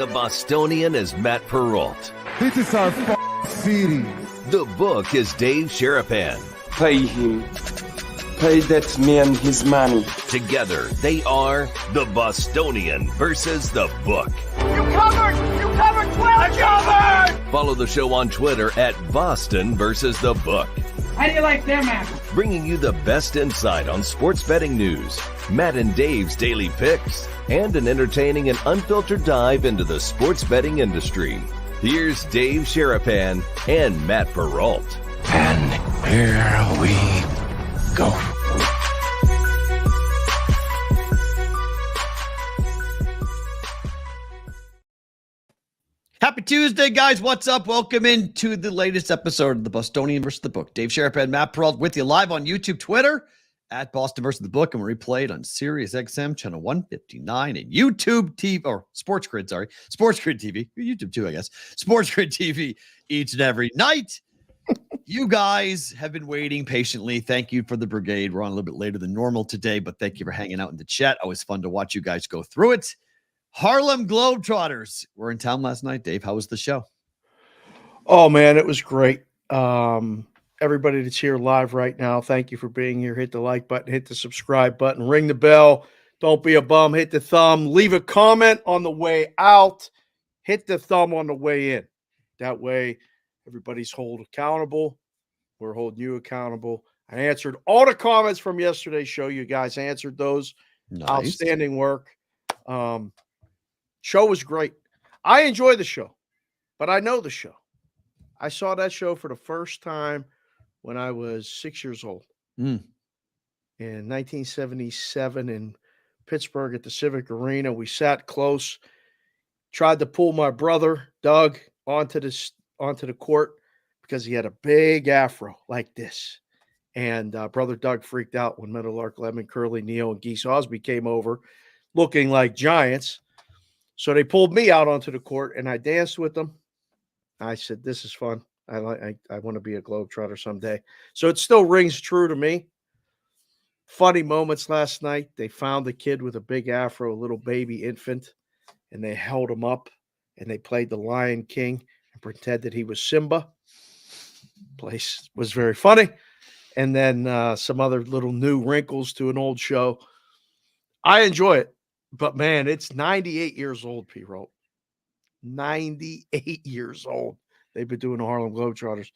The Bostonian is Matt Perrault. This is our city. The book is Dave Sharapan. Pay him. Pay that man his money. Together, they are The Bostonian versus The Book. You covered! You covered 12! I covered! Follow the show on Twitter at Boston versus The Book. How do you like their match? Bringing you the best insight on sports betting news, Matt and Dave's daily picks, and an entertaining and unfiltered dive into the sports betting industry. Here's Dave Sharapan and Matt Perrault. And here we go. Happy Tuesday, guys. What's up? Welcome into the latest episode of the Bostonian versus the Book. Dave Sharapan, Matt Perrault with you live on YouTube, Twitter at Boston versus the Book, and we're replayed on Sirius XM channel 159 and YouTube TV or Sports Grid TV, YouTube too, I guess. Sports Grid TV each and every night. You guys have been waiting patiently. Thank you for the brigade. We're on a little bit later than normal today, but thank you for hanging out in the chat. Always fun to watch you guys go through it. Harlem Globetrotters were in town last night. Dave, how was the show? Oh, man, it was great. Everybody that's here live right now, thank you for being here. Hit the like button, hit the subscribe button, ring the bell. Don't be a bum. Hit the thumb. Leave a comment on the way out. Hit the thumb on the way in. That way, everybody's held accountable. We're holding you accountable. I answered all the comments from yesterday's show. You guys answered those. Nice. Outstanding work. Show was great. I enjoy the show, but I know the show. I saw that show for the first time when I was 6 years old in 1977 in Pittsburgh at the Civic Arena. We sat close, tried to pull my brother, Doug, onto the court because he had a big afro like this. And brother Doug freaked out when Meadowlark Lemon, Curly Neal, and Geese Osby came over looking like giants. So they pulled me out onto the court, and I danced with them. I said, this is fun. I want to be a Globetrotter someday. So it still rings true to me. Funny moments last night. They found the kid with a big afro, a little baby infant, and they held him up, and they played the Lion King and pretended he was Simba. Place was very funny. And then some other little new wrinkles to an old show. I enjoy it. But, man, it's 98 years old, Perrault. 98 years old. They've been doing the Harlem Globetrotters.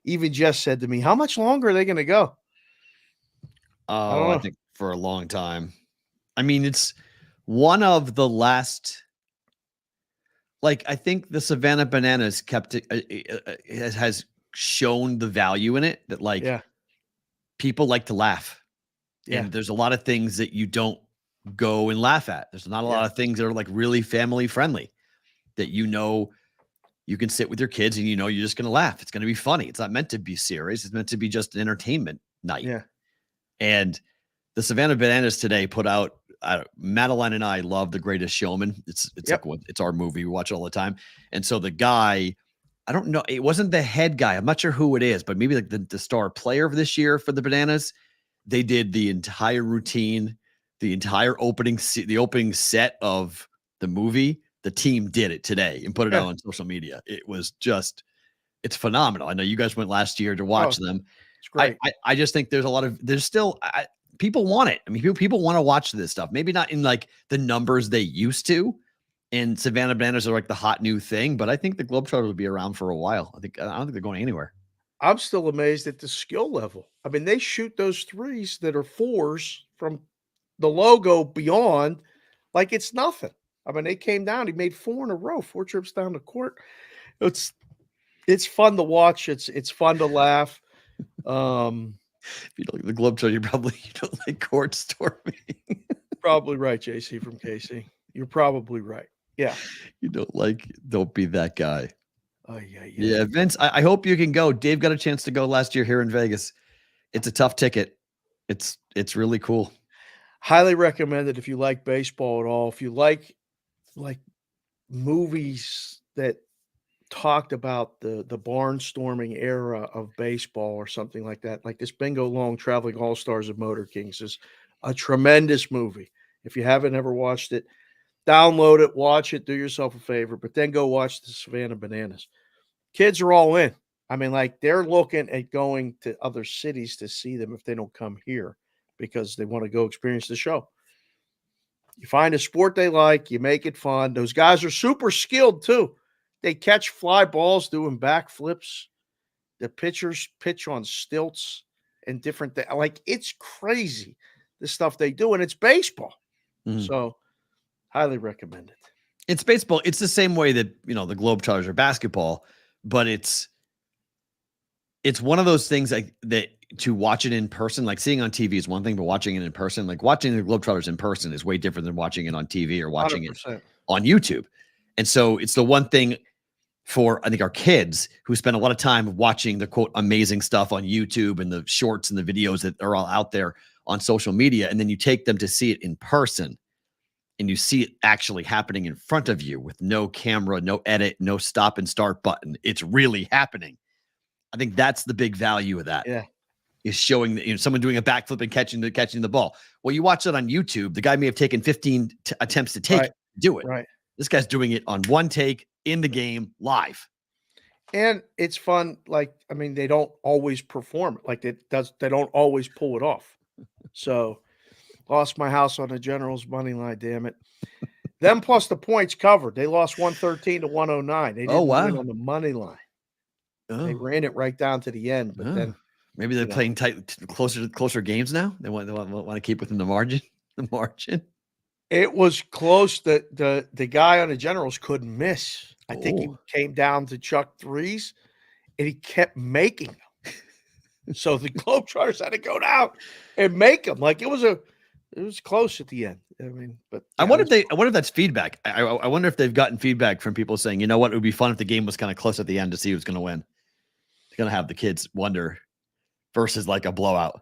Even Jess said to me, how much longer are they going to go? I think for a long time. I mean, it's one of the last, like, I think the Savannah Bananas kept it, has shown the value in it that, like, people like to laugh. Yeah. And there's a lot of things that you don't go and laugh at. There's not a lot of things that are like really family friendly that you can sit with your kids and you're just going to laugh. It's going to be funny. It's not meant to be serious. It's meant to be just an entertainment night. Yeah. And the Savannah Bananas today put out, Madeline and I love The Greatest Showman. It's it's our movie. We watch it all the time. And so the guy, I don't know, it wasn't the head guy. I'm not sure who it is, but maybe like the star player of this year for the Bananas. They did the entire routine, the entire opening set of the movie. The team did it today and put it out on social media. It was it's phenomenal. I know you guys went last year to watch them. It's great. I just think there's still people want it. I mean, people want to watch this stuff. Maybe not in like the numbers they used to. And Savannah Bananas are like the hot new thing, but I think the Globetrotters will be around for a while. I don't think they're going anywhere. I'm still amazed at the skill level. I mean, they shoot those threes that are fours from the logo beyond like it's nothing. I mean, they came down. He made 4 in a row, 4 trips down the court. It's fun to watch. It's fun to laugh. If you don't like the Globetrotters, you don't like court storming. Probably right, JC from KC. You're probably right. Yeah. Don't be that guy. Oh, Yeah, Vince, I hope you can go. Dave got a chance to go last year here in Vegas. It's a tough ticket. It's really cool. Highly recommended if you like baseball at all. If you like movies that talked about the barnstorming era of baseball or something like that, like this Bingo Long Traveling All-Stars of Motor Kings is a tremendous movie. If you haven't ever watched it, Download it, watch it, do yourself a favor, but then go watch the Savannah Bananas. Kids are all in. I mean, like, they're looking at going to other cities to see them if they don't come here because they want to go experience the show. You find a sport they like, you make it fun. Those guys are super skilled too. They catch fly balls doing backflips. The pitchers pitch on stilts and different things. Like, it's crazy, the stuff they do, and it's baseball. So highly recommend it. It's baseball. It's the same way that, the Globetrotters are basketball, but it's one of those things that to watch it in person, like seeing on TV is one thing, but watching it in person, like watching the Globetrotters in person is way different than watching it on TV or watching 100%. it on YouTube. And so it's the one thing for, I think, our kids who spend a lot of time watching the quote amazing stuff on YouTube and the shorts and the videos that are all out there on social media. And then you take them to see it in person and you see it actually happening in front of you with no camera, no edit, no stop and start button. It's really happening. I think that's the big value of that. Yeah. Is showing that, someone doing a backflip and catching the ball. Well, you watch it on YouTube. The guy may have taken 15 attempts to do it. Right. This guy's doing it on one take in the game live. And it's fun. Like, I mean, they don't always perform it. Like, they don't always pull it off. So lost my house on the Generals money line, damn it. Them plus the points covered. They lost 113 to 109. They didn't win on the money line. They ran it right down to the end, but then maybe they're playing tight, closer games now. They want to keep within the margin. The margin. It was close. The guy on the Generals couldn't miss. I think he came down to chuck threes, and he kept making them. So the Globetrotters had to go down and make them. Like, it was close at the end. I mean, but I wonder if that's feedback. I wonder if they've gotten feedback from people saying, you know what, it would be fun if the game was kind of close at the end to see who's going to win. It's going to have the kids wonder versus like a blowout.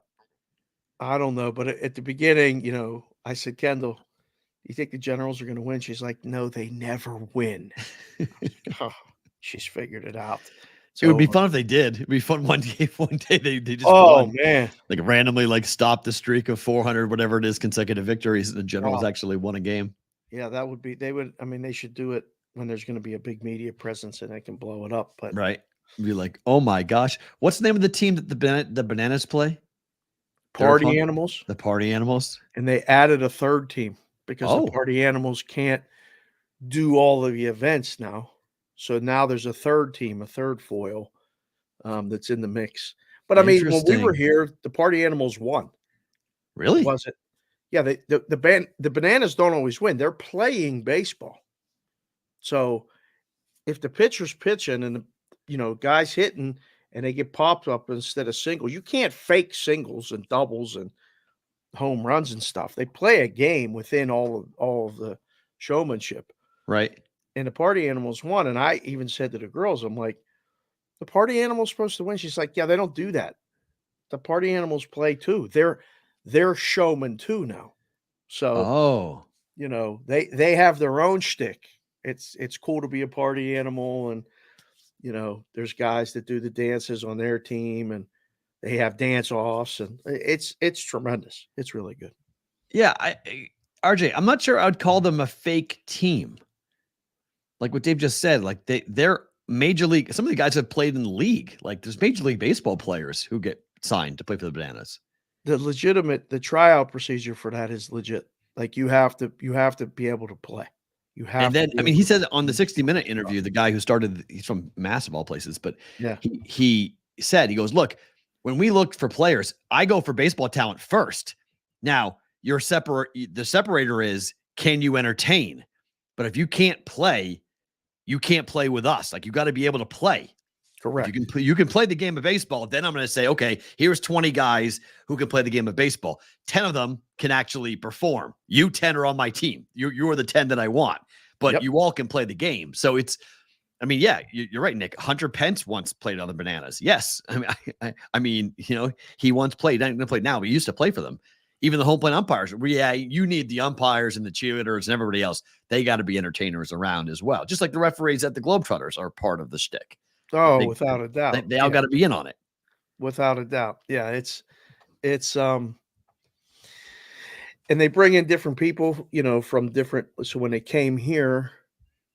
I don't know, but at the beginning, I said, Kendall, you think the Generals are going to win? She's like, no, they never win. She's figured it out. So, it would be fun if they did. It'd be fun one day they just won. Man, like randomly stop the streak of 400, whatever it is, consecutive victories. And the Generals actually won a game. Yeah, that would be. They should do it when there's going to be a big media presence and they can blow it up. But right, be like, oh my gosh, what's the name of the team that the Bananas play? Party Animals. The Party Animals, and they added a third team because the Party Animals can't do all of the events now. So now there's a third team, a third foil that's in the mix. But I mean, when we were here, the Party Animals won. Really? Was it? Yeah, the Bananas don't always win. They're playing baseball. So if the pitcher's pitching and the guys hitting and they get popped up instead of singles, you can't fake singles and doubles and home runs and stuff. They play a game within all of the showmanship. Right. And the Party Animals won. And I even said to the girls, I'm like, the Party Animals supposed to win. She's like, yeah, they don't do that. The Party Animals play too. They're showmen too now. So, they have their own shtick. It's cool to be a party animal. And, there's guys that do the dances on their team and they have dance offs and it's tremendous. It's really good. Yeah. RJ, I'm not sure I'd call them a fake team. Like what Dave just said, like they're major league. Some of the guys have played in the league. Like there's Major League Baseball players who get signed to play for the Bananas. The tryout procedure for that is legit. Like you have to be able to play. You have. And then, he said on the 60-minute interview, the guy who started, he's from Mass of all places, but yeah, he said, he goes, look, when we look for players, I go for baseball talent first. Now the separator is, can you entertain? But if you can't play, you can't play with us. Like you got to be able to play. Correct. You can play the game of baseball. Then I'm going to say, okay, here's 20 guys who can play the game of baseball. 10 of them can actually perform. You 10 are on my team. You are the 10 that I want, but you all can play the game. So it's, you're right, Nick. Hunter Pence once played on the Bananas. Yes. I mean, he once played, not going to play now, but he used to play for them. Even the home plate umpires, you need the umpires and the cheerleaders and everybody else. They got to be entertainers around as well. Just like the referees at the Globetrotters are part of the shtick. Oh, without a doubt. They all got to be in on it. Without a doubt. Yeah, it's And they bring in different people, from different. So when they came here,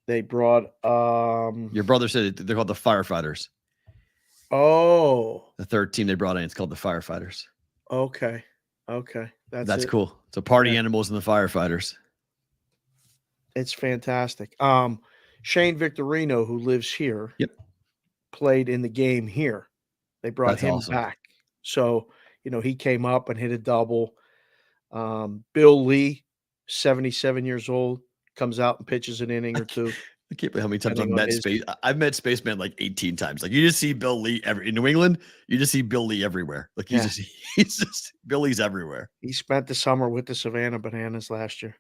they brought Your brother said they're called the Firefighters. Oh, The third team they brought in, it's called the Firefighters. okay. That's it. Cool. So party Yeah. animals and the Firefighters. It's fantastic. Shane Victorino, who lives here, Yep. played in the game here. They brought That's him awesome. back. So, he came up and hit a double. Bill Lee, 77 years old, comes out and pitches an inning or two. I can't believe how many times Depending on I've met Space. I've met Spaceman like 18 times. Like you just see Bill Lee in New England. You just see Bill Lee everywhere. Like he's just Billy's everywhere. He spent the summer with the Savannah Bananas last year.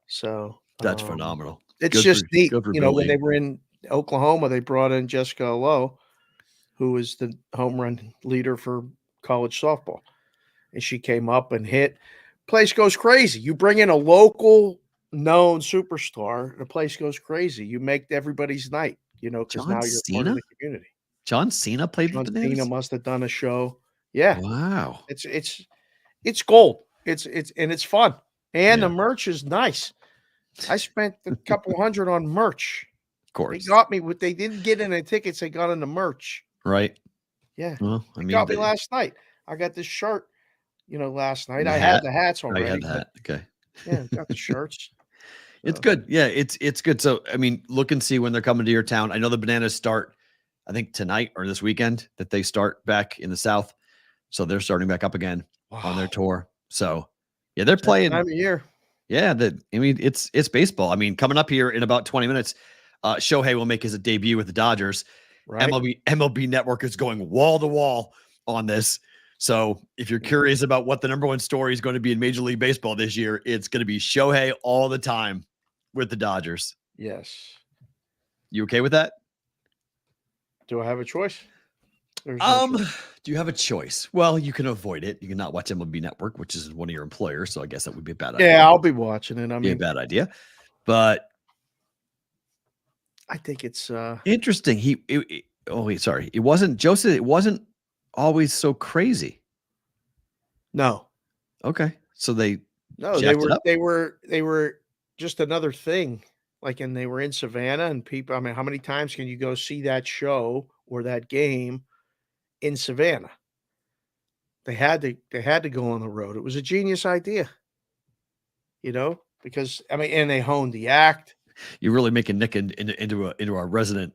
So that's phenomenal. It's Good just neat. good for When Billy. they were in Oklahoma, they brought in Jessica Lowe, who is the home run leader for college softball. And she came up and hit. Place goes crazy. You bring in a local known superstar, the place goes crazy. You make everybody's night, because now you're part of the community. John Cena played with the Bananas? Cena must have done a show. Yeah. Wow. It's gold. It's fun. And the merch is nice. I spent a couple hundred on merch. Of course. They got me what they didn't get in the tickets, they got in the merch. Right. Yeah. Well, I mean, got me last night. I got this shirt, last night. I had the hats already. I had the hat. Okay. Yeah, got the shirts. It's good. Yeah, it's good. So, I mean, look and see when they're coming to your town. I know the Bananas start, I think tonight or this weekend that they start back in the South. So they're starting back up again on their tour. So, yeah, they're playing. Time of year. Yeah, it's baseball. I mean, coming up here in about 20 minutes, Shohei will make his debut with the Dodgers. Right. MLB Network is going wall to wall on this. So if you're curious about what the number one story is going to be in Major League Baseball this year, it's going to be Shohei all the time with the Dodgers. Yes. You okay with that? Do I have a choice? Do you have a choice? Well, you can avoid it. You can not watch MLB Network, which is one of your employers. So I guess that would be a bad idea. Yeah, I'll be watching it. Be a bad idea. But I think it's interesting. It wasn't Joseph. It wasn't always so crazy. No. Okay. So they were just another thing. And they were in Savannah and people, I mean, how many times can you go see that show or that game in Savannah? They had to go on the road. It was a genius idea. Because I mean, and they honed the act. You're really making Nick into our resident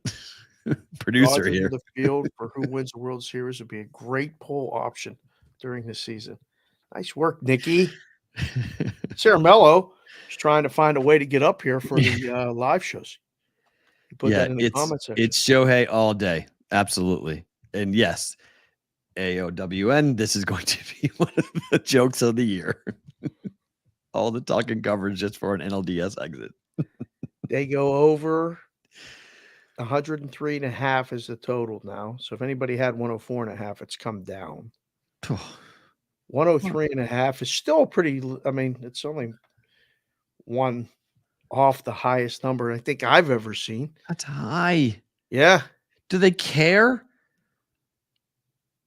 producer Dodgers here. The field for who wins the World Series would be a great poll option during this season. Nice work, Nikki. Sarah Mello is trying to find a way to get up here for the live shows. You put that in the comment section. It's Shohei all day. Absolutely. And yes, AOWN, this is going to be one of the jokes of the year. All the talking coverage just for an NLDS exit. They go over 103.5 is the total now. So if anybody had 104.5, it's come down. 103.5 is still pretty. I mean, it's only one off the highest number I think I've ever seen. That's high. Yeah. Do they care?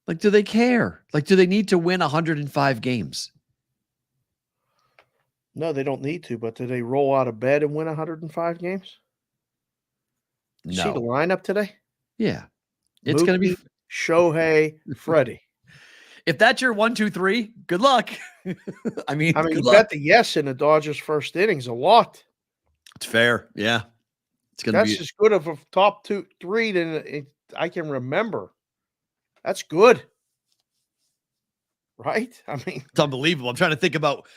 Do they care? Do they need to win 105 games? No, they don't need to, but do they roll out of bed and win 105 games? No. See the lineup today? Yeah. It's going to be Shohei, Freddie. If that's your 1, 2, 3, good luck. I mean, you bet the yes in the Dodgers' first innings a lot. It's fair. Yeah. It's going to be. That's as good of a top 2, 3 than I can remember. That's good. Right? I mean, it's unbelievable. I'm trying to think about,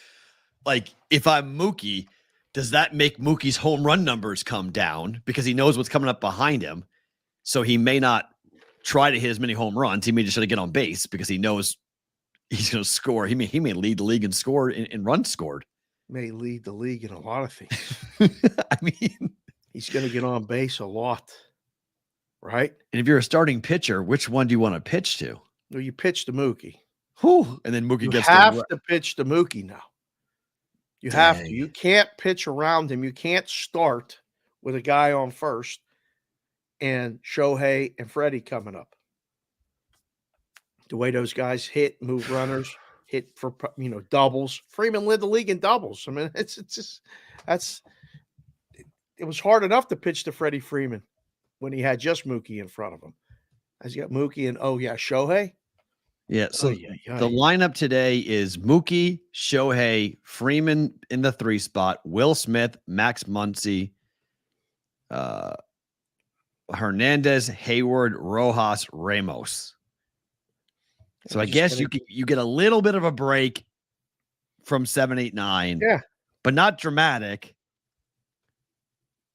if I'm Mookie, does that make Mookie's home run numbers come down because he knows what's coming up behind him? So he may not try to hit as many home runs. He may just try to get on base because he knows he's going to score. He may lead the league in score in runs scored. May lead the league in a lot of things. I mean, he's going to get on base a lot, right? And if you're a starting pitcher, which one do you want to pitch to? Well, you pitch to Mookie. Whew. And then Mookie gets to pitch to Mookie now. You have to. You can't pitch around him. You can't start with a guy on first and Shohei and Freddie coming up. The way those guys move runners, hit for doubles. Freeman led the league in doubles. I mean, it's just it was hard enough to pitch to Freddie Freeman when he had just Mookie in front of him. As you got Mookie and Shohei. Yeah. So the lineup today is Mookie, Shohei, Freeman in the 3 spot, Will Smith, Max Muncy, Hernandez, Hayward, Rojas, Ramos. So I guess you get a little bit of a break from 7, 8, 9. Yeah. But not dramatic.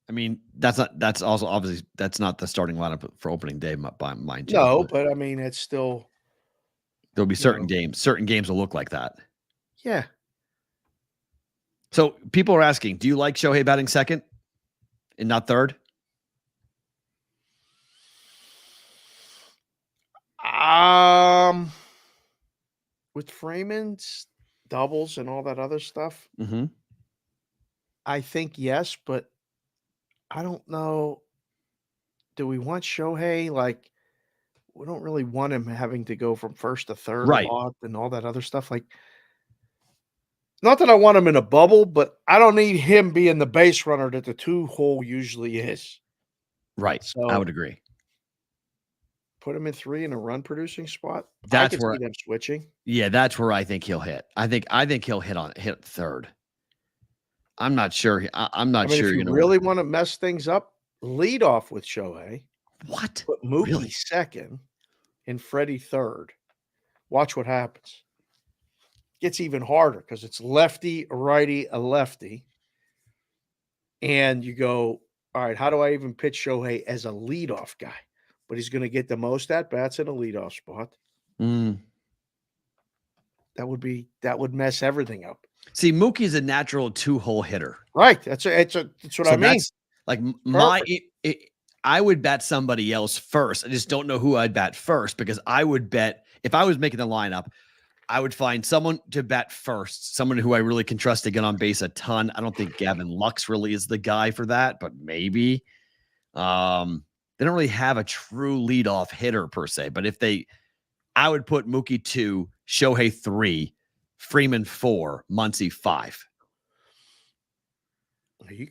I mean, that's also obviously that's not the starting lineup for opening day by mind. No, but I mean, it's still there'll be certain games. Certain games will look like that. Yeah. So people are asking, do you like Shohei batting second and not third? With Freeman's doubles and all that other stuff, I think yes, but I don't know. Do we want Shohei? Like, we don't really want him having to go from first to third a lot and all that other stuff. Like, not that I want him in a bubble, but I don't need him being the base runner that the 2-hole usually is. Right. So I would agree. Put him in 3 in a run producing spot. That's I can where see them switching. Yeah, that's where I think he'll hit. I think he'll hit third. I'm not sure. I'm not sure. If you really want to mess things up, lead off with Shohei. What? Put Mookie second and Freddie third. Watch what happens. Gets even harder because it's lefty, a righty, a lefty. And you go, all right, how do I even pitch Shohei as a leadoff guy? But he's going to get the most at-bats in a leadoff spot. That would mess everything up. See, Mookie's a natural 2-hole hitter. Right. That's what I mean. Like I would bet somebody else first. I just don't know who I'd bet first because I would bet if I was making the lineup, I would find someone to bet first, someone who I really can trust to get on base a ton. I don't think Gavin Lux really is the guy for that, but maybe. They don't really have a true leadoff hitter per se, but I would put Mookie 2, Shohei 3, Freeman 4, Muncy 5. You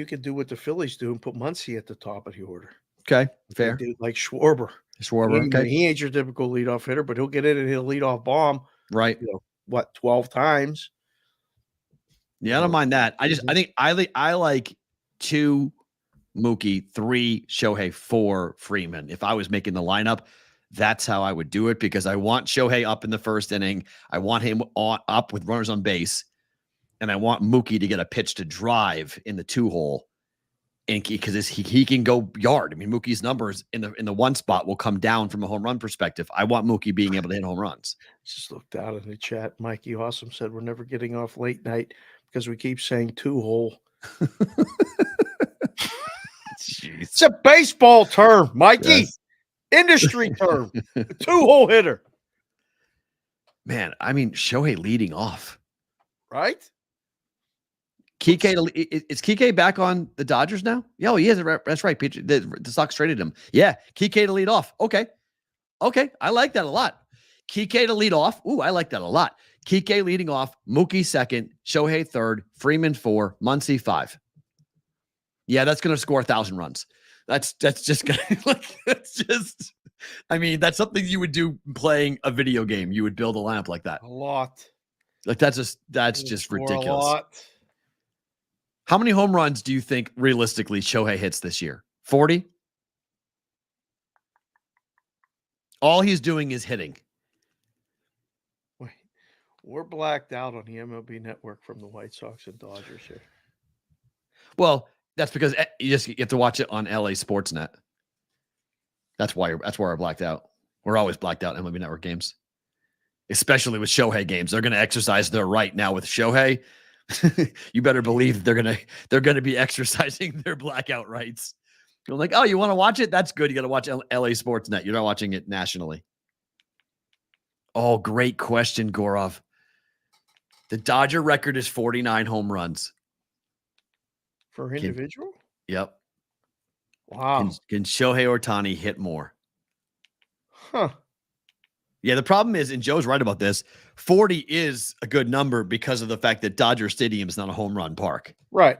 could do what the Phillies do and put Muncy at the top of the order. Okay, fair. Like Schwarber. Okay. He ain't your typical leadoff hitter, but he'll get in and he'll lead off bomb. Right. 12 times. Yeah, I don't mind that. I think I like 2 Mookie, 3 Shohei, 4 Freeman. If I was making the lineup, that's how I would do it because I want Shohei up in the first inning. I want him up with runners on base. And I want Mookie to get a pitch to drive in the 2-hole. And because he can go yard. I mean, Mookie's numbers in the 1 spot will come down from a home run perspective. I want Mookie being able to hit home runs. Just looked out in the chat. Mikey Awesome said we're never getting off late night because we keep saying 2-hole. It's a baseball term, Mikey. Yes. Industry term. 2-hole hitter. Man, I mean, Shohei leading off. Right? Kike, is Kike back on the Dodgers now? Yeah, he is. That's right. The Sox traded him. Yeah, Kike to lead off. Okay. I like that a lot. Kike to lead off. Ooh, I like that a lot. Kike leading off. Mookie second. Shohei third. Freeman 4. Muncy 5. Yeah, that's going to score 1,000 runs. That's just going to I mean, that's something you would do playing a video game. You would build a lineup like that. A lot. Like that's just ridiculous. A lot. How many home runs do you think realistically Shohei hits this year? 40? All he's doing is hitting. Wait, we're blacked out on the MLB network from the White Sox and Dodgers here. Well, that's because you have to watch it on LA Sportsnet. That's why we're blacked out. We're always blacked out in MLB network games, especially with Shohei games. They're going to exercise their right now with Shohei. You better believe they're gonna be exercising their blackout rights. You're like, oh, you want to watch it? That's good. You got to watch LA Sportsnet. You're not watching it nationally. Oh, great question, Gorov. The Dodger record is 49 home runs for individual. Yep. Wow. Can Shohei Ohtani hit more? Huh. Yeah, the problem is, and Joe's right about this, 40 is a good number because of the fact that Dodger Stadium is not a home run park. Right.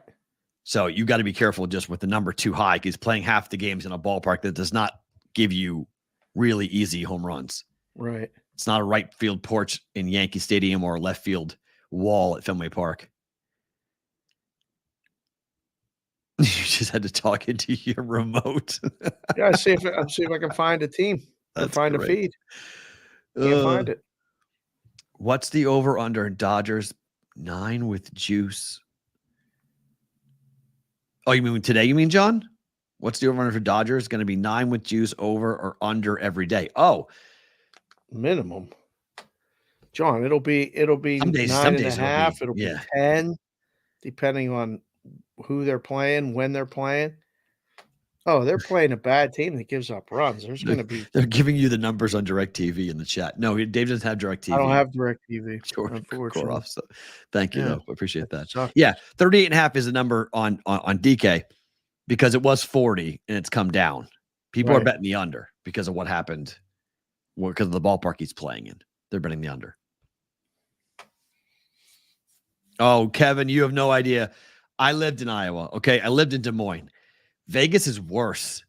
So you got to be careful just with the number too high because playing half the games in a ballpark that does not give you really easy home runs. Right. It's not a right field porch in Yankee Stadium or a left field wall at Fenway Park. You just had to talk into your remote. Yeah, see if I can find a team. That's find a great. feed. Can't find it. What's the over under Dodgers 9 with juice? Oh, you mean today? You mean John? What's the over under for Dodgers? Going to be 9 with juice over or under every day? Oh, minimum. John, it'll be some days, 9.5. It'll be 10, depending on who they're playing, when they're playing. Oh, they're playing a bad team that gives up runs. There's going to be. They're giving you the numbers on DirecTV in the chat. No, Dave doesn't have DirecTV. I don't have DirecTV. Unfortunately. So thank you, though. I appreciate that. Sucks. Yeah, 38.5 is the number on DK because it was 40 and it's come down. People are betting the under because of what happened, because of the ballpark he's playing in. They're betting the under. Oh, Kevin, you have no idea. I lived in Iowa. Okay, I lived in Des Moines. Vegas is worse.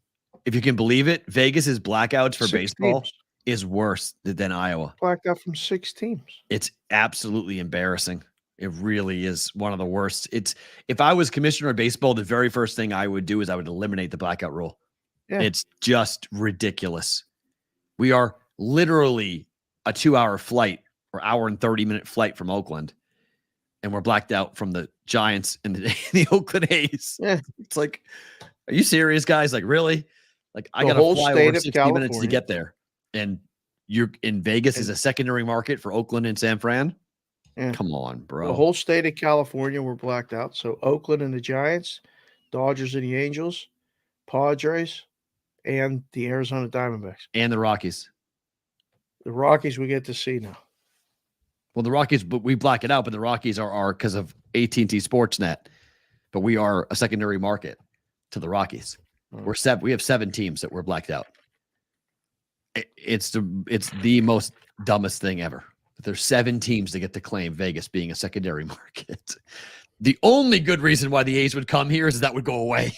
If you can believe it, Vegas's blackouts for baseball is worse than Iowa. Blacked out from 6 teams. It's absolutely embarrassing. It really is one of the worst. If I was commissioner of baseball, the very first thing I would do is I would eliminate the blackout rule. Yeah. It's just ridiculous. We are literally a 2-hour flight or hour and 30-minute flight from Oakland, and we're blacked out from the Giants and the Oakland A's. Yeah. It's like, are you serious, guys? Like, really? Like, I got to fly over 60 minutes to get there. And you're in Vegas is a secondary market for Oakland and San Fran. Yeah. Come on, bro. The whole state of California were blacked out. So Oakland and the Giants, Dodgers and the Angels, Padres, and the Arizona Diamondbacks. And the Rockies. The Rockies we get to see now. Well, the Rockies, but we black it out, but the Rockies are because of AT&T Sportsnet. But we are a secondary market to the Rockies. We have 7 teams that were blacked out. It's the most dumbest thing ever. There's 7 teams that get to claim Vegas being a secondary market. The only good reason why the A's would come here is that would go away.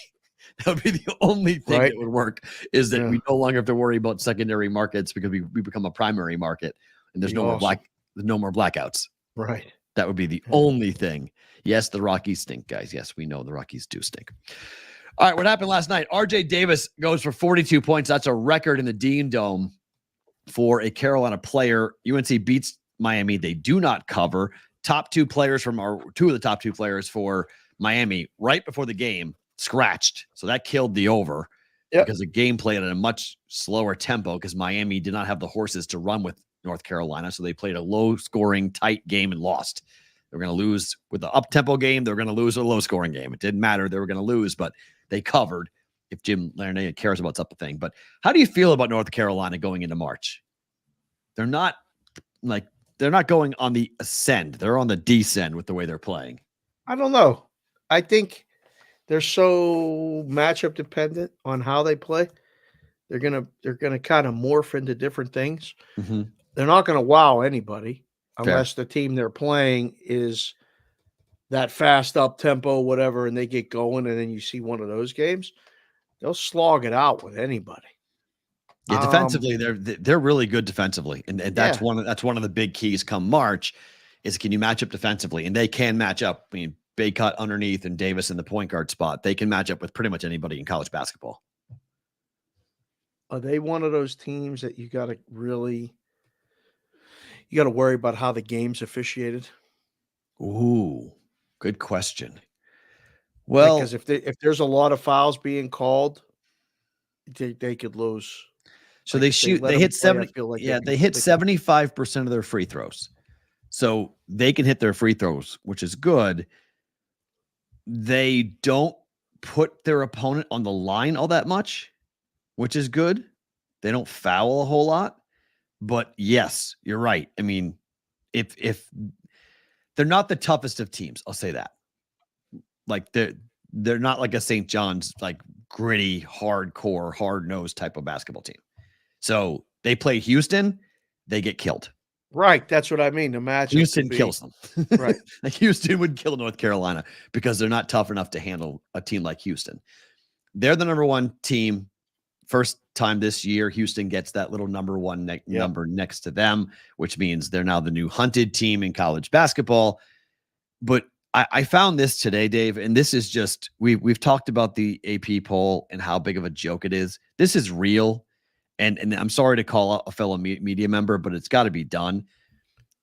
That would be the only thing that would work, is that we no longer have to worry about secondary markets because we become a primary market and there's no more blackouts. Right. That would be the only thing. Yes, the Rockies stink, guys. Yes, we know the Rockies do stink. All right, what happened last night? RJ Davis goes for 42 points. That's a record in the Dean Dome for a Carolina player. UNC beats Miami. They do not cover. Two of the top 2 players for Miami right before the game scratched. So that killed the over because the game played at a much slower tempo because Miami did not have the horses to run with North Carolina. So they played a low-scoring, tight game and lost. They were going to lose with the up-tempo game. They were going to lose a low-scoring game. It didn't matter. They were going to lose, but they covered if Jim Larnay cares about such a thing. But how do you feel about North Carolina going into March? They're not going on the ascend. They're on the descend with the way they're playing. I don't know. I think they're so matchup dependent on how they play. They're gonna kind of morph into different things. Mm-hmm. They're not gonna wow anybody unless the team they're playing is that fast up tempo, whatever, and they get going, and then you see one of those games, they'll slog it out with anybody. Yeah, defensively, they're really good defensively, and that's one of the big keys come March is can you match up defensively, and they can match up. I mean, Baycott underneath and Davis in the point guard spot, they can match up with pretty much anybody in college basketball. Are they one of those teams that you got to worry about how the game's officiated? Ooh, good question. Well, because if there's a lot of fouls being called, they could lose. So they hit 70. They hit 75% of their free throws. So they can hit their free throws, which is good. They don't put their opponent on the line all that much, which is good. They don't foul a whole lot. But yes, you're right. I mean, if they're not the toughest of teams, I'll say that. Like they're not like a St. John's, like gritty, hardcore, hard-nosed type of basketball team. So they play Houston. they get killed. Right. That's what I mean. The matchup Houston kills them. Right. Like Houston would kill North Carolina because they're not tough enough to handle a team like Houston. They're the number one team. First time this year, Houston gets that little number one number next to them, which means they're now the new hunted team in college basketball. But I found this today, Dave, and this is just, we've talked about the AP poll and how big of a joke it is. This is real. And I'm sorry to call out a fellow media member, but it's got to be done.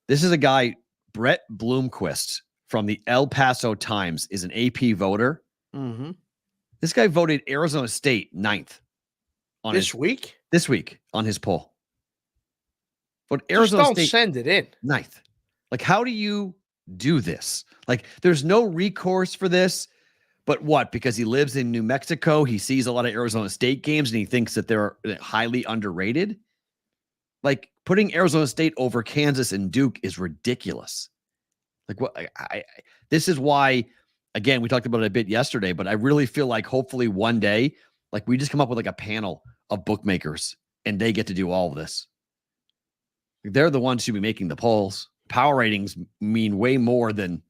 This is a guy, Brett Bloomquist from the El Paso Times, is an AP voter. Mm-hmm. This guy voted Arizona State 9th on this week on his poll. But Arizona Arizona State send it in 9th. Like, how do you do this? Like, there's no recourse for this. But what? Because he lives in New Mexico, he sees a lot of Arizona State games, and he thinks that they're highly underrated. Like, putting Arizona State over Kansas and Duke is ridiculous. Like, what? This is why, again, we talked about it a bit yesterday, but I really feel like hopefully one day, like, we just come up with like a panel of bookmakers, and they get to do all of this. They're the ones who be making the polls. Power ratings mean way more than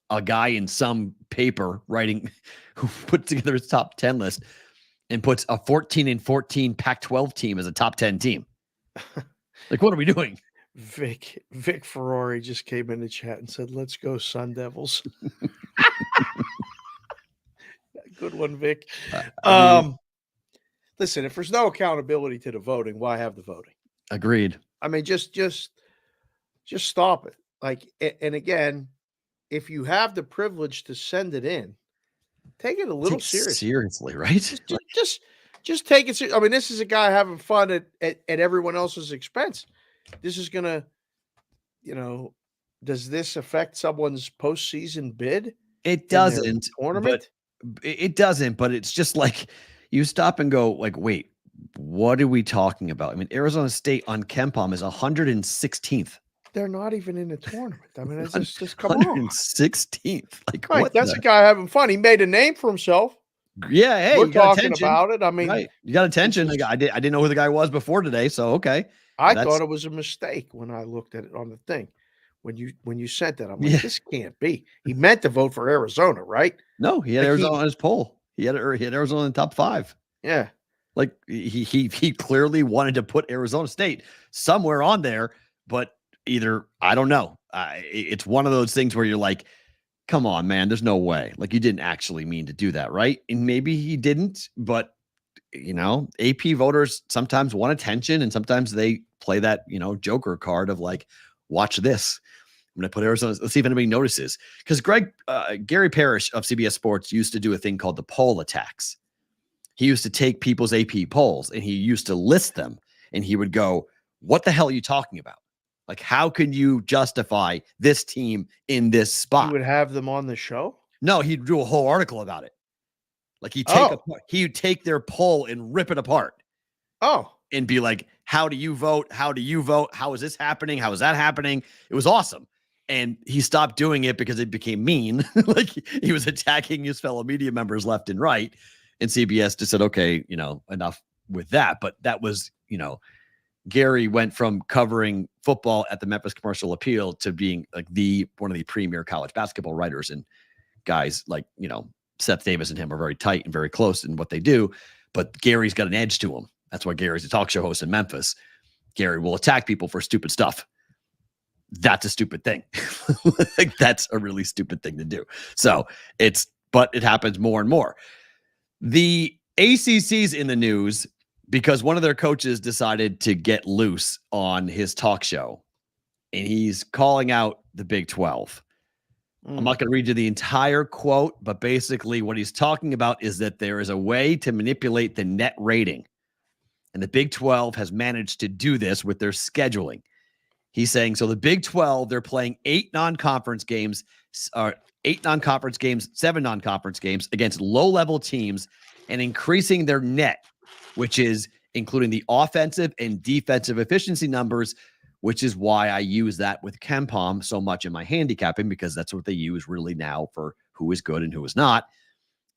a guy in some paper writing who put together his top 10 list and puts a 14-14 Pac-12 team as a top 10 team. Like, what are we doing? Vic Ferrari just came in the chat and said, "Let's go Sun Devils." Good one, Vic. Listen, if there's no accountability to the voting, why have the voting? Agreed. I mean, just stop it. Like, and again, if you have the privilege to send it in, take it a little seriously, right? Just take it seriously. I mean, this is a guy having fun at everyone else's expense. This is gonna, does this affect someone's postseason bid? It doesn't. Tournament? It doesn't, but it's just like you stop and go, like, wait, what are we talking about? I mean, Arizona State on KenPom is 116th. They're not even in the tournament. I mean, it's just come on. 116th. Like, right, what? That's a guy having fun. He made a name for himself. Yeah, hey, we're talking about it. I mean, right. You got attention. I didn't know who the guy was before today, so okay. I thought it was a mistake when I looked at it on the thing. When you sent that, I'm like, this can't be. He meant to vote for Arizona, right? No, he had Arizona on his poll. He had Arizona in the top 5. Yeah. Like, he clearly wanted to put Arizona State somewhere on there, but either, I don't know. It's one of those things where you're like, come on, man, there's no way. Like, you didn't actually mean to do that, right? And maybe he didn't, but AP voters sometimes want attention, and sometimes they play that, Joker card of like, watch this. I'm going to put Arizona. Let's see if anybody notices. Because Gary Parrish of CBS Sports used to do a thing called the poll attacks. He used to take people's AP polls and he used to list them, and he would go, what the hell are you talking about? Like, how can you justify this team in this spot? He would have them on the show? No, he'd do a whole article about it. Like, he'd take their poll and rip it apart. Oh. And be like, how do you vote? How do you vote? How is this happening? How is that happening? It was awesome. And he stopped doing it because it became mean. Like, he was attacking his fellow media members left and right. And CBS just said, okay, enough with that. But that was, Gary went from covering football at the Memphis Commercial Appeal to being like one of the premier college basketball writers, and guys like, Seth Davis and him are very tight and very close in what they do, but Gary's got an edge to him. That's why Gary's a talk show host in Memphis. Gary will attack people for stupid stuff. That's a stupid thing. Like, that's a really stupid thing to do. So but it happens more and more. The ACC's in the news because one of their coaches decided to get loose on his talk show, and he's calling out the Big 12. I'm not going to read you the entire quote, but basically what he's talking about is that there is a way to manipulate the net rating, and the Big 12 has managed to do this with their scheduling. He's saying, so the Big 12, they're playing 7 non-conference games against low-level teams and increasing their net, which is including the offensive and defensive efficiency numbers, which is why I use that with KenPom so much in my handicapping, because that's what they use really now for who is good and who is not.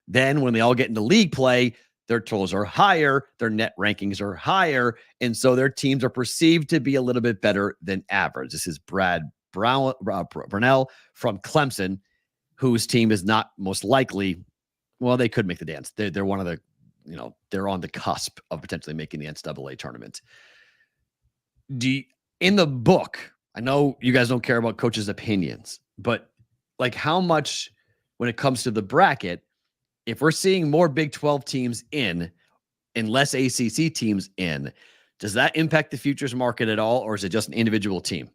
Then when they all get into league play, their totals are higher, their net rankings are higher, and so their teams are perceived to be a little bit better than average. This is Brad Brownell from Clemson, whose team is not most likely, well, they could make the dance. They're one of the, they're on the cusp of potentially making the NCAA tournament. In the book, I know you guys don't care about coaches' opinions, but like how much when it comes to the bracket, if we're seeing more Big 12 teams in and less ACC teams in, does that impact the futures market at all, or is it just an individual team?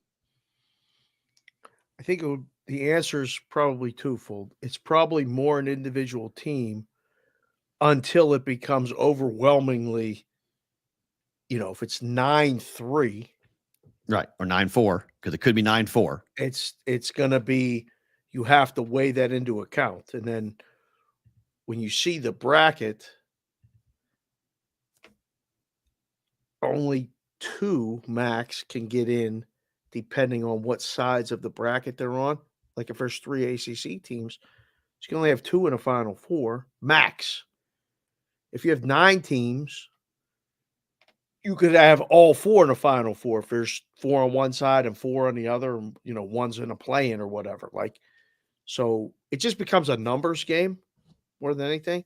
I think the answer is probably twofold. It's probably more an individual team until it becomes overwhelmingly, if it's 9-3. Right. Or 9-4, because it could be 9-4. It's going to be, you have to weigh that into account. And then when you see the bracket, only 2 max can get in depending on what sides of the bracket they're on. Like if there's 3 ACC teams, you can only have 2 in a Final Four, max. If you have 9 teams, you could have all 4 in a Final Four. If there's 4 on one side and 4 on the other, and, one's in a play-in or whatever. So it just becomes a numbers game more than anything.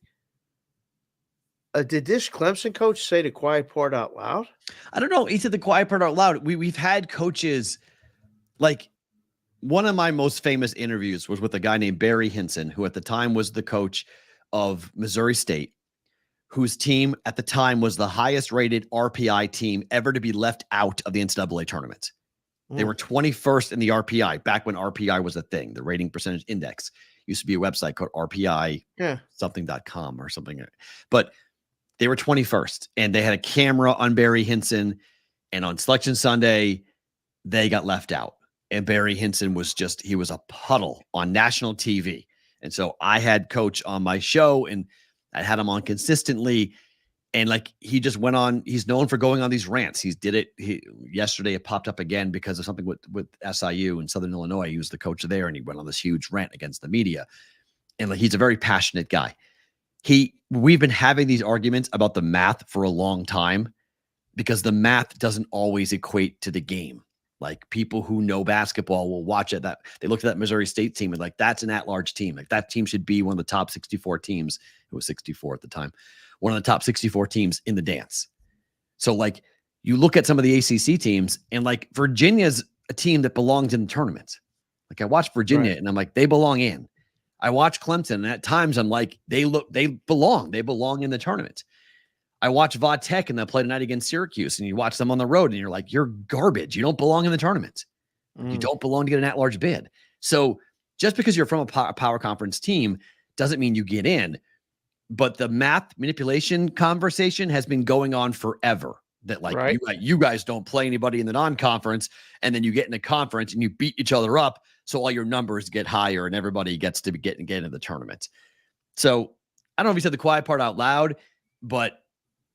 Did this Clemson coach say the quiet part out loud? I don't know. He said the quiet part out loud. We've had coaches, like one of my most famous interviews was with a guy named Barry Hinson, who at the time was the coach of Missouri State, whose team at the time was the highest rated RPI team ever to be left out of the NCAA tournament. They were 21st in the RPI back when RPI was a thing. The rating percentage index used to be a website called RPI something.com or something. But they were 21st, and they had a camera on Barry Hinson, and on Selection Sunday, they got left out. And Barry Hinson was he was a puddle on national TV. And so I had Coach on my show, and I had him on consistently. And he just went on, he's known for going on these rants. Yesterday it popped up again because of something with SIU in Southern Illinois. He was the coach there, and he went on this huge rant against the media. And he's a very passionate guy. We've been having these arguments about the math for a long time because the math doesn't always equate to the game. Like people who know basketball will watch it. They looked at that Missouri State team and that's an at-large team. That team should be one of the top 64 teams. It was 64 at the time. One of the top 64 teams in the dance. So you look at some of the ACC teams, and Virginia's a team that belongs in the tournament. I watched Virginia, and I'm they belong in. I watch Clemson, and at times I'm they belong in the tournament. I watch Va Tech, and they play tonight against Syracuse, and you watch them on the road, and you're you're garbage. You don't belong in the tournament. You don't belong to get an at-large bid. So just because you're from a power conference team doesn't mean you get in. But the math manipulation conversation has been going on forever. That you guys don't play anybody in the non-conference, and then you get in a conference and you beat each other up, so all your numbers get higher and everybody gets to get into the tournament. So I don't know if he said the quiet part out loud, but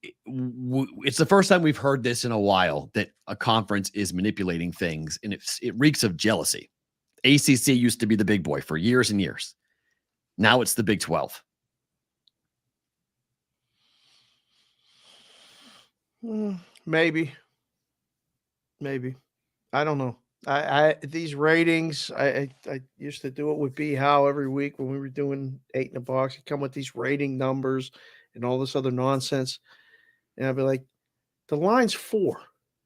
it's the first time we've heard this in a while, that a conference is manipulating things, and it reeks of jealousy. ACC used to be the big boy for years and years. Now it's the Big 12. Maybe. I don't know. These ratings, I used to do it with B Howe every week when we were doing 8 in the Box. He'd come with these rating numbers and all this other nonsense. And I'd be like, the line's 4.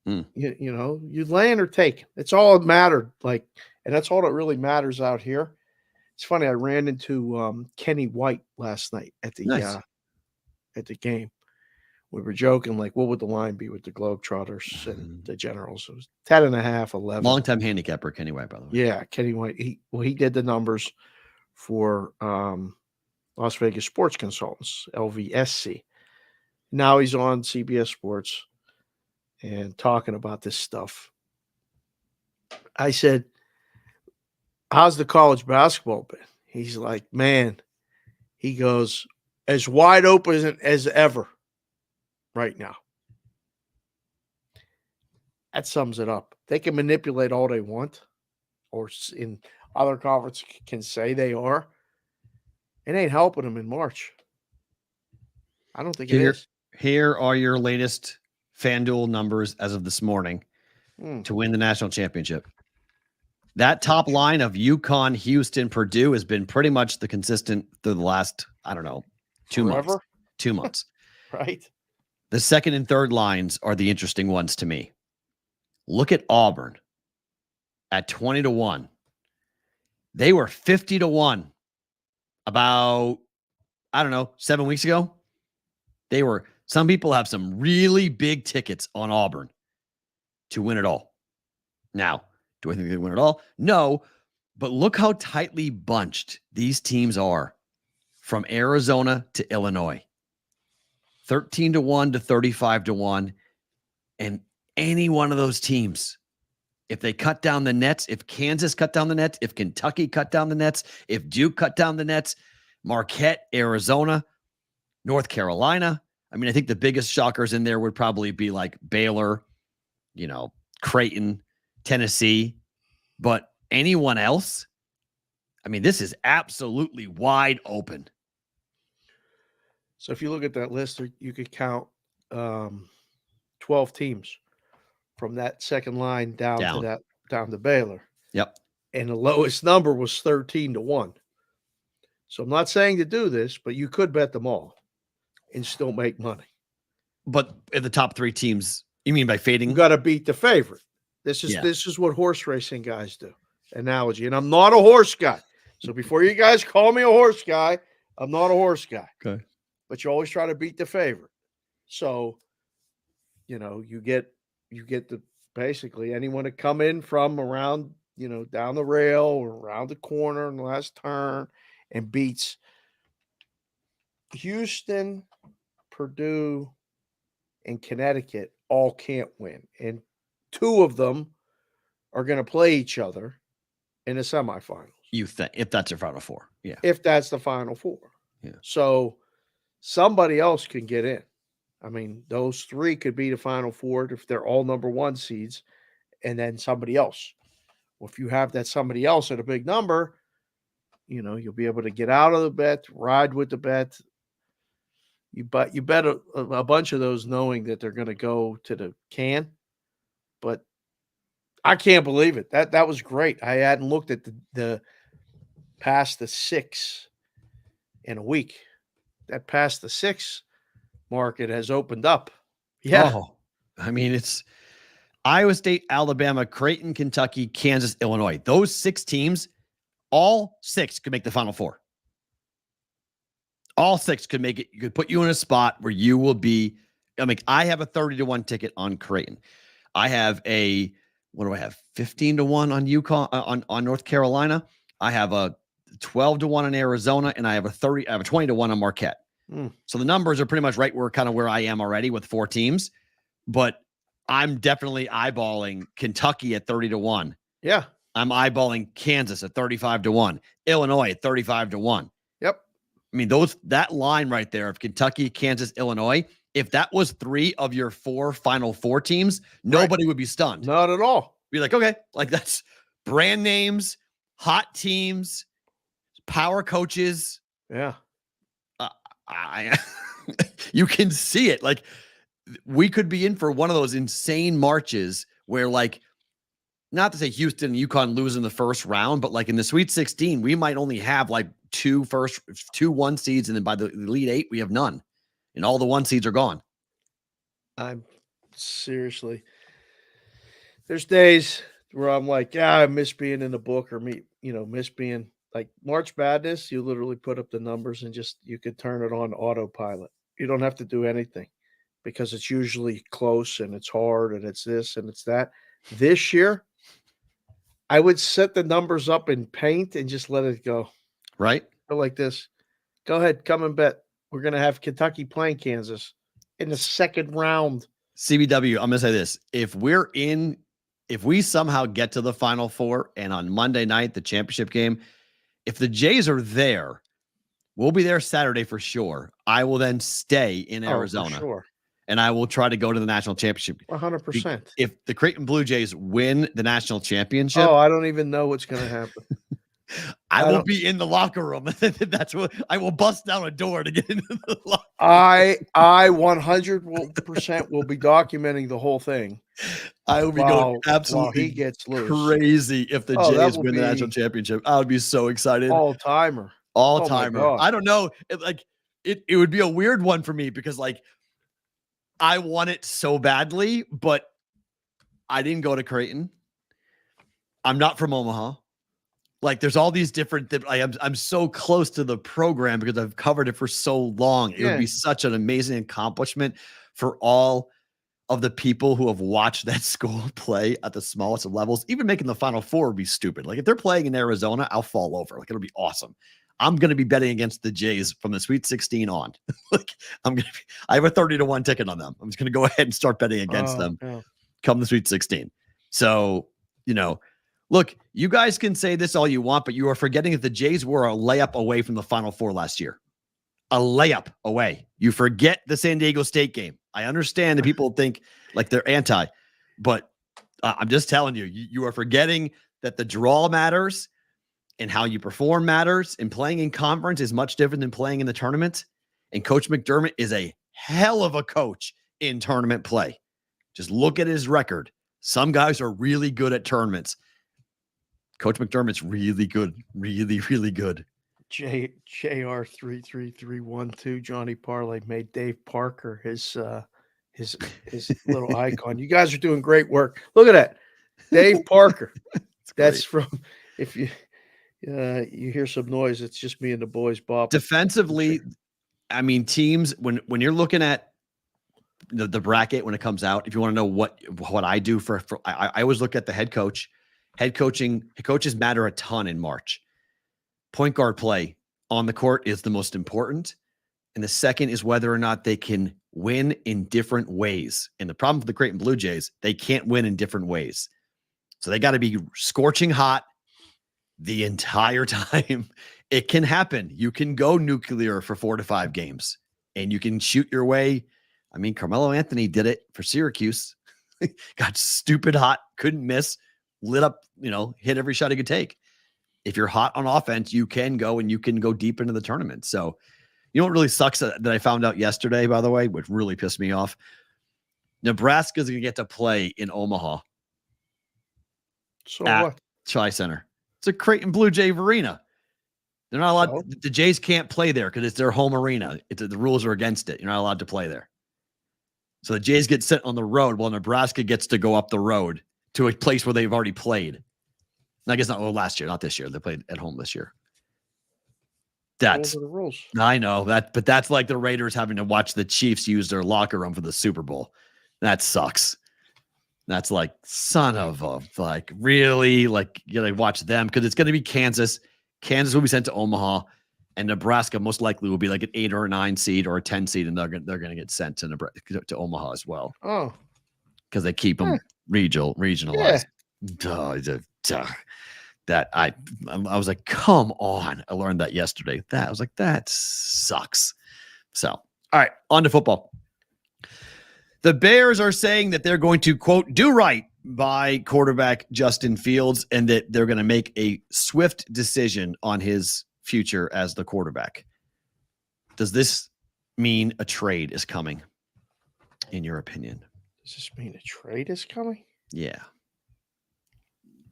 You land or take. It's all that mattered. And that's all that really matters out here. It's funny. I ran into Kenny White last night at the game. We were joking, what would the line be with the Globetrotters and the Generals? It was 10.5, 11. Long-time handicapper, Kenny White, by the way. Yeah, Kenny White. He did the numbers for Las Vegas Sports Consultants, LVSC. Now he's on CBS Sports and talking about this stuff. I said, how's the college basketball been? He's like, man, he goes, as wide open as ever right now. That sums it up. They can manipulate all they want, or in other conferences can say they are. It ain't helping them in March. I don't think it is. Here are your latest FanDuel numbers as of this morning to win the national championship. That top line of UConn, Houston, Purdue has been pretty much the consistent through the last, I don't know, 2 months. Forever? 2 months. Right. The second and third lines are the interesting ones to me. Look at Auburn at 20-1. They were 50-1 about, I don't know, 7 weeks ago. Some people have some really big tickets on Auburn to win it all. Now, do I think they win it all? No, but look how tightly bunched these teams are from Arizona to Illinois. 13-1 to 35-1. And any one of those teams, if they cut down the nets, if Kansas cut down the nets, if Kentucky cut down the nets, if Duke cut down the nets, Marquette, Arizona, North Carolina. I mean, I think the biggest shockers in there would probably be like Baylor, Creighton, Tennessee. But anyone else, I mean, this is absolutely wide open. So if you look at that list, you could count 12 teams from that second line down to Baylor. Yep. And the lowest number was 13-1. So I'm not saying to do this, but you could bet them all and still make money. But at the top three teams, you mean by fading? You got to beat the favorite. This is what horse racing guys do. Analogy. And I'm not a horse guy. So before you guys call me a horse guy, I'm not a horse guy. Okay. But you always try to beat the favorite. So, you get the basically anyone to come in from around, down the rail or around the corner in the last turn and beats Houston, Purdue, and Connecticut all can't win. And two of them are going to play each other in the semifinals. You think if that's your Final Four. Yeah. If that's the Final Four. Yeah. So somebody else can get in. I mean, those three could be the Final Four if they're all number one seeds, and then somebody else. Well, if you have that somebody else at a big number, you'll be able to get out of the bet, ride with the bet. You bet a bunch of those knowing that they're going to go to the can. But I can't believe it. That was great. I hadn't looked at the past the 6 in a week. That past the 6 market has opened up. Yeah. Oh, I mean, it's Iowa State, Alabama, Creighton, Kentucky, Kansas, Illinois. Those 6 teams, all 6 could make the Final Four. All 6 could make it. You could put you in a spot where you will be. I mean, I have a 30-1 ticket on Creighton. I have a, what do I have? 15-1 on UConn, on North Carolina. I have a 12-1 on Arizona, and I have a 20-1 on Marquette. So the numbers are pretty much right where I am already with 4 teams, but I'm definitely eyeballing Kentucky at 30-1. Yeah. I'm eyeballing Kansas at 35-1, Illinois at 35-1. Yep. I mean, that line right there of Kentucky, Kansas, Illinois, if that was 3 of your 4 Final Four teams, nobody would be stunned. Not at all. Be like, okay, like that's brand names, hot teams, power coaches. Yeah. You can see it. Like we could be in for one of those insane marches where, like, not to say Houston and UConn lose in the first round, but like in the Sweet 16, we might only have like 2 1 seeds, and then by the Elite 8, we have none, and all the 1 seeds are gone. I'm seriously. There's days where I'm like, I miss being in the book, or miss being. Like March Madness, you literally put up the numbers and you could turn it on autopilot. You don't have to do anything because it's usually close and it's hard and it's this and it's that. This year, I would set the numbers up in paint and just let it go. Right? Go like this. Go ahead, come and bet. We're going to have Kentucky playing Kansas in the second round. CBW, I'm going to say this. If we somehow get to the Final Four and on Monday night, the championship game, if the Jays are there, we'll be there Saturday for sure. I will then stay in Arizona. For sure. And I will try to go to the national championship. 100%. If the Creighton Blue Jays win the national championship. Oh, I don't even know what's going to happen. I will be in the locker room. That's what I will bust down a door to get into the locker I 100% will be documenting the whole thing. I would be going absolutely he gets loose. crazy if the Oh, that Jays will win the national be championship. I would be so excited. all-timer. All Oh my timer. God. I don't know. It would be a weird one for me because like I want it so badly, but I didn't go to Creighton. I'm not from Omaha. Like there's all these different I'm so close to the program because I've covered it for so long. It would be such an amazing accomplishment for all of the people who have watched that school play at the smallest of levels. Even making the Final Four would be stupid. Like if they're playing in Arizona, I'll fall over. Like it'll be awesome. I'm going to be betting against the Jays from the Sweet 16 on. Like I have a 30-1 ticket on them. I'm just going to go ahead and start betting against them come the Sweet 16. So, look, you guys can say this all you want, but you are forgetting that the Jays were a layup away from the Final Four last year. A layup away. You forget the San Diego State game. I understand that people think like they're anti, but I'm just telling you, you are forgetting that the draw matters and how you perform matters, and playing in conference is much different than playing in the tournament. And Coach McDermott is a hell of a coach in tournament play. Just look at his record. Some guys are really good at tournaments. Coach McDermott's really good, really, really good. JR33312 Johnny Parlay made Dave Parker his little icon. You guys are doing great work. Look at that, Dave Parker. That's from if you hear some noise, it's just me and the boys. Bob. Defensively, I mean, teams when you're looking at the bracket when it comes out, if you want to know what I do I always look at the head coach. Head coaches matter a ton in March. Point guard play on the court is the most important. And the second is whether or not they can win in different ways. And the problem for the Creighton Blue Jays, they can't win in different ways. So they got to be scorching hot the entire time. It can happen. You can go nuclear for 4 to 5 games and you can shoot your way. I mean, Carmelo Anthony did it for Syracuse. Got stupid hot, couldn't miss, lit up, hit every shot he could take. If you're hot on offense, you can go deep into the tournament. So, what really sucks that I found out yesterday, by the way, which really pissed me off. Nebraska's going to get to play in Omaha. So what? Tri-Center. It's a Creighton Blue Jay arena. They're not allowed. So? The Jays can't play there because it's their home arena. The rules are against it. You're not allowed to play there. So the Jays get sent on the road while Nebraska gets to go up the road to a place where they've already played. I guess not last year, not this year. They played at home this year. That's the rules. I know that, but that's like the Raiders having to watch the Chiefs use their locker room for the Super Bowl. That sucks. That's like son of a really you gotta watch them because it's going to be Kansas. Kansas will be sent to Omaha, and Nebraska most likely will be like an 8 or a 9 seed or a 10 seed, and they're going to get sent to Omaha as well. Oh, because they keep them regionalized. That I was like, come on! I learned that yesterday. I was like, that sucks. So, all right, on to football. The Bears are saying that they're going to, quote, do right by quarterback Justin Fields and that they're going to make a swift decision on his future as the quarterback. Does this mean a trade is coming, in your opinion? Does this mean a trade is coming? Yeah.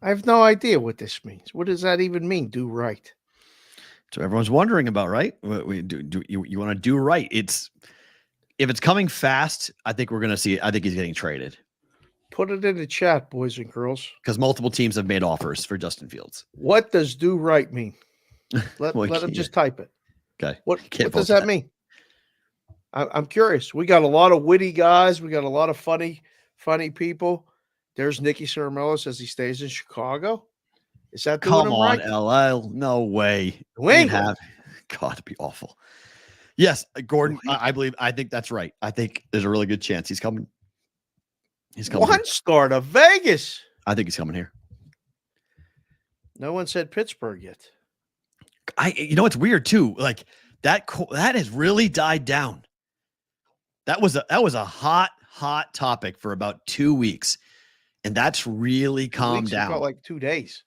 I have no idea what this means. What does that even mean, do right? So everyone's wondering about, right? You want to do right. If it's coming fast, I think we're going to see it. I think he's getting traded. Put it in the chat, boys and girls. Because multiple teams have made offers for Justin Fields. What does do right mean? Let them just type it. Okay. What does that mean? I'm curious. We got a lot of witty guys. We got a lot of funny people. There's Nicky Ciaramello says he stays in Chicago. Is that doing him right? Come on, LL. No way. God, it'd be awful. Yes, Gordon, I think that's right. I think there's a really good chance he's coming. He's coming. One star to Vegas. I think he's coming here. No one said Pittsburgh yet. It's weird too. Like that has really died down. That was a hot topic for about 2 weeks, and that's really calmed down. Felt like 2 days.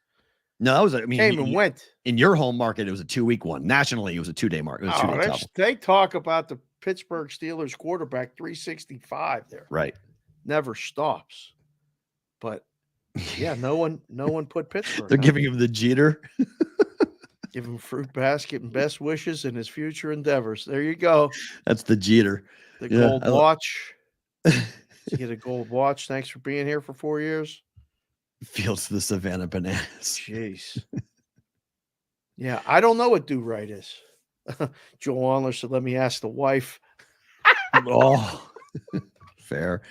No, that was. I mean, came and went. In your home market, it was a 2-week one. Nationally, it was a 2-day market. It was 2 days. They talk about the Pittsburgh Steelers quarterback, 365 there. Right. Never stops. But yeah, no one put Pittsburgh. They're on. giving him the Jeter. Give him fruit basket and best wishes in his future endeavors. There you go. That's the Jeter. The Yeah, gold watch. You get a gold watch. Thanks for being here for 4 years. Fields the Savannah Bananas. Jeez. Yeah, I don't know what do right is. Joel Onler said, let me ask the wife. Oh, fair.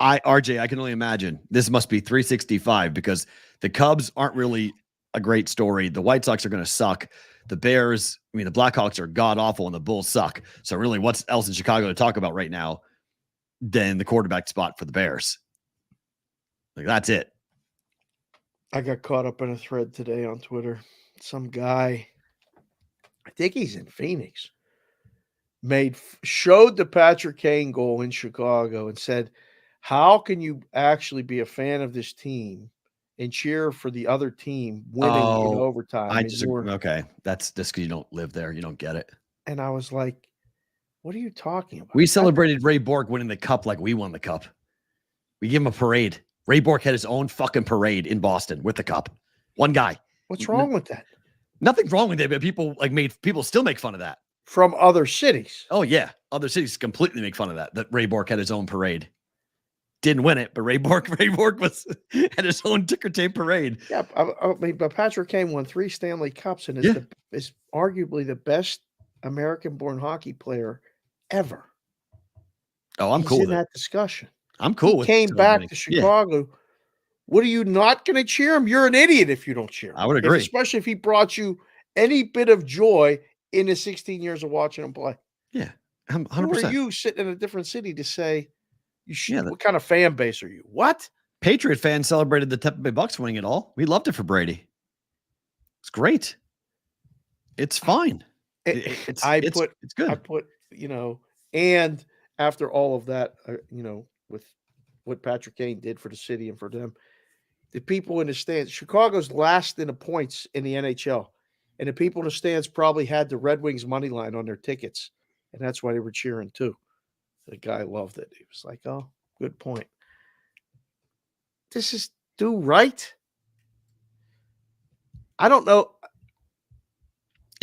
RJ, I can only imagine this must be 365 because the Cubs aren't really a great story. The White Sox are going to suck. The Bears, the Blackhawks are god awful and the Bulls suck. So really what's else in Chicago to talk about right now than the quarterback spot for the Bears? Like that's it. I got caught up in a thread today on Twitter. Some guy, I think he's in Phoenix, showed the Patrick Kane goal in Chicago and said, how can you actually be a fan of this team and cheer for the other team winning in overtime? Okay. That's just because you don't live there. You don't get it. And I was like, what are you talking about? We celebrated Ray Bork winning the cup like we won the cup. We give him a parade. Ray Bork had his own fucking parade in Boston with the cup. One guy. What's wrong with that? Nothing's wrong with it, but people still make fun of that. From other cities. Oh, yeah. Other cities completely make fun of that Ray Bork had his own parade. Didn't win it, but Ray Bork was had his own ticker tape parade. Yeah, but Patrick Kane won 3 Stanley Cups and is arguably the best American-born hockey player ever. Oh, I'm cool with that discussion. I'm cool with it. Came back to Chicago. Yeah. What are you not going to cheer him? You're an idiot if you don't cheer him. I would agree. Especially if he brought you any bit of joy in the 16 years of watching him play. Yeah, 100%. Who are you sitting in a different city to say you should? What kind of fan base are you? What? Patriot fans celebrated the Tampa Bay Bucks winning it all. We loved it for Brady. It's great. It's fine. It's good. I put, and after all of that, with what Patrick Kane did for the city and for them, the people in the stands, Chicago's last in the points in the NHL. And the people in the stands probably had the Red Wings money line on their tickets. And that's why they were cheering too. The guy loved it. He was like, oh, good point. This is do right. I don't know.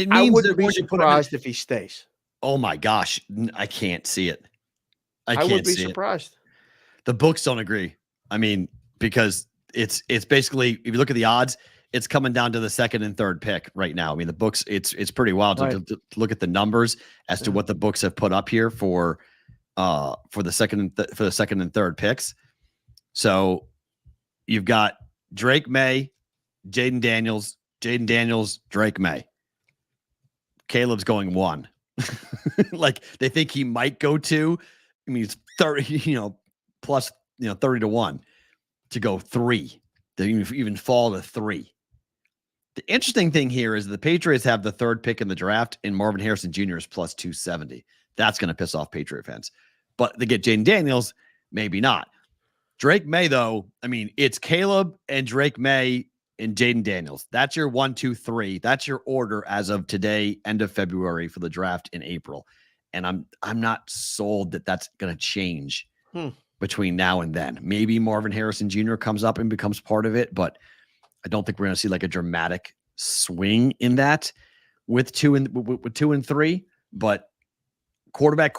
I wouldn't be surprised if he stays. Oh my gosh. I can't see it. I would be surprised. The books don't agree. Because it's basically, if you look at the odds, it's coming down to the second and third pick right now. The books, it's pretty wild to look at the numbers as to what the books have put up here for the second and third picks. So you've got Drake May, Jaden Daniels, Drake May. Caleb's going 1. They think he might go 2. It's 30, plus 30 to 1 to go 3. To even fall to 3. The interesting thing here is the Patriots have the 3rd pick in the draft, and Marvin Harrison Jr. is plus 270. That's going to piss off Patriot fans. But they get Jaden Daniels, maybe not. Drake May, though, it's Caleb and Drake May and Jaden Daniels. That's your 1, 2, 3. That's your order as of today, end of February for the draft in April. And I'm not sold that that's going to change between now and then. Maybe Marvin Harrison Jr. comes up and becomes part of it, but I don't think we're going to see like a dramatic swing in that with 2 and 3. But quarterback.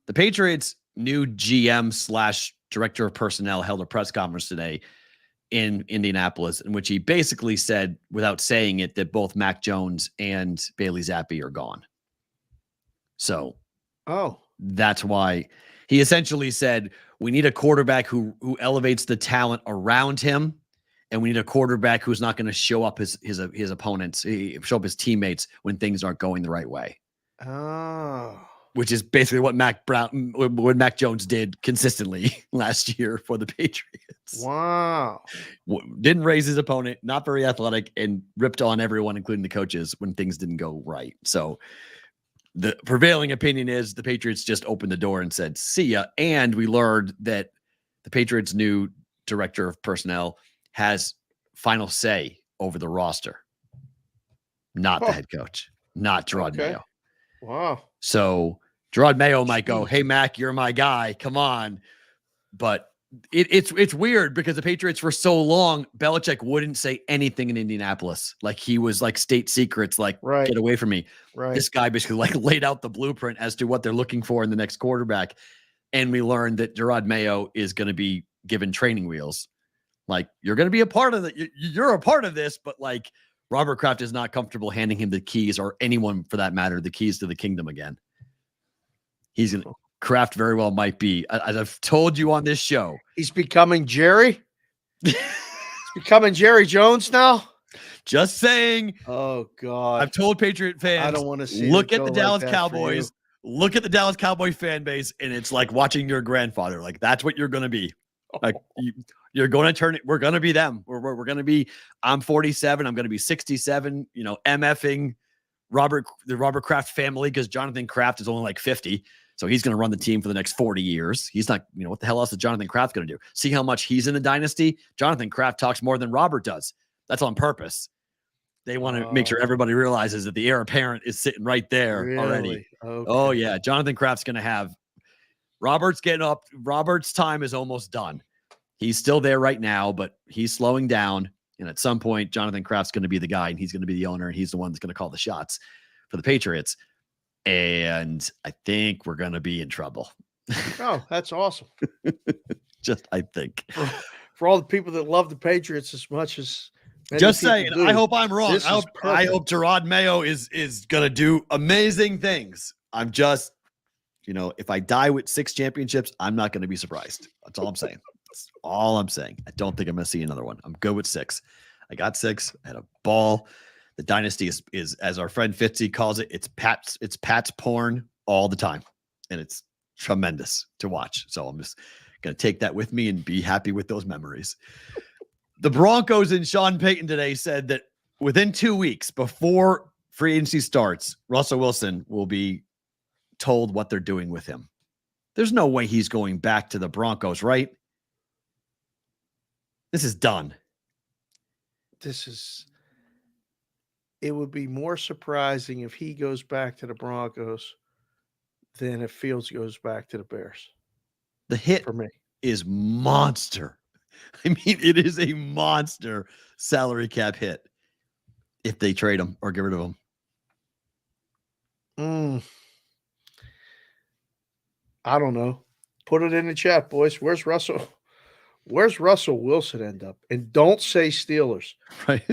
The Patriots' new GM / director of personnel held a press conference today in Indianapolis in which he basically said, without saying it, that both Mac Jones and Bailey Zappi are gone. So, that's why he essentially said, we need a quarterback who elevates the talent around him, and we need a quarterback who's not going to show up his opponents, show up his teammates when things aren't going the right way. Oh. Which is basically what Mac Jones did consistently last year for the Patriots. Wow. Didn't raise his opponent, not very athletic, and ripped on everyone, including the coaches, when things didn't go right. So the prevailing opinion is the Patriots just opened the door and said, see ya. And we learned that the Patriots' new director of personnel has final say over the roster. Not the head coach, not Gerard Mayo. Wow. So Gerard Mayo might go, "Hey Mac, you're my guy. Come on." But it's weird because the Patriots for so long, Belichick wouldn't say anything in Indianapolis. Like he was like state secrets, like Right. get away from me. Right. This guy basically like laid out the blueprint as to what they're looking for in the next quarterback. And we learned that Gerard Mayo is going to be given training wheels. Like you're going to be a part of it. You're a part of this, but like Robert Kraft is not comfortable handing him the keys, or anyone for that matter, the keys to the kingdom again. He's going to Kraft very well might be, as I've told you on this show. He's becoming Jerry. He's becoming Jerry Jones now. Just saying. Oh God. I've told Patriot fans, I don't want to see. Look at the Dallas Cowboys. Look at the Dallas Cowboy fan base, and it's like watching your grandfather. Like that's what you're going to be. Like you're going to turn it. We're going to be them. We're going to be. I'm 47. I'm going to be 67. You know, MFing the Robert Kraft family, because Jonathan Kraft is only like 50. So he's going to run the team for the next 40 years. He's not, what the hell else is Jonathan Kraft going to do? See how much he's in the dynasty? Jonathan Kraft talks more than Robert does. That's on purpose. They want to make sure everybody realizes that the heir apparent is sitting right there already. Okay. Oh, yeah. Jonathan Kraft's going to have Robert's getting up. Robert's time is almost done. He's still there right now, but he's slowing down. And at some point, Jonathan Kraft's going to be the guy, and he's going to be the owner, and he's the one that's going to call the shots for the Patriots. And I think we're going to be in trouble. Oh, that's awesome. Just, I think. For all the people that love the Patriots as much as just saying, I hope I'm wrong. I hope Gerard Mayo is going to do amazing things. I'm just, if I die with 6 championships, I'm not going to be surprised. That's all I'm saying. That's all I'm saying. I don't think I'm going to see another one. I'm good with 6. I got 6. I had a ball. The dynasty is, as our friend Fitzy calls it, it's Pat's porn all the time. And it's tremendous to watch. So I'm just going to take that with me and be happy with those memories. The Broncos and Sean Payton today said that within 2 weeks before free agency starts, Russell Wilson will be told what they're doing with him. There's no way he's going back to the Broncos, right? This is done. It would be more surprising if he goes back to the Broncos than if Fields goes back to the Bears. The hit for me is monster. I mean, it is a monster salary cap hit if they trade him or get rid of him. I don't know. Put it in the chat, boys. Where's Russell Wilson end up? And don't say Steelers. Right.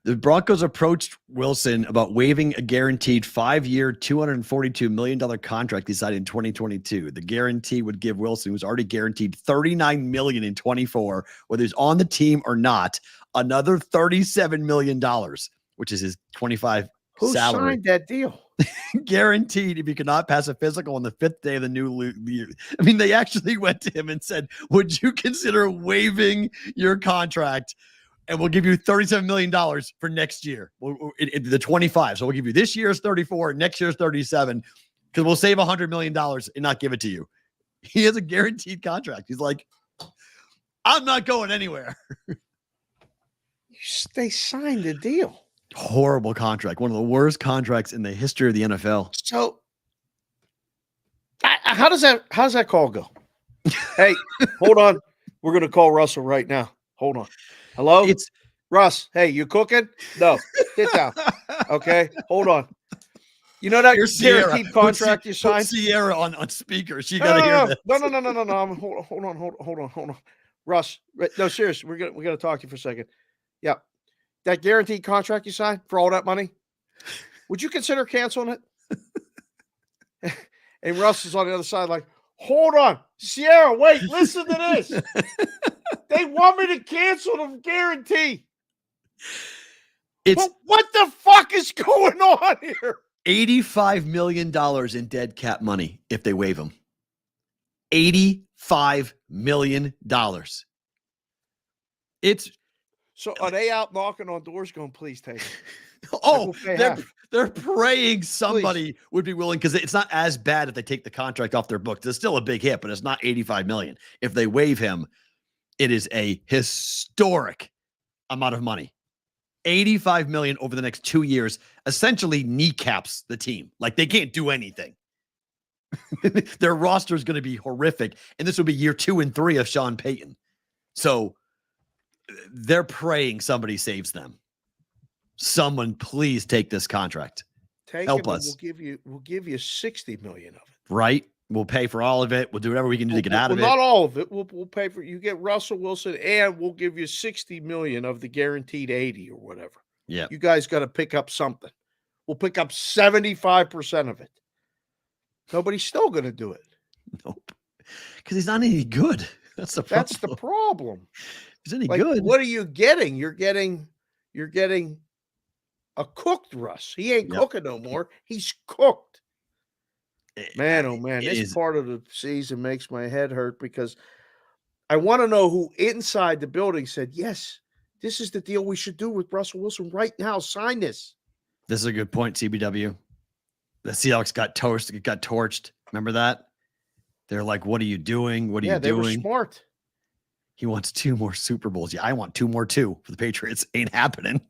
The Broncos approached Wilson about waiving a guaranteed 5-year, $242 million contract he signed in 2022. The guarantee would give Wilson, who's already guaranteed $39 million in 24, whether he's on the team or not, another $37 million, which is his 25 Who salary. Signed that deal? Guaranteed if you could not pass a physical on the 5th day of the new year. I mean, they actually went to him and said, would you consider waiving your contract? And we'll give you $37 million for next year. The 25. So we'll give you this year's 34, next year's 37, because we'll save $100 million and not give it to you. He has a guaranteed contract. He's like, I'm not going anywhere. They signed the deal. Horrible contract. One of the worst contracts in the history of the NFL. So how does that call go? Hey, hold on. We're going to call Russell right now. Hold on. Hello? It's Russ. Hey, you cooking? No. Sit down. Okay. Hold on. You know that guaranteed contract you signed? Put Sierra on speaker. She got to hear this. No. Hold on. Russ. No, seriously. We're gonna talk to you for a second. Yeah. That guaranteed contract you signed for all that money, would you consider canceling it? And Russ is on the other side like, hold on. Sierra, wait, listen to this. They want me to cancel the guarantee. But what the fuck is going on here? $85 million in dead cap money if they waive him. $85 million. It's so are they out knocking on doors going, please take it? Oh, they're praying somebody would be willing, because it's not as bad if they take the contract off their books. It's still a big hit, but it's not $85 million. If they waive him, it is a historic amount of money. $85 million over the next 2 years essentially kneecaps the team. Like they can't do anything. Their roster is going to be horrific. And this will be year 2 and 3 of Sean Payton. So they're praying somebody saves them. Someone please take this contract. Help us. We'll give you 60 million of it. Right? We'll pay for all of it. We'll do whatever we can do to get out of it. Not all of it. We'll pay for you get Russell Wilson and we'll give you 60 million of the guaranteed 80 or whatever. Yeah. You guys got to pick up something. We'll pick up 75% of it. Nobody's still going to do it. Nope. Because he's not any good. That's the problem. He's any good. What are you getting? You're getting a cooked Russ. He ain't cooking no more. He's cooked. Man, oh man, this part of the season makes my head hurt because I want to know who inside the building said, yes, this is the deal we should do with Russell Wilson right now. Sign this. This is a good point, CBW. The Seahawks got torched. Remember that? They're like, what are you doing? What are you doing? They were smart. He wants 2 more Super Bowls. Yeah, I want 2 more too for the Patriots. Ain't happening.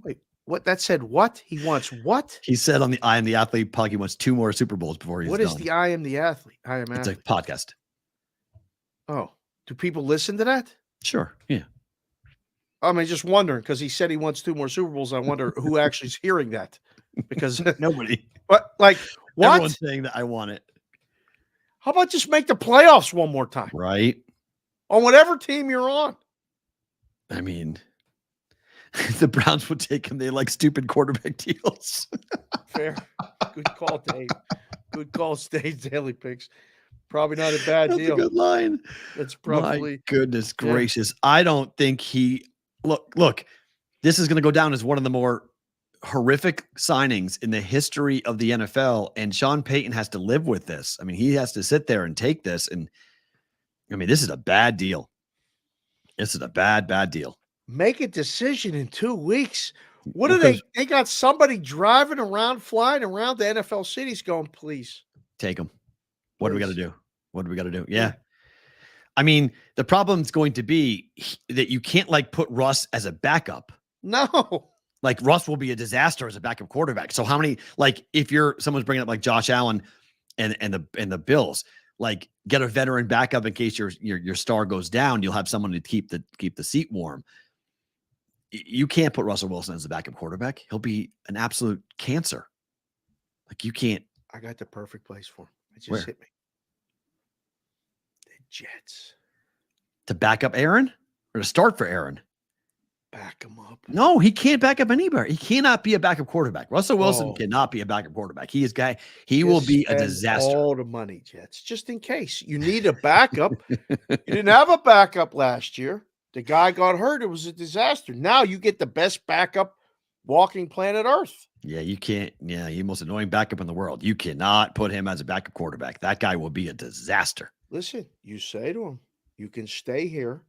Wait, what? That said what? He wants what? He said on the I Am the Athlete podcast he wants 2 more Super Bowls before he's done. What is the I Am the Athlete? I Am It's Athlete. a podcast. Oh, do people listen to that? Sure. Yeah. I mean, just wondering because he said he wants 2 more Super Bowls. I wonder who actually is hearing that because nobody. But what? Everyone's saying that I want it. How about just make the playoffs one more time? Right. On whatever team you're on. I mean, the Browns would take him. They like stupid quarterback deals. Fair. Good call, Dave. Good call, Dave's Daily Picks. Probably not a bad That's deal. a good line. That's probably. My goodness gracious. I don't think look, this is going to go down as one of the more horrific signings in the history of the NFL. And Sean Payton has to live with this. I mean, he has to sit there and take this. And I mean, this is a bad deal. This is a bad deal. Make a decision in 2 weeks. What are they? They got somebody driving around, flying around the NFL cities going, please. Take them. What do we got to do? What do we got to do? Yeah. I mean, the problem's going to be that you can't like put Russ as a backup. No. Like Russ will be a disaster as a backup quarterback. So how many, like if someone's bringing up like Josh Allen and the Bills, like get a veteran backup in case your star goes down, you'll have someone to keep the seat warm. You can't put Russell Wilson as a backup quarterback. He'll be an absolute cancer. Like you can't. I got the perfect place for him. It just Where? hit me. The Jets. To back up Aaron or to start for Aaron? Back him up. No, he can't back up anybody. He cannot be a backup quarterback. Russell Wilson cannot be a backup quarterback. He will be a disaster. All the money, Jets, just in case you need a backup. You didn't have a backup last year. The guy got hurt. It was a disaster. Now you get the best backup walking planet Earth. Yeah, you can't. Yeah, he's the most annoying backup in the world. You cannot put him as a backup quarterback. That guy will be a disaster. Listen, you say to him, you can stay here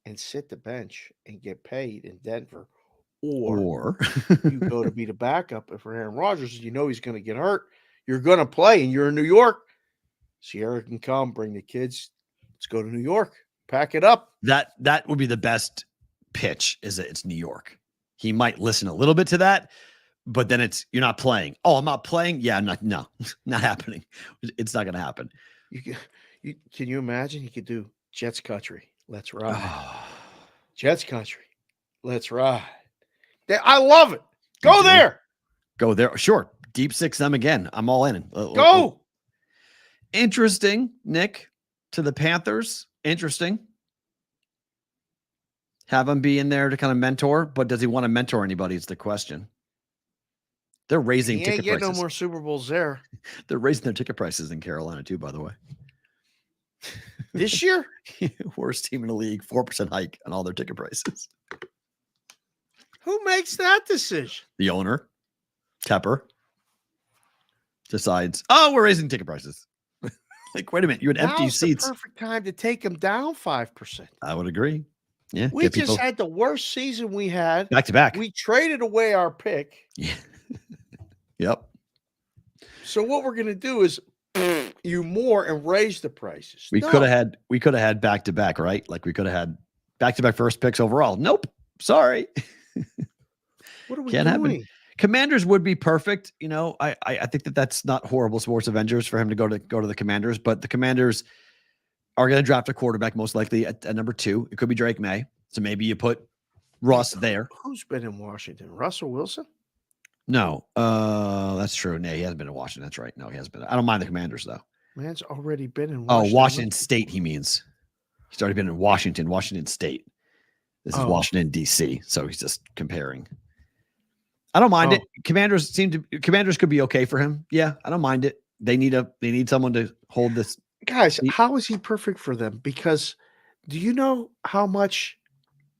and sit the bench and get paid in Denver, or you go to be the backup for Aaron Rodgers. You know he's going to get hurt. You're going to play, and you're in New York. Sierra can come, bring the kids. Let's go to New York. Pack it up. That would be the best pitch. Is that it's New York. He might listen a little bit to that, but then you're not playing. Oh, I'm not playing. Yeah, no, not happening. It's not going to happen. Can you imagine? He could do Jets country. Let's ride. Jets country. Let's ride. I love it. Go there. Go there. Sure. Deep six them again. I'm all in. Go. Interesting, Nick, to the Panthers. Interesting. Have him be in there to kind of mentor, but does he want to mentor anybody? Is the question. They're raising ticket prices. No more Super Bowls there. They're raising their ticket prices in Carolina too, by the way. This year? Worst team in the league, 4% hike on all their ticket prices. Who makes that decision? The owner, Tepper, decides, we're raising ticket prices. Like, wait a minute, you had empty seats. The perfect time to take them down 5%. I would agree. Yeah, we just had the worst season we had. Back to back. We traded away our pick. Yeah. Yep. So what we're going to do is you more and raise the prices. We could have had back to back, right? Like we could have had back to back first picks overall. Nope. Sorry. What are we Can't doing? happen. Commanders would be perfect. You know, I think that's not horrible sports Avengers for him to go to the Commanders, but the Commanders are going to draft a quarterback most likely at number 2. It could be Drake May. So maybe you put Russ there. Who's been in Washington? Russell Wilson? No, that's true. No, he hasn't been in Washington. That's right. No, he hasn't been. I don't mind the Commanders though. Man's already been in Washington. Washington. Oh, Washington State. He means he's already been in Washington State. This is Washington D.C. So he's just comparing. I don't mind it. Commanders could be okay for him. Yeah, I don't mind it. They need someone to hold this. Guys, how is he perfect for them? Because do you know how much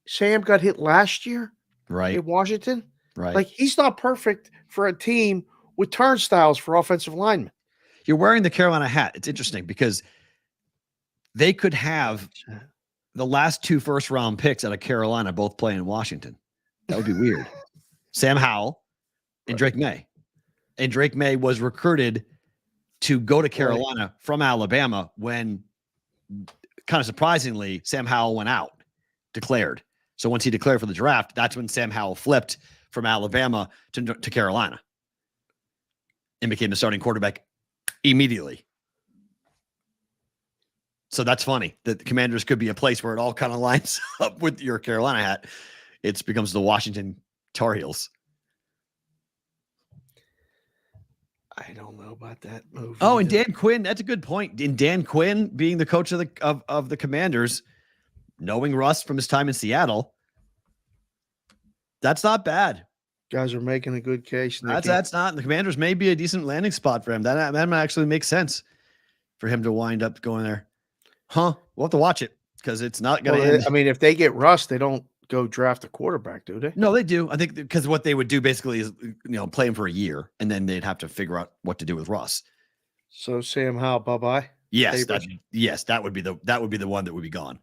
Sam got hit last year Right. in Washington? Right. Like, he's not perfect for a team with turnstiles for offensive linemen. You're wearing the Carolina hat. It's interesting because they could have the last 2 first-round picks out of Carolina both play in Washington. That would be weird. Sam Howell and Drake May. And Drake May was recruited to go to Carolina from Alabama when, kind of surprisingly, Sam Howell went out, declared. So once he declared for the draft, that's when Sam Howell flipped from Alabama to Carolina and became the starting quarterback immediately. So that's funny that the Commanders could be a place where it all kind of lines up with your Carolina hat. It becomes the Washington Tar Heels. I don't know about that movie. Oh, and Dan Quinn, that's a good point. And Dan Quinn being the coach of the Commanders, knowing Russ from his time in Seattle, that's not bad. Guys are making a good case. That's not. The Commanders may be a decent landing spot for him. That might actually make sense for him to wind up going there. Huh? We'll have to watch it because it's not going to end. I mean, if they get Russ, they don't go draft a quarterback, do they? No, they do. I think because what they would do basically is, play him for a year, and then they'd have to figure out what to do with Russ. So Sam Howell, bye-bye. Yes, that would be the one that would be gone.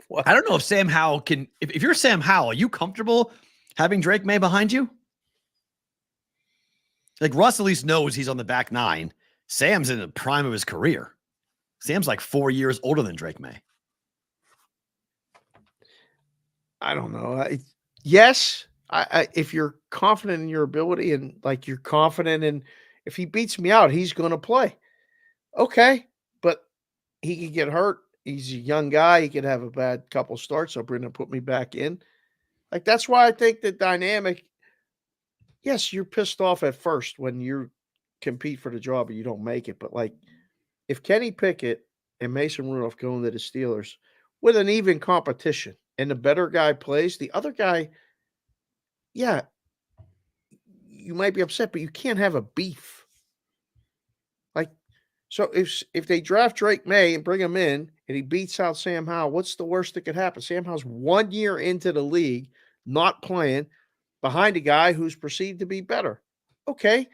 What? I don't know if Sam Howell can. If you're Sam Howell, are you comfortable having Drake May behind you? Like Russ at least knows he's on the back 9. Sam's in the prime of his career. Sam's like 4 years older than Drake May. I don't know. Yes, if you're confident in your ability and like you're confident in if he beats me out, he's going to play. Okay, but he could get hurt. He's a young guy. He could have a bad couple starts. So Brendan put me back in. Like, that's why I think the dynamic, yes, you're pissed off at first when you compete for the job and you don't make it. But, like, if Kenny Pickett and Mason Rudolph go into the Steelers with an even competition and the better guy plays, the other guy, yeah, you might be upset, but you can't have a beef. Like, so if they draft Drake May and bring him in and he beats out Sam Howell, what's the worst that could happen? Sam Howell's 1 year into the league, not playing, behind a guy who's perceived to be better. Okay,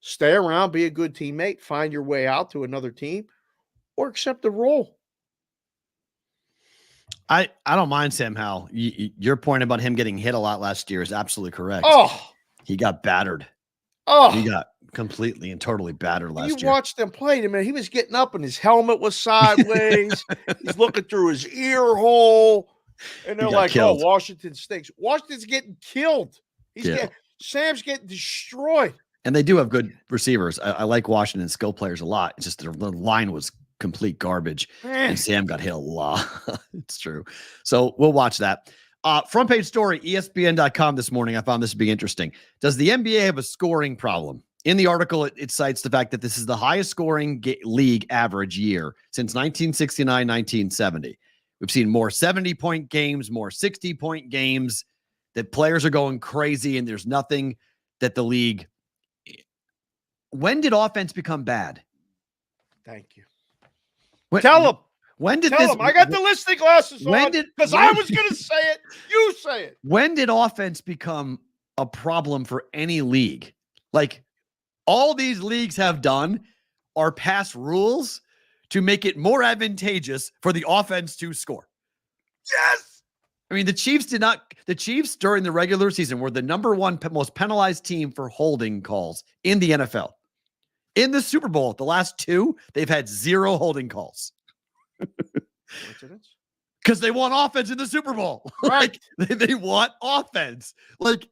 stay around, be a good teammate, find your way out to another team, or accept the role. I don't mind Sam Howell. Your point about him getting hit a lot last year is absolutely correct. Oh, he got battered. Oh, he got completely and totally battered last year. You watched him play. I mean, he was getting up and his helmet was sideways. He's looking through his ear hole. And they're like, killed. Oh, Washington stinks. Washington's getting killed. Sam's getting destroyed. And they do have good receivers. I like Washington skill players a lot. It's just the line was complete garbage. And Sam got hit a lot. It's true. So we'll watch that. Front page story, ESPN.com this morning. I found this to be interesting. Does the NBA have a scoring problem? In the article, it cites the fact that this is the highest scoring league average year since 1969, 1970. We've seen more 70-point games, more 60-point games, that players are going crazy, and there's nothing that the league. When did offense become bad? Thank you. Tell them. I got the listening glasses on because I was going to say it. You say it. When did offense become a problem for any league? Like, all these leagues have done are pass rules to make it more advantageous for the offense to score. Yes. I mean, the Chiefs during the regular season were the number 1 most penalized team for holding calls in the NFL. In the Super Bowl, the last 2, they've had 0 holding calls. Coincidence? because they want offense in the Super Bowl. Right. They want offense. Like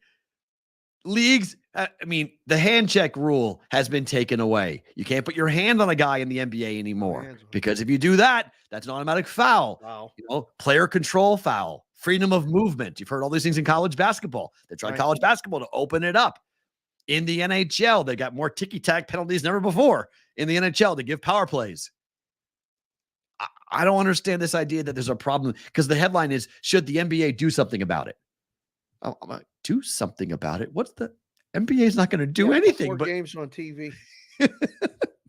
leagues, I mean, the hand check rule has been taken away. You can't put your hand on a guy in the NBA anymore because if you do that, that's an automatic foul. Wow. You know, player control foul, freedom of movement. You've heard all these things in college basketball. They tried college basketball to open it up. In the NHL, they got more ticky-tack penalties than ever before in the NHL to give power plays. I don't understand this idea that there's a problem because the headline is, should the NBA do something about it? I'm like, do something about it? What's the NBA is not going to do anything. More but games on TV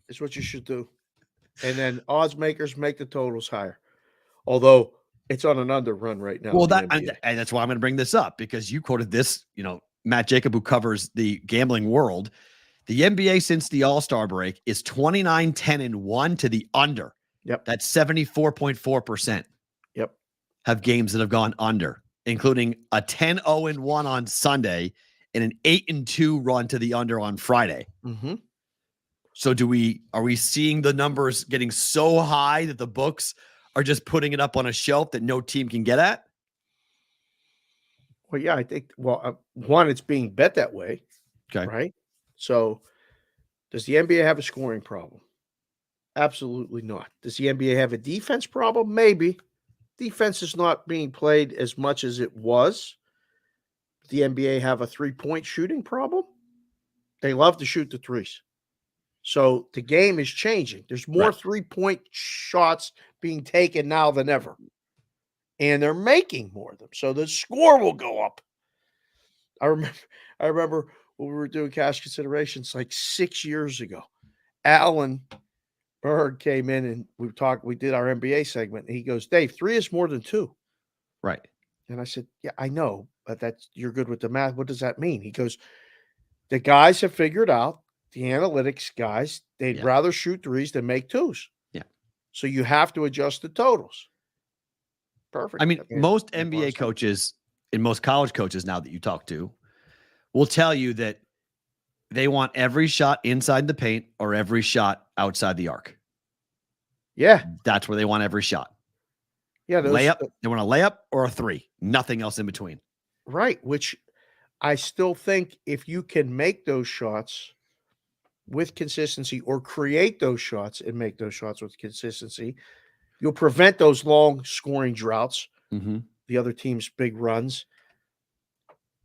is what you should do. And then odds makers make the totals higher. Although it's on an under run right now. Well, and that's why I'm going to bring this up because you quoted this, Matt Jacob, who covers the gambling world. The NBA since the All-Star break is 29-10-1 to the under. Yep. That's 74.4%. Yep. Have games that have gone under, including a 10-0-1 on Sunday and an 8-2 run to the under on Friday. Mm-hmm. So are we seeing the numbers getting so high that the books are just putting it up on a shelf that no team can get at? Well, yeah, I think, one, it's being bet that way. Okay. Right. So does the NBA have a scoring problem? Absolutely not. Does the NBA have a defense problem? Maybe. Defense is not being played as much as it was. The NBA have a 3-point shooting problem. They love to shoot the threes. So the game is changing. There's more 3-point shots being taken now than ever. And they're making more of them. So the score will go up. I remember when we were doing cash considerations like 6 years ago. Alan Berg came in and we did our NBA segment. And he goes, Dave, 3 is more than 2. Right. And I said, yeah, I know, but you're good with the math. What does that mean? He goes, the guys have figured out, the analytics guys, they'd rather shoot 3s than make 2s. Yeah. So you have to adjust the totals. Perfect. I mean, most NBA coaches and most college coaches now that you talk to will tell you that they want every shot inside the paint or every shot outside the arc. Yeah. That's where they want every shot. Yeah. Layup. They want a layup or a 3. Nothing else in between. Right. Which I still think if you can make those shots with consistency or create those shots and make those shots with consistency, you'll prevent those long scoring droughts, the other team's big runs.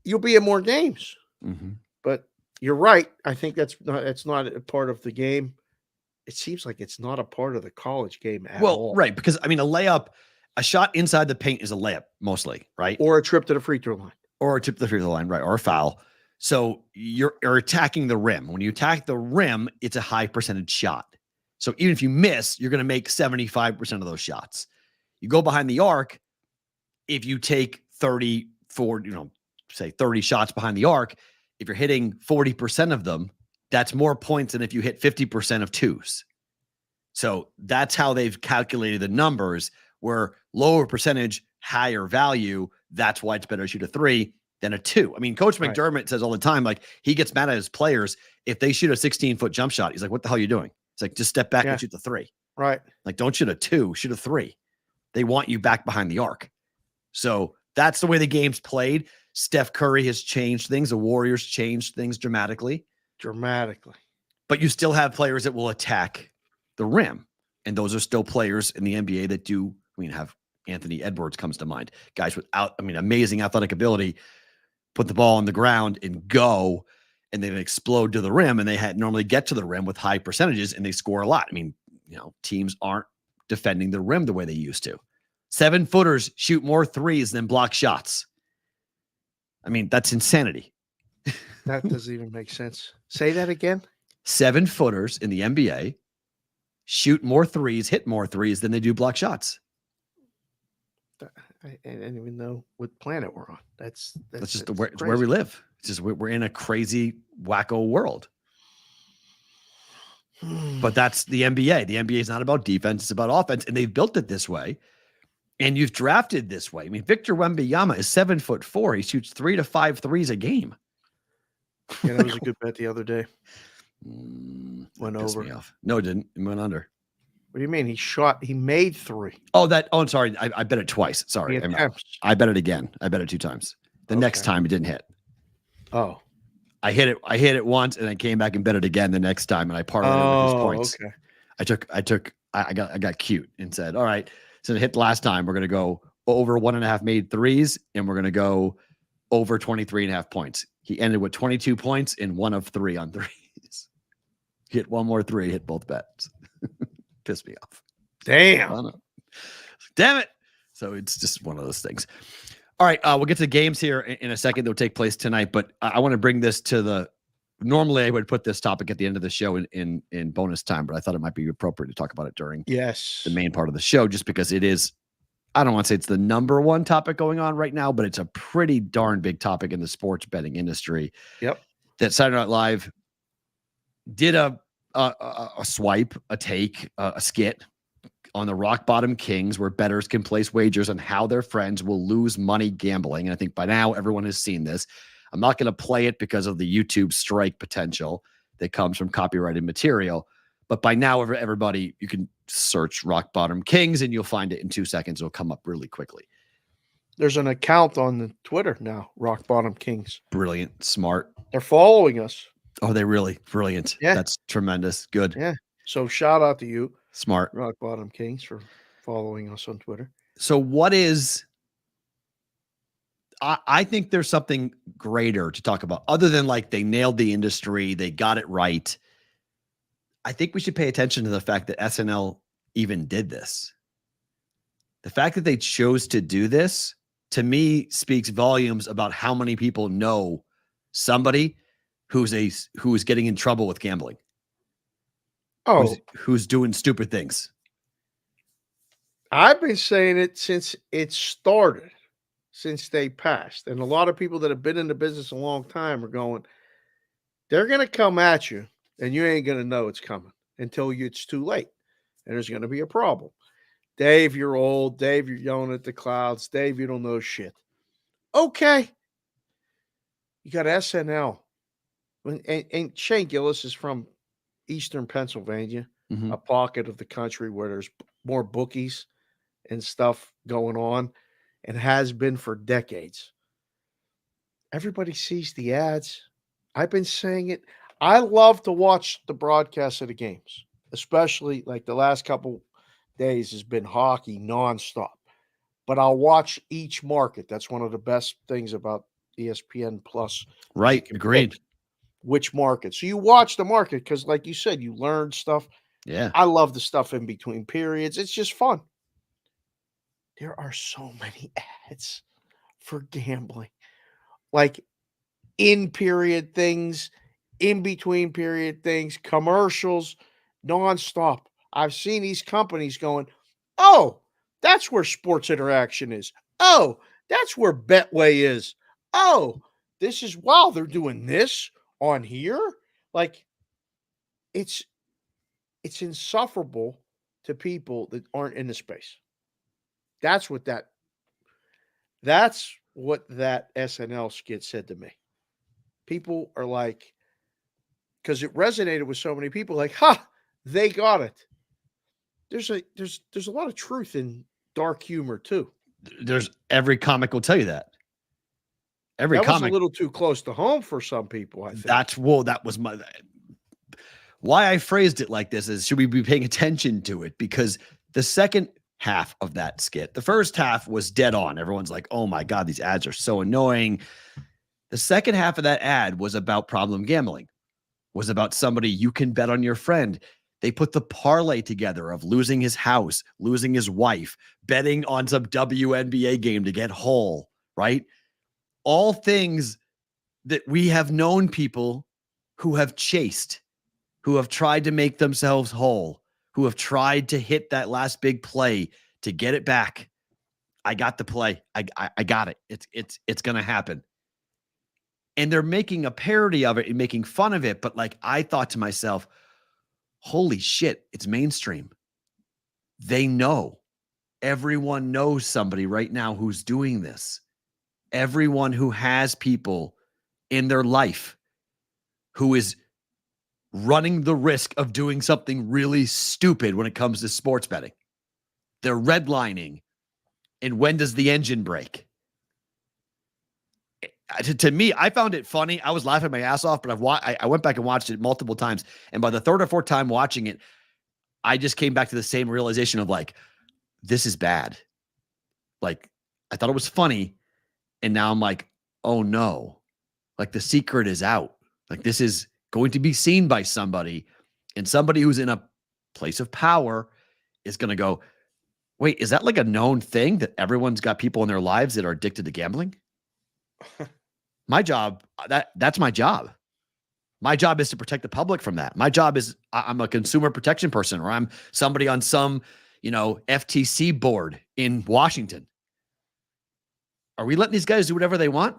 You'll be in more games. But you're right. I think it's not a part of the game. It seems like it's not a part of the college game at all. Right. Because, I mean, a shot inside the paint is a layup mostly, right? Or a trip to the free throw line. Right. Or a foul. So you're attacking the rim. When you attack the rim, it's a high percentage shot. So even if you miss, you're going to make 75% of those shots. You go behind the arc. If you take 30 shots behind the arc, if you're hitting 40% of them, that's more points than if you hit 50% of 2s. So that's how they've calculated the numbers, where lower percentage, higher value. That's why it's better to shoot a 3 than a 2. I mean, Coach McDermott says all the time, like, he gets mad at his players if they shoot a 16-foot jump shot. He's like, what the hell are you doing? It's like, just step back and shoot the 3. Right. Like, don't shoot a 2, shoot a 3. They want you back behind the arc. So that's the way the game's played. Steph Curry has changed things. The Warriors changed things dramatically. But you still have players that will attack the rim. And those are still players in the NBA that do, have Anthony Edwards comes to mind. Guys with amazing athletic ability, put the ball on the ground and go, and then explode to the rim. And they normally get to the rim with high percentages and they score a lot. Teams aren't defending the rim the way they used to. 7-footers shoot more 3s than block shots. That's insanity. That doesn't even make sense. Say that again. 7-footers in the NBA shoot more 3s, hit more 3s than they do block shots. I didn't even know what planet we're on. That's just where we live. It's just we're in a crazy, wacko world. But that's the NBA. The NBA is not about defense; it's about offense, and they've built it this way. And you've drafted this way. Victor Wembanyama is 7'4". He shoots 3 to 5 threes a game. Yeah, that was a good bet the other day. Went over. No, it didn't. It went under. What do you mean? He made 3. Oh, I'm sorry. I bet it twice. Sorry. I bet it again. I bet it 2 times. The next time it didn't hit. Oh. I hit it once and I came back and bet it again the next time and I parlayed it with his points. Okay. I got cute and said, all right, so it hit last time. We're going to go over 1.5 made threes and we're going to go over 23.5 points. He ended with 22 points and 1 of 3 on threes. Hit one more 3, hit both bets. Pissed me off. Damn it. So it's just one of those things. All right. We'll get to the games here in a second. They'll take place tonight, but I want to bring this to normally I would put this topic at the end of the show in bonus time, but I thought it might be appropriate to talk about it during the main part of the show, just because it is, I don't want to say it's the number one topic going on right now, but it's a pretty darn big topic in the sports betting industry. Yep. That Saturday Night Live did a swipe, a take, a skit on the Rock Bottom Kings, where bettors can place wagers on how their friends will lose money gambling. And I think by now everyone has seen this. I'm not going to play it because of the YouTube strike potential that comes from copyrighted material. But by now, everybody, you can search Rock Bottom Kings and you'll find it in 2 seconds. It'll come up really quickly. There's an account on the Twitter now, Rock Bottom Kings. Brilliant. Smart. They're following us. Oh, they really? Brilliant. Yeah. That's tremendous. Good. Yeah. So shout out to you. Smart. Rock Bottom Kings, for following us on Twitter. So what is, I think there's something greater to talk about other than like they nailed the industry. They got it right. I think we should pay attention to the fact that SNL even did this. The fact that they chose to do this, to me, speaks volumes about how many people know somebody who's getting in trouble with gambling. Oh, who's doing stupid things. I've been saying it since it started, since they passed. And a lot of people that have been in the business a long time are going, they're going to come at you and you ain't going to know it's coming until it's too late. And there's going to be a problem. Dave, you're old. Dave, you're yelling at the clouds. Dave, you don't know shit. Okay. You got SNL. And Shane Gillis is from Eastern Pennsylvania, a pocket of the country where there's more bookies and stuff going on, and has been for decades. Everybody sees the ads. I've been saying it. I love to watch the broadcast of the games, especially like the last couple days has been hockey nonstop. But I'll watch each market. That's one of the best things about ESPN Plus. Right. Agreed. Which market. So you watch the market because, like you said, you learn stuff. Yeah. I love the stuff in between periods. It's just fun. There are so many ads for gambling. Like in period things, in between period things, commercials, nonstop. I've seen these companies going, oh, that's where Sports Interaction is. Oh, that's where Betway is. Oh, this is, wow, they're doing this on here. Like it's insufferable to people that aren't in the space. That's what that SNL skit said to me. People are like, because it resonated with so many people, like, they got it. There's a lot of truth in dark humor too. There's every comic will tell you that. That was a little too close to home for some people, I think. That was why I phrased it like this is, should we be paying attention to it? Because the second half of that skit, the first half was dead on. Everyone's like, oh my God, these ads are so annoying. The second half of that ad was about problem gambling, was about somebody you can bet on your friend. They put the parlay together of losing his house, losing his wife, betting on some WNBA game to get whole, right? All things that we have known people who have chased, who have tried to make themselves whole, who have tried to hit that last big play to get it back. I got the play. I got it. It's going to happen. And they're making a parody of it and making fun of it. But like, I thought to myself, holy shit, it's mainstream. They know. Everyone knows somebody right now who's doing this. Everyone who has people in their life who is running the risk of doing something really stupid when it comes to sports betting. They're redlining. And when does the engine break? To me, I found it funny. I was laughing my ass off, but I went back and watched it multiple times. And by the third or fourth time watching it, I just came back to the same realization of like, this is bad. Like, I thought it was funny. And now I'm like, oh no, like the secret is out. Like this is going to be seen by somebody, and somebody who's in a place of power is going to go, wait, is that like a known thing that everyone's got people in their lives that are addicted to gambling? My job, that's my job. My job is to protect the public from that. My job is I'm a consumer protection person, or I'm somebody on some, FTC board in Washington. Are we letting these guys do whatever they want?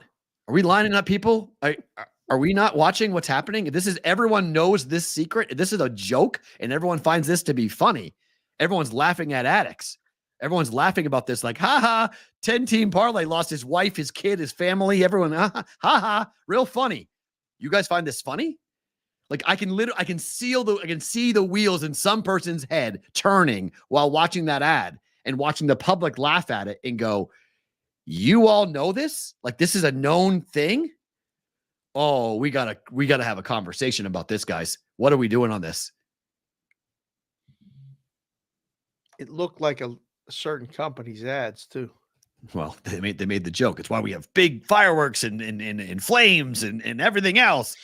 Are we lining up people? Are we not watching what's happening? Everyone knows this secret. This is a joke, and everyone finds this to be funny. Everyone's laughing at addicts. Everyone's laughing about this, like, ha ha, 10-team parlay lost his wife, his kid, his family. Everyone, ha ha, real funny. You guys find this funny? Like I can see the wheels in some person's head turning while watching that ad and watching the public laugh at it and go, you all know this? Like this is a known thing? Oh, we gotta have a conversation about this, guys. What are we doing on this? It looked like a certain company's ads too. Well, they made the joke. It's why we have big fireworks and flames and everything else.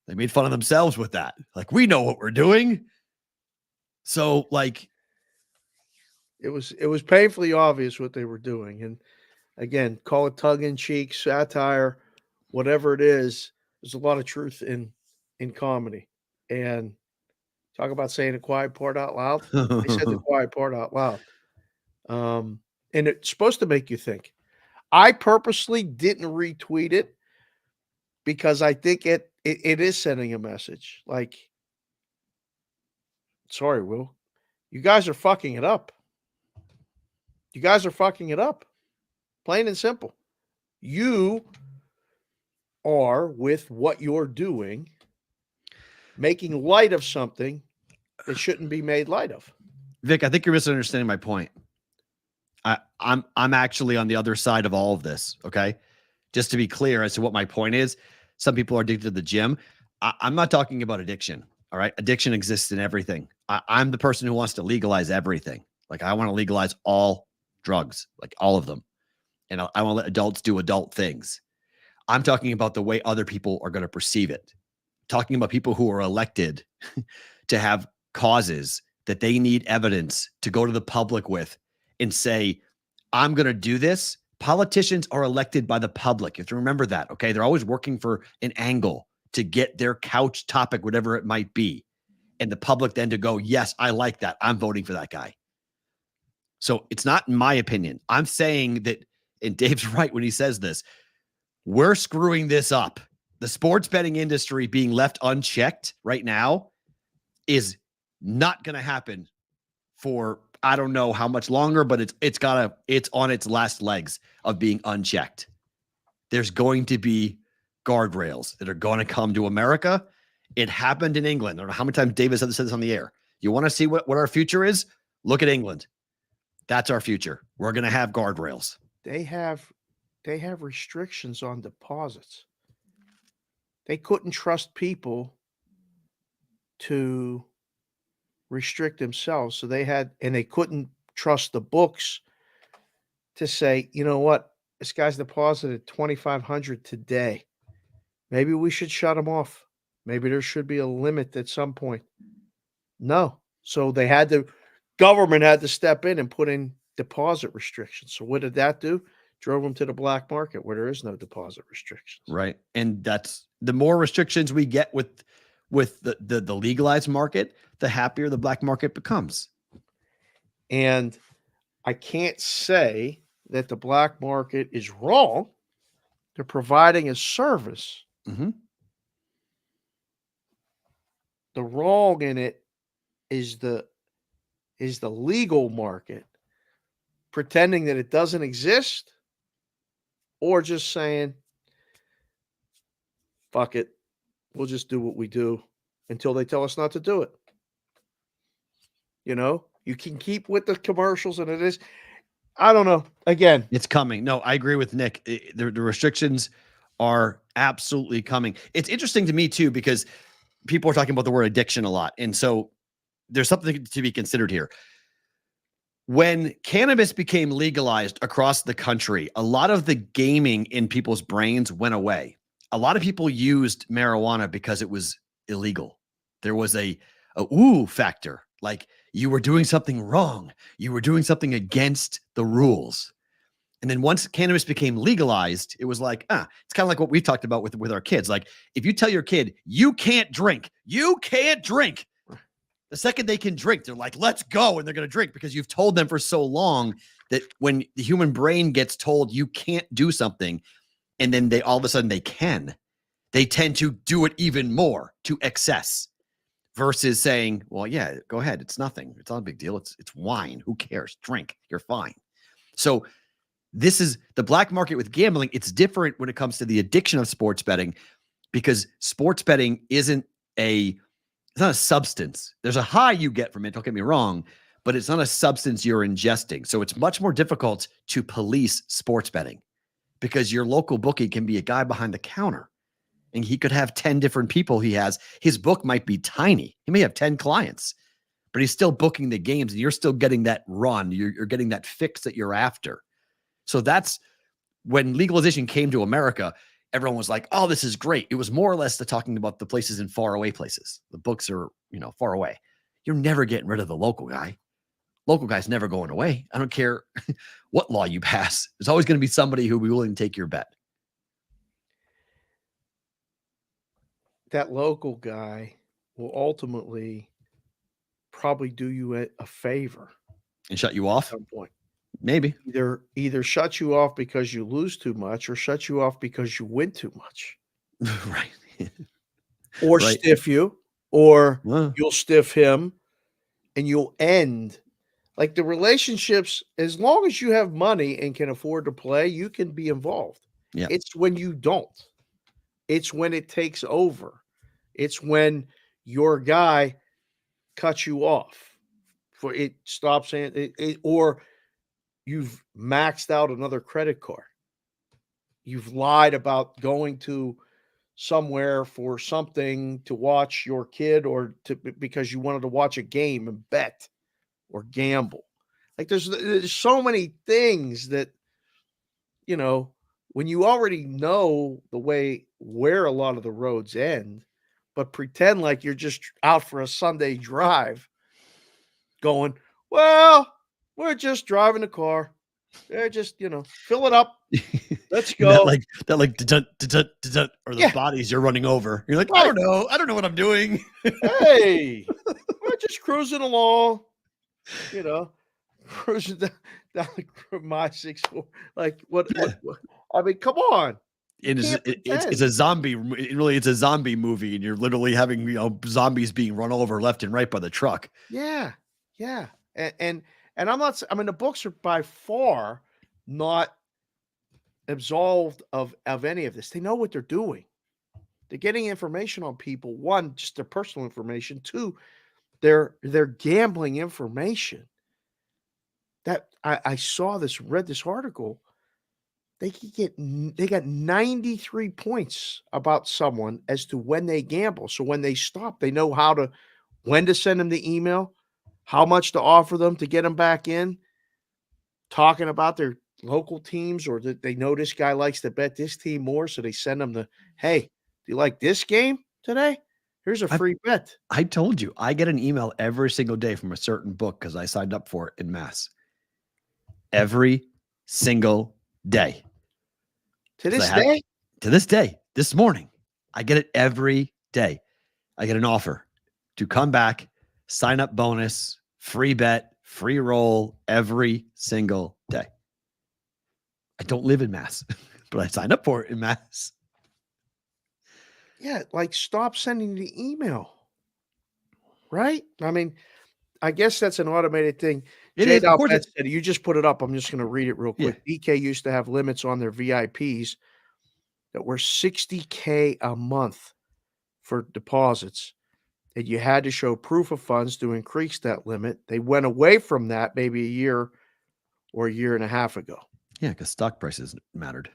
They made fun of themselves with that. Like, we know what we're doing. So, like, it was painfully obvious what they were doing. And again, call it tongue-in-cheek, satire, whatever it is. There's a lot of truth in comedy. And talk about saying the quiet part out loud. They said the quiet part out loud. And it's supposed to make you think. I purposely didn't retweet it because I think it is sending a message. Like, sorry, Will, you guys are fucking it up. You guys are fucking it up. Plain and simple. You are, with what you're doing, making light of something that shouldn't be made light of. Vic, I think you're misunderstanding my point. I'm actually on the other side of all of this, okay? Just to be clear as to what my point is, some people are addicted to the gym. I'm not talking about addiction, all right? Addiction exists in everything. I'm the person who wants to legalize everything. Like, I want to legalize all drugs, like all of them. And I want to let adults do adult things. I'm talking about the way other people are going to perceive it. Talking about people who are elected to have causes that they need evidence to go to the public with and say, I'm going to do this. Politicians are elected by the public. You have to remember that, okay? They're always working for an angle to get their couch topic, whatever it might be. And the public then to go, yes, I like that. I'm voting for that guy. So it's not my opinion. I'm saying that, and Dave's right when he says this, we're screwing this up. The sports betting industry being left unchecked right now is not going to happen for I don't know how much longer, but it's on its last legs of being unchecked. There's going to be guardrails that are going to come to America. It happened in England. I don't know how many times David said this on the air. You want to see what our future is? Look at England. That's our future. We're going to have guardrails. They have restrictions on deposits. They couldn't trust people to restrict themselves. So they couldn't trust the books to say, you know what, this guy's deposited $2,500 today. Maybe we should shut him off. Maybe there should be a limit at some point. No. So government had to step in and put in deposit restrictions. So what did that do? Drove them to the black market where there is no deposit restrictions. Right. And that's the more restrictions we get with the legalized market, the happier the black market becomes. And I can't say that the black market is wrong. They're providing a service. Mm-hmm. The wrong in it is the legal market pretending that it doesn't exist, or just saying, fuck it, we'll just do what we do. until they tell us not to do it. You can keep with the commercials, and it is, I don't know. Again, It's coming. No, I agree with Nick. The restrictions are absolutely coming. It's interesting to me too, because people are talking about the word addiction a lot. And so there's something to be considered here. When cannabis became legalized across the country, a lot of the gaming in people's brains went away. A lot of people used marijuana because it was illegal. There was a ooh factor, like you were doing something wrong. You were doing something against the rules. And then once cannabis became legalized, it was like, it's kind of like what we've talked about with our kids. Like if you tell your kid, you can't drink. The second they can drink, they're like, let's go. And they're going to drink because you've told them for so long that when the human brain gets told you can't do something, and then all of a sudden they can, they tend to do it even more to excess versus saying, well, yeah, go ahead. It's nothing. It's not a big deal. It's wine. Who cares? Drink. You're fine. So this is the black market with gambling. It's different when it comes to the addiction of sports betting, because sports betting it's not a substance. There's a high you get from it. Don't get me wrong, but it's not a substance you're ingesting. So it's much more difficult to police sports betting because your local bookie can be a guy behind the counter and he could have 10 different people his book might be tiny. He may have 10 clients, but he's still booking the games and you're still getting that run. You're getting that fix that you're after. So that's when legalization came to America, everyone was like, oh, this is great. It was more or less talking about the places in far away places. The books are, far away. You're never getting rid of the local guy. Local guy's never going away. I don't care what law you pass. There's always going to be somebody who will be willing to take your bet. that local guy will ultimately probably do you a favor And shut you at off? some point. Maybe. Either shut you off because you lose too much, or shut you off because you win too much, Right. or Right. stiff you, or Well, you'll stiff him, and you'll end like the relationships. As long as you have money and can afford to play, you can be involved. Yeah. It's when you don't. It's when it takes over. It's when your guy cuts you off for it stops saying it, or you've maxed out another credit card. You've lied about going to somewhere for something to watch your kid, or because you wanted to watch a game and bet or gamble. Like there's so many things that, when you already know the way where a lot of the roads end, but pretend like you're just out for a Sunday drive going, well, we're just driving the car. They're just, fill it up. Let's And that go. like dun-dun, dun-dun, dun-dun, or the Yeah. bodies you're running over. You're like, Right. I don't know what I'm doing. Hey, we're just cruising along, cruising down my 6-4. Like what? I mean, come on. It's pretend. a zombie. It's a zombie movie, and you're literally having zombies being run over left and right by the truck. Yeah, yeah, and I'm not. I mean, the books are by far not absolved of any of this. They know what they're doing. They're getting information on people. One, just their personal information. Two, their gambling information. That I saw this, read this article. They got 93 points about someone as to when they gamble. So when they stop, they know when to send them the email, how much to offer them to get them back in, talking about their local teams, or that they know this guy likes to bet this team more. So they send them hey, do you like this game today? Here's a free bet. I told you, I get an email every single day from a certain book because I signed up for it in mass. Every single day. To this day, this morning, I get it every day. I get an offer to come back, sign up bonus, free bet, free roll every single day. I don't live in Mass, but I signed up for it in Mass. Yeah, like stop sending the email. Right? I mean, I guess that's an automated thing. It is, of course. Said, you just put it up. I'm just going to read it real quick. Yeah. DK used to have limits on their VIPs that were $60K a month for deposits. and you had to show proof of funds to increase that limit. They went away from that maybe a year or a year and a half ago. Yeah, because stock prices mattered.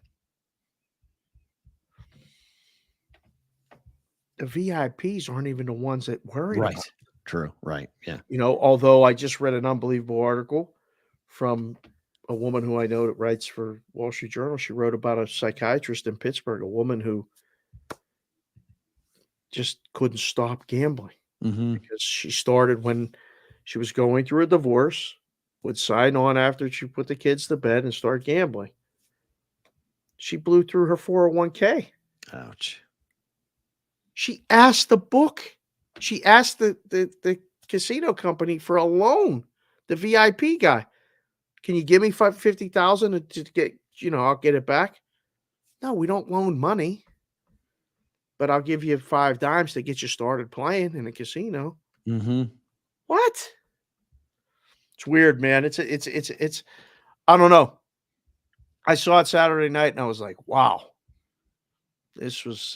The VIPs aren't even the ones that worry Right. about it. True. Right. Yeah. You know, although I just read an unbelievable article from a woman who I know that writes for Wall Street Journal. She wrote about a psychiatrist in Pittsburgh, a woman who just couldn't stop gambling because she started when she was going through a divorce, would sign on after she put the kids to bed and start gambling. She blew through her 401k. Ouch. She asked the book. She asked the casino company for a loan, the VIP guy. Can you give me $50,000 to get, I'll get it back? No, we don't loan money, but I'll give you 5 dimes to get you started playing in a casino. What? It's weird, man. It's I don't know. I saw it Saturday night and I was like, wow. This was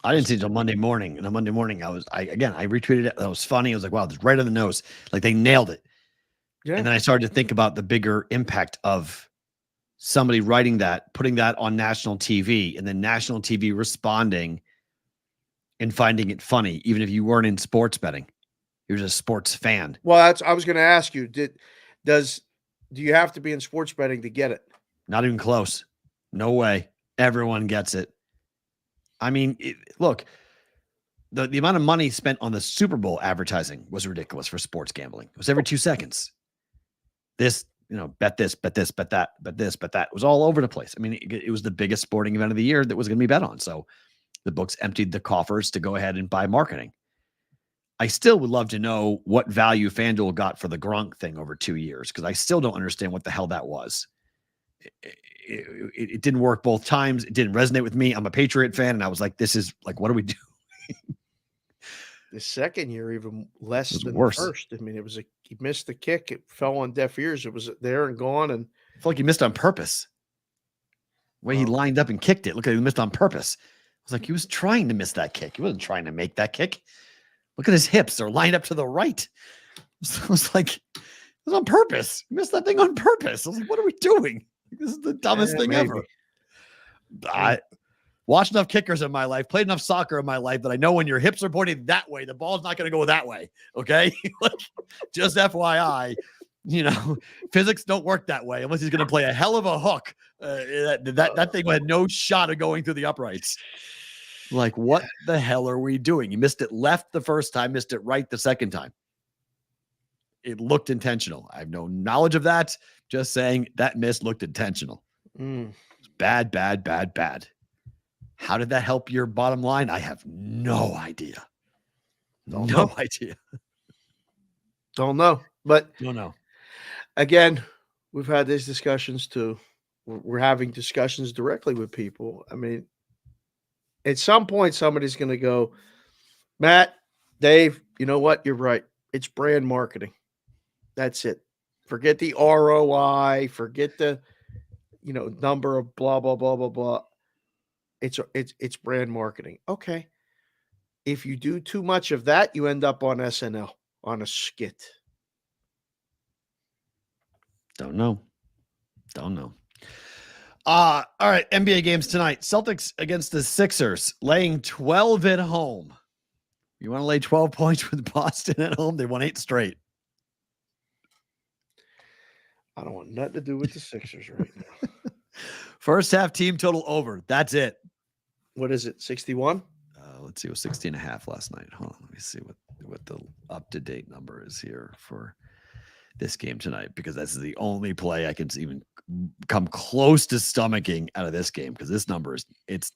I didn't see it until Monday morning. And on Monday morning, I retweeted it. That was funny. I was like, wow, it's right on the nose. Like they nailed it. Yeah. And then I started to think about the bigger impact of somebody writing that, putting that on national TV, and then national TV responding and finding it funny, even if you weren't in sports betting. You're just a sports fan. Well, I was going to ask you, do you have to be in sports betting to get it? Not even close. No way. Everyone gets it. I mean, look, the amount of money spent on the Super Bowl advertising was ridiculous for sports gambling. It was every 2 seconds. This, bet this, bet this, bet that, bet this, bet that. It was all over the place. I mean, it was the biggest sporting event of the year that was going to be bet on. So the books emptied the coffers to go ahead and buy marketing. I still would love to know what value FanDuel got for the Gronk thing over 2 years, because I still don't understand what the hell that was. It didn't work both times. It didn't resonate with me. I'm a Patriot fan, and I was like, this is like, what do we do? The second year, even less than worse. The first. I mean, he missed the kick. It fell on deaf ears. It was there and gone. And I feel like he missed on purpose. The way he lined up and kicked it. Look, he missed on purpose. I was like, he was trying to miss that kick. He wasn't trying to make that kick. Look at his hips. They're lined up to the right. So I was like, it was on purpose. He missed that thing on purpose. I was like, what are we doing? This is the dumbest thing ever. I watched enough kickers in my life, played enough soccer in my life that I know when your hips are pointed that way, the ball's not going to go that way. Okay. Like, just FYI, physics don't work that way unless he's going to play a hell of a hook. That thing had no shot of going through the uprights. Like, what the hell are we doing? You missed it left the first time, missed it right the second time. It looked intentional. I have no knowledge of that. Just saying that miss looked intentional. Bad, bad, bad, bad. How did that help your bottom line? I have no idea. No idea. Don't know. But don't know. Again, we've had these discussions too. We're having discussions directly with people. I mean, at some point, somebody's going to go, Matt, Dave, you know what? You're right. It's brand marketing. That's it. Forget the ROI. Forget the, number of blah, blah, blah, blah, blah. It's brand marketing. Okay. If you do too much of that, you end up on SNL on a skit. Don't know. All right. NBA games tonight. Celtics against the Sixers, laying 12 at home. You want to lay 12 points with Boston at home? They won 8 straight. I don't want nothing to do with the Sixers right now. First half team total over. That's it. What is it? 61? Let's see. It was 60.5 last night. Hold on. Let me see what the up-to-date number is here for this game tonight, because that's the only play I can even come close to stomaching out of this game, because this number it's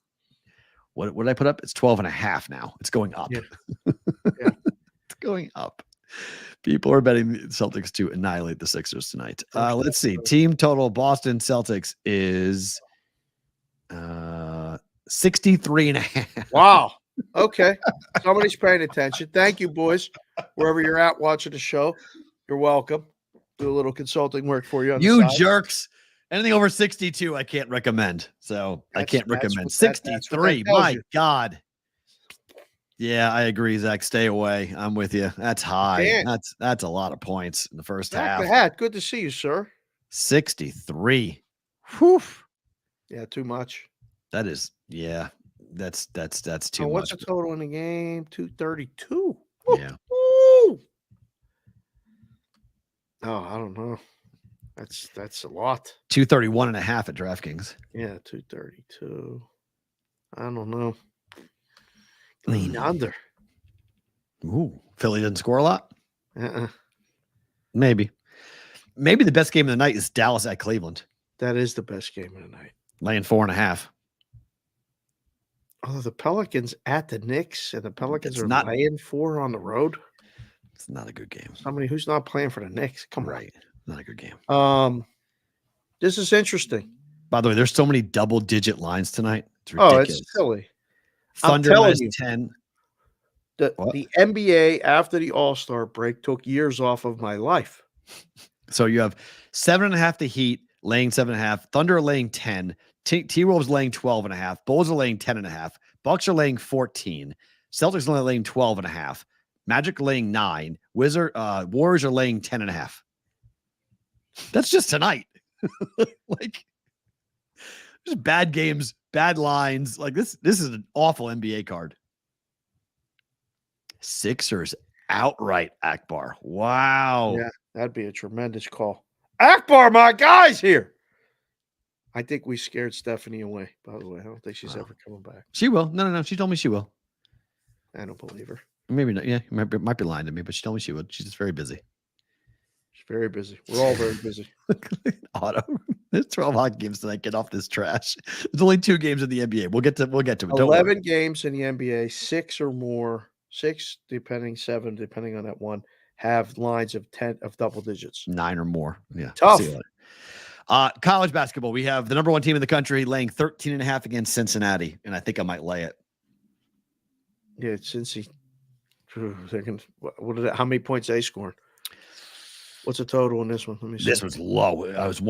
what did I put up? It's 12.5 now. It's going up. Yeah. It's going up. People are betting the Celtics to annihilate the Sixers tonight. Let's see. Team total Boston Celtics is 63.5. Wow. Okay. Somebody's paying attention. Thank you, boys. Wherever you're at watching the show, you're welcome. Do a little consulting work for you. You jerks. Anything over 62, I can't recommend. So I can't recommend 63. My God. Yeah, I agree, Zach. Stay away. I'm with you. That's high. Can't. That's a lot of points in the first Zach half. the Hat, good to see you, sir. 63. Whew. Yeah, too much. That is, yeah. That's too What's much. the total in the game? 232. Yeah. Woo! Oh, I don't know. That's a lot. 231 and a half at DraftKings. Yeah, 232. I don't know. Lean under. Ooh, Philly didn't score a lot. Uh-uh. Maybe the best game of the night is Dallas at Cleveland. That is the best game of the night. Laying 4.5. Oh, the Pelicans at the Knicks, and the Pelicans It's are not- laying 4 on the road. It's not a good game. Somebody who's not playing for the Knicks. Come Right. Not a good game. on. This is interesting. By the way, there's so many double-digit lines tonight. It's ridiculous. Oh, it's silly. Thunder telling minus you. 10. The What? the NBA after the All-Star break took years off of my life. So you have 7.5 the Heat laying 7.5. Thunder are laying 10. T-Wolves laying 12.5. Bulls are laying 10.5. Bucks are laying 14. Celtics are only laying 12.5. Magic are laying 9. Warriors are laying 10.5. That's just tonight. Like, just bad games, bad lines. Like this is an awful NBA card. Sixers outright Akbar. Wow. Yeah, that'd be a tremendous call. Akbar, my guy's here. I think we scared Stephanie away, by the way. I don't think she's ever coming back. She will. No. She told me she will. I don't believe her. Maybe not. Yeah, might be lying to me, but she told me she would. She's just very busy. She's very busy. We're all very busy. Auto. There's 12 hockey games tonight. Get off this trash. There's only 2 games in the NBA. We'll get to it. Don't 11 worry. games in the NBA, 6 or more, 6 depending, 7 depending on that one, have lines of 10 of double digits. 9 or more. Yeah. Tough. See you later. College basketball. We have the number 1 team in the country laying 13.5 against Cincinnati, and I think I might lay it. Yeah, Cincy. How many points they scoring? What's the total in this one? Let me see. This was low. I was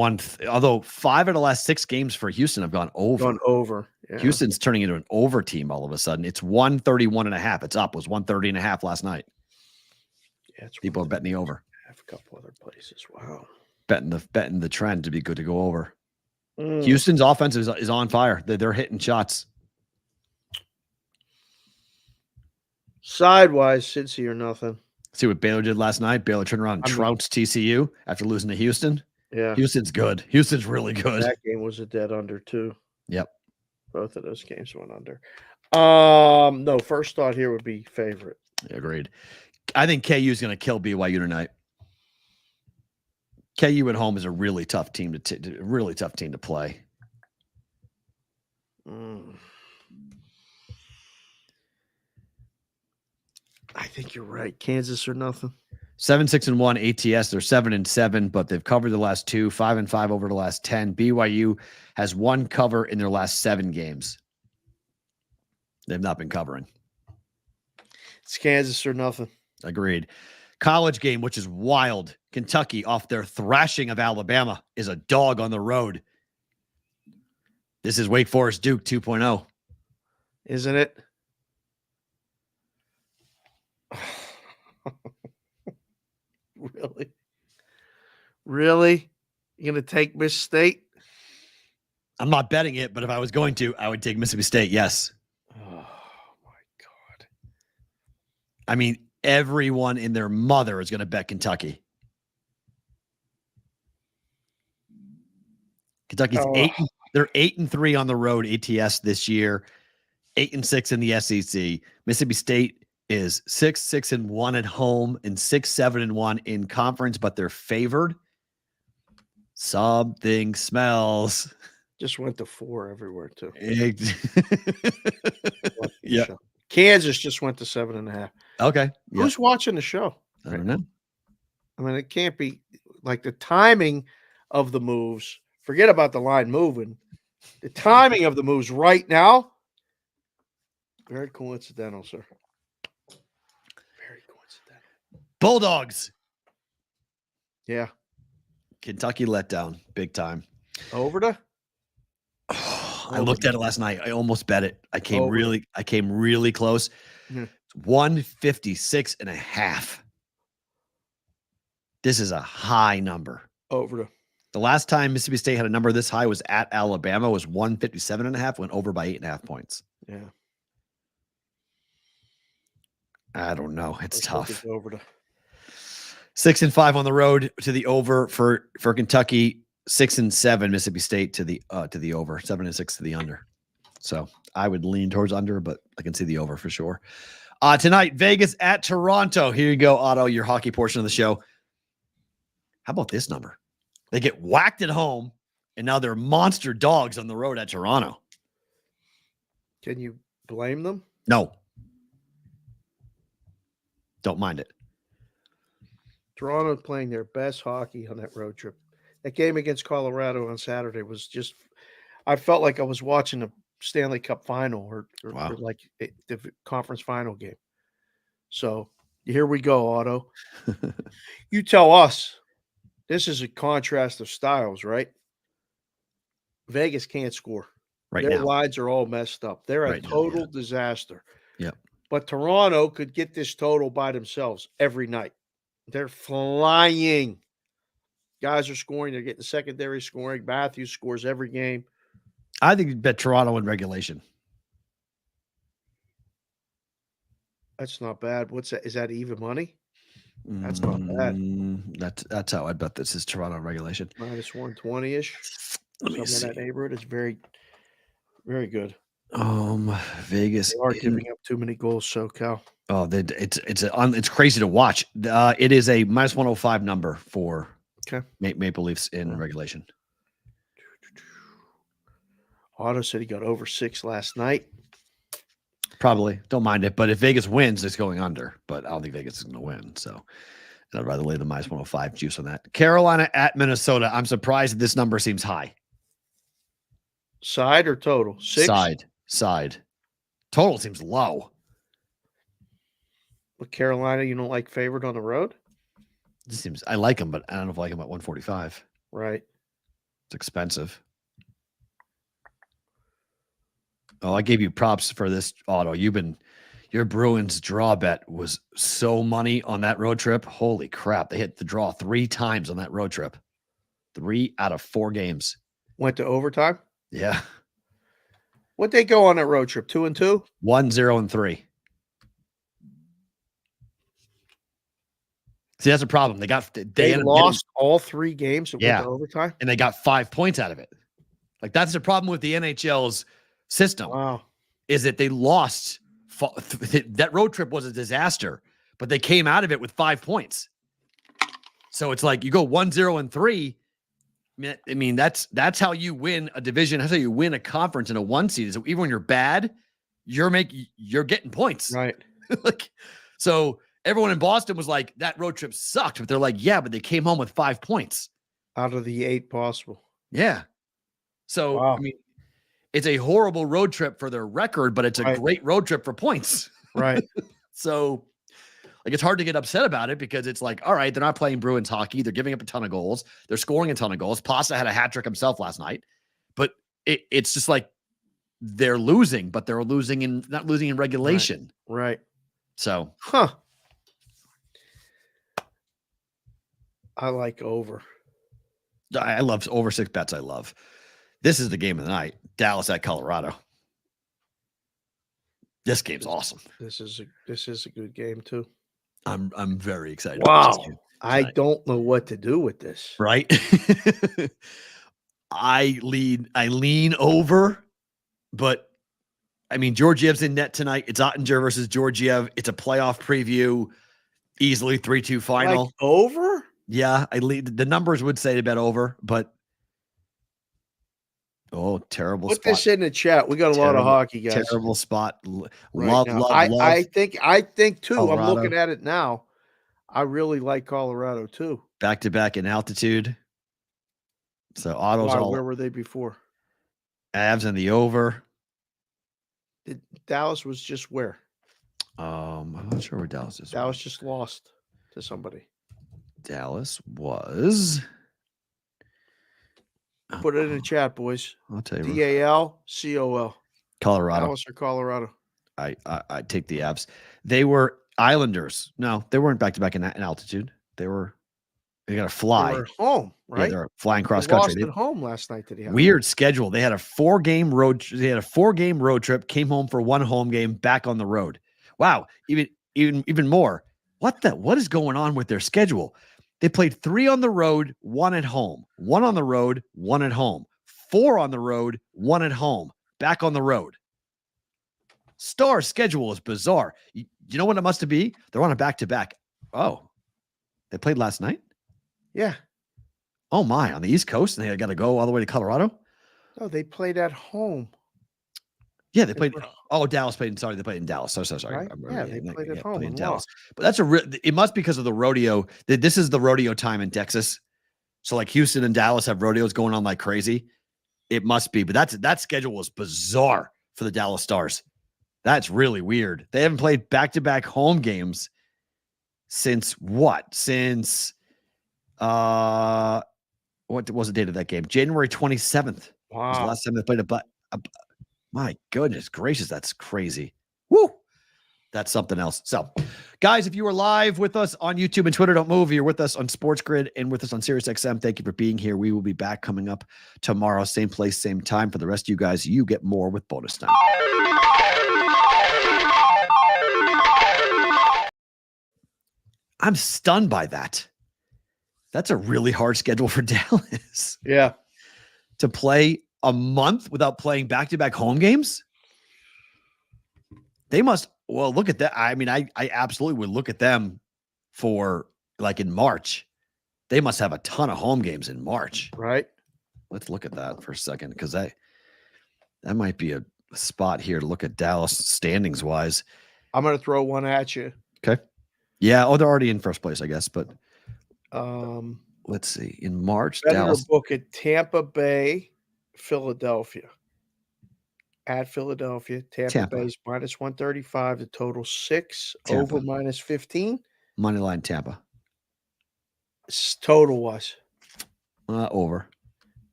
although 5 of the last 6 games for Houston have gone over. Gone over. Yeah. Houston's turning into an over team all of a sudden. It's 131.5. It's up. It was 130.5 last night. Yeah, it's People are betting the over. have a couple other places. Wow. Betting the trend to be good to go over. Mm. Houston's offense is on fire. They're hitting shots. Sidewise, Cincy or nothing. See what Baylor did last night? Baylor turned around and trounced TCU after losing to Houston. Yeah. Houston's good. Houston's really good. That game was a dead under, too. Yep. Both of those games went under. No, first thought here would be favorite. Agreed. I think KU is going to kill BYU tonight. KU at home is a really tough team to play. I think you're right. Kansas or nothing. 7-6-1 ATS. They're 7-7, but they've covered the last 2, 5-5 over the last 10. BYU has 1 cover in their last 7 games. They've not been covering. It's Kansas or nothing. Agreed. College game, which is wild. Kentucky, off their thrashing of Alabama, is a dog on the road. This is Wake Forest Duke 2.0. Isn't it? Really? Really? You're going to take Miss State? I'm not betting it, but if I was going to, I would take Mississippi State. Yes. Oh, my God. I mean, everyone in their mother is going to bet Kentucky. Kentucky's 8-3 on the road ATS this year, 8-6 in the SEC. Mississippi State is 6-6-1 at home and 6-7-1 in conference, but they're favored. Something smells. Just went to 4 everywhere, too. Yeah. Kansas just went to 7.5. Okay. Yeah. Who's watching the show? I don't know. I mean, it can't be like the timing of the moves. Forget about the line moving. The timing of the moves right now. Very coincidental, sir. Very coincidental. Bulldogs. Yeah. Kentucky let down big time. Over to? I looked at it last night. I almost bet it. I came really close. Yeah. 156.5. This is a high number. Over The last time Mississippi State had a number this high was at Alabama, was 157.5, went over by 8.5 points. Yeah. I don't know. It's tough. It's over to 6-5 on the road to the over for Kentucky. 6-7 Mississippi State to the over. 7-6 to the under. So I would lean towards under, but I can see the over for sure. Tonight, Vegas at Toronto. Here you go, Otto, your hockey portion of the show. How about this number? They get whacked at home, and now they're monster dogs on the road at Toronto. Can you blame them? No. Don't mind it. Toronto playing their best hockey on that road trip. That game against Colorado on Saturday was just – I felt like I was watching a Stanley Cup final or like the conference final game. So here we go, Otto. You tell us. This is a contrast of styles, right? Vegas can't score. Right Their now. lines are all messed up. They're a total disaster. Yep. But Toronto could get this total by themselves every night. They're flying. Guys are scoring. They're getting secondary scoring. Matthews scores every game. I think you bet Toronto in regulation. That's not bad. What's that? Is that even money? That's not bad. That's how I bet this is Toronto in regulation. Minus 120-ish. Let me see. Some of that neighborhood is very, very good. Vegas. They are giving up too many goals, SoCal. Oh, it's crazy to watch. It is a minus 105 number for Maple Leafs in regulation. Otto said he got over 6 last night. Probably. Don't mind it. But if Vegas wins, it's going under. But I don't think Vegas is going to win. So I'd rather lay the minus 105 juice on that. Carolina at Minnesota. I'm surprised that this number seems high. Side or total? 6? Side. Total seems low. But Carolina, you don't like favored on the road? It seems I like them, but I don't know if I like them at 145. Right. It's expensive. Oh, I gave you props for this, Otto. Your Bruins draw bet was so money on that road trip. Holy crap. They hit the draw 3 times on that road trip. 3 out of 4 games. Went to overtime? Yeah. What'd they go on that road trip? 2-2? 1-0-3. See, that's a problem. They lost all 3 games that went to overtime? And they got 5 points out of it. Like, that's the problem with the NHL's system. Wow. Is that they lost. That road trip was a disaster, but they came out of it with 5 points. So it's like you go 1-0-3. I mean, that's how you win a division. That's how you win a conference in a 1 seed. Is even when you're bad, you're getting points. Right. So everyone in Boston was like, that road trip sucked, but they're like, yeah, but they came home with 5 points out of the 8 possible. Yeah. So I mean, it's a horrible road trip for their record, but it's a great road trip for points. Right. So like, it's hard to get upset about it because it's like, all right, they're not playing Bruins hockey. They're giving up a ton of goals. They're scoring a ton of goals. Pasta had a hat trick himself last night, but it's just like they're losing, but they're not losing in regulation. Right. So, I like over. I love over 6 bets. I love. This is the game of the night. Dallas at Colorado. This game's awesome. This is a good game too. I'm very excited. Wow. I don't know what to do with this. Right? I lean over, but I mean, Georgiev's in net tonight. It's Ottinger versus Georgiev. It's a playoff preview. Easily 3-2 final. Like over? Yeah, the numbers would say to bet over, but terrible Put spot. this in the chat. We got a lot of hockey guys. Terrible spot. Love. I think too. Colorado. I'm looking at it now. I really like Colorado too. Back-to-back in altitude. So Otto's where were they before? Avs and the over. Dallas was just where? I'm not sure where Dallas is. Dallas just lost to somebody. Dallas was Put it in the chat, boys. I'll tell you. DALCOL. Colorado. Dallas or Colorado? I take the Avs. They were Islanders. No, they weren't back to back in altitude. They got to fly. They were at home, Yeah, right? they're flying cross They country. lost at home last night to the Islanders. Weird schedule. They had a 4-game road trip, came home for 1 home game, back on the road. Wow, even more. What is going on with their schedule? They played 3 on the road, 1 at home. 1 on the road, 1 at home. 4 on the road, 1 at home. Back on the road. Star schedule is bizarre. You know what it must be? They're on a back-to-back. Oh, they played last night? Yeah. Oh my, on the East Coast, and they got to go all the way to Colorado? No, they played at home. Yeah, they played. Oh, Dallas played. Sorry, they played in Dallas. So sorry. Right? Yeah, they played at home in and Dallas. lost. But that's it must be because of the rodeo. This is the rodeo time in Texas. So like Houston and Dallas have rodeos going on like crazy. It must be. But that schedule was bizarre for the Dallas Stars. That's really weird. They haven't played back-to-back home games since what? Since what was the date of that game? January 27th. Wow. Was the last time they played my goodness gracious, that's crazy. Woo! That's something else. So, guys, if you are live with us on YouTube and Twitter, don't move. You're with us on Sports Grid and with us on SiriusXM. Thank you for being here. We will be back coming up tomorrow, same place, same time. For the rest of you guys, you get more with bonus time. I'm stunned by that. That's a really hard schedule for Dallas. Yeah. To play a month without playing back-to-back home games? They must, well, look at that. I mean, I absolutely would look at them for like in March. They must have a ton of home games in March. Right. Let's look at that for a second, because that might be a spot here to look at Dallas standings wise. I'm going to throw one at you. Okay. Yeah. Oh, they're already in first place, I guess. But let's see. In March, Dallas. Book at Tampa Bay, Philadelphia. At Philadelphia, Tampa Bay's minus 135. The total 6. Tampa. Over minus 15. Money line Tampa. Total was over.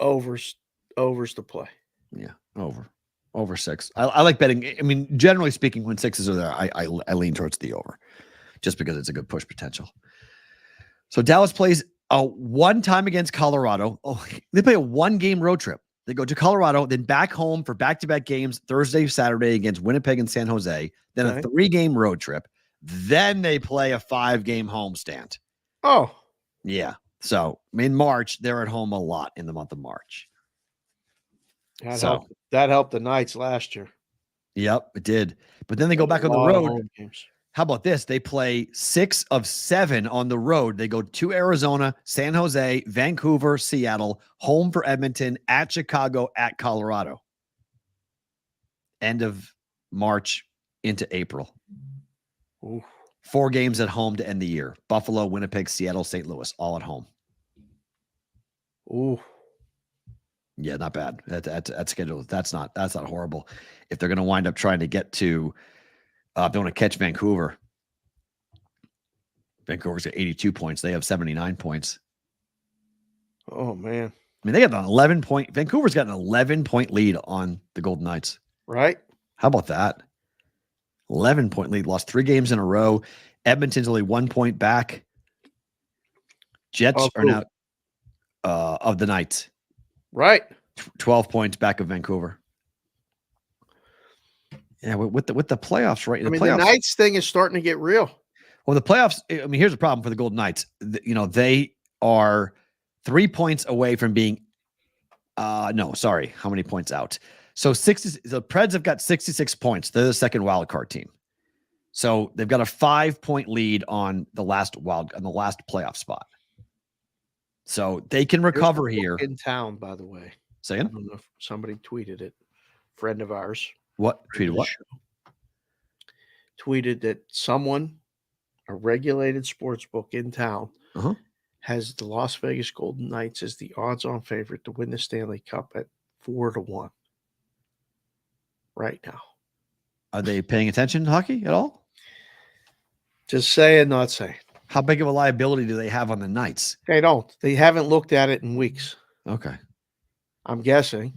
Overs the play. Yeah, over 6. I like betting. I mean, generally speaking, when 6s are there, I lean towards the over, just because it's a good push potential. So Dallas plays one time against Colorado. Oh, they play a 1-game road trip. They go to Colorado, then back home for back-to-back games Thursday, Saturday against Winnipeg and San Jose. Then a 3-game road trip. Then they play a 5-game homestand. Oh, yeah. So in March, they're at home a lot in the month of March. That helped the Knights last year. Yep, it did. But then they go back on the road. How about this? They play 6 of 7 on the road. They go to Arizona, San Jose, Vancouver, Seattle, home for Edmonton, at Chicago, at Colorado. End of March into April. Ooh. 4 games at home to end the year. Buffalo, Winnipeg, Seattle, St. Louis, all at home. Ooh. Yeah, not bad. That schedule. That's not horrible. If they're going to wind up trying to get to, they want to catch Vancouver. Vancouver's got 82 points. They have 79 points. Oh man. I mean, they got an 11-point. Vancouver's got an 11-point lead on the Golden Knights. Right. How about that? 11-point lead. Lost 3 games in a row. Edmonton's only 1 point back. Jets are now of the Knights. Right. 12 points back of Vancouver. Yeah, with the playoffs, right? The Knights thing is starting to get real. Well, the playoffs, I mean, here's the problem for the Golden Knights. They are 3 points away from being how many points out? So the Preds have got 66 points. They're the second wild card team. So they've got a 5-point lead on the last playoff spot. So they can recover here. In town, by the way. Say I again? don't know if somebody tweeted it. Friend of ours. What? Tweeted what? Tweeted that someone, a regulated sports book in town, has the Las Vegas Golden Knights as the odds-on favorite to win the Stanley Cup at 4-1 right now. Are they paying attention to hockey at all? Just saying, not saying. How big of a liability do they have on the Knights? They don't. They haven't looked at it in weeks. Okay. I'm guessing.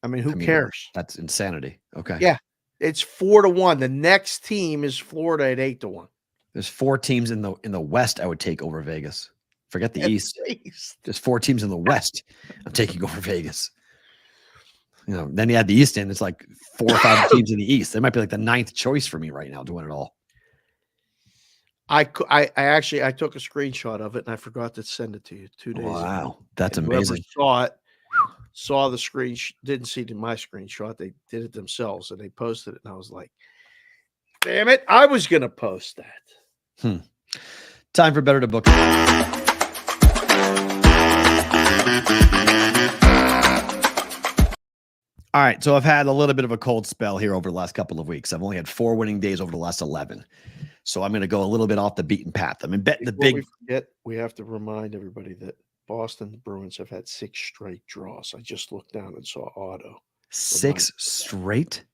I mean, who cares? That's insanity. Okay. Yeah. It's 4-1. The next team is Florida at 8-1. There's 4 teams in the West I would take over Vegas. Forget the East. East. There's 4 teams in the West I'm taking over Vegas. Then you add the East in, it's like 4 or 5 teams in the East. They might be like the 9th choice for me right now to win it all. I took a screenshot of it and I forgot to send it to you 2 days ago. Wow. That's And amazing. whoever saw the screen, didn't see my screenshot. They did it themselves and they posted it. And I was like, damn it. I was going to post that. Time for Better to Book. All right, so I've had a little bit of a cold spell here over the last couple of weeks. I've only had 4 winning days over the last 11. So I'm going to go a little bit off the beaten path. I mean, betting the big. We have to remind everybody that Boston Bruins have had 6 straight draws. I just looked down and saw Otto. 6 straight?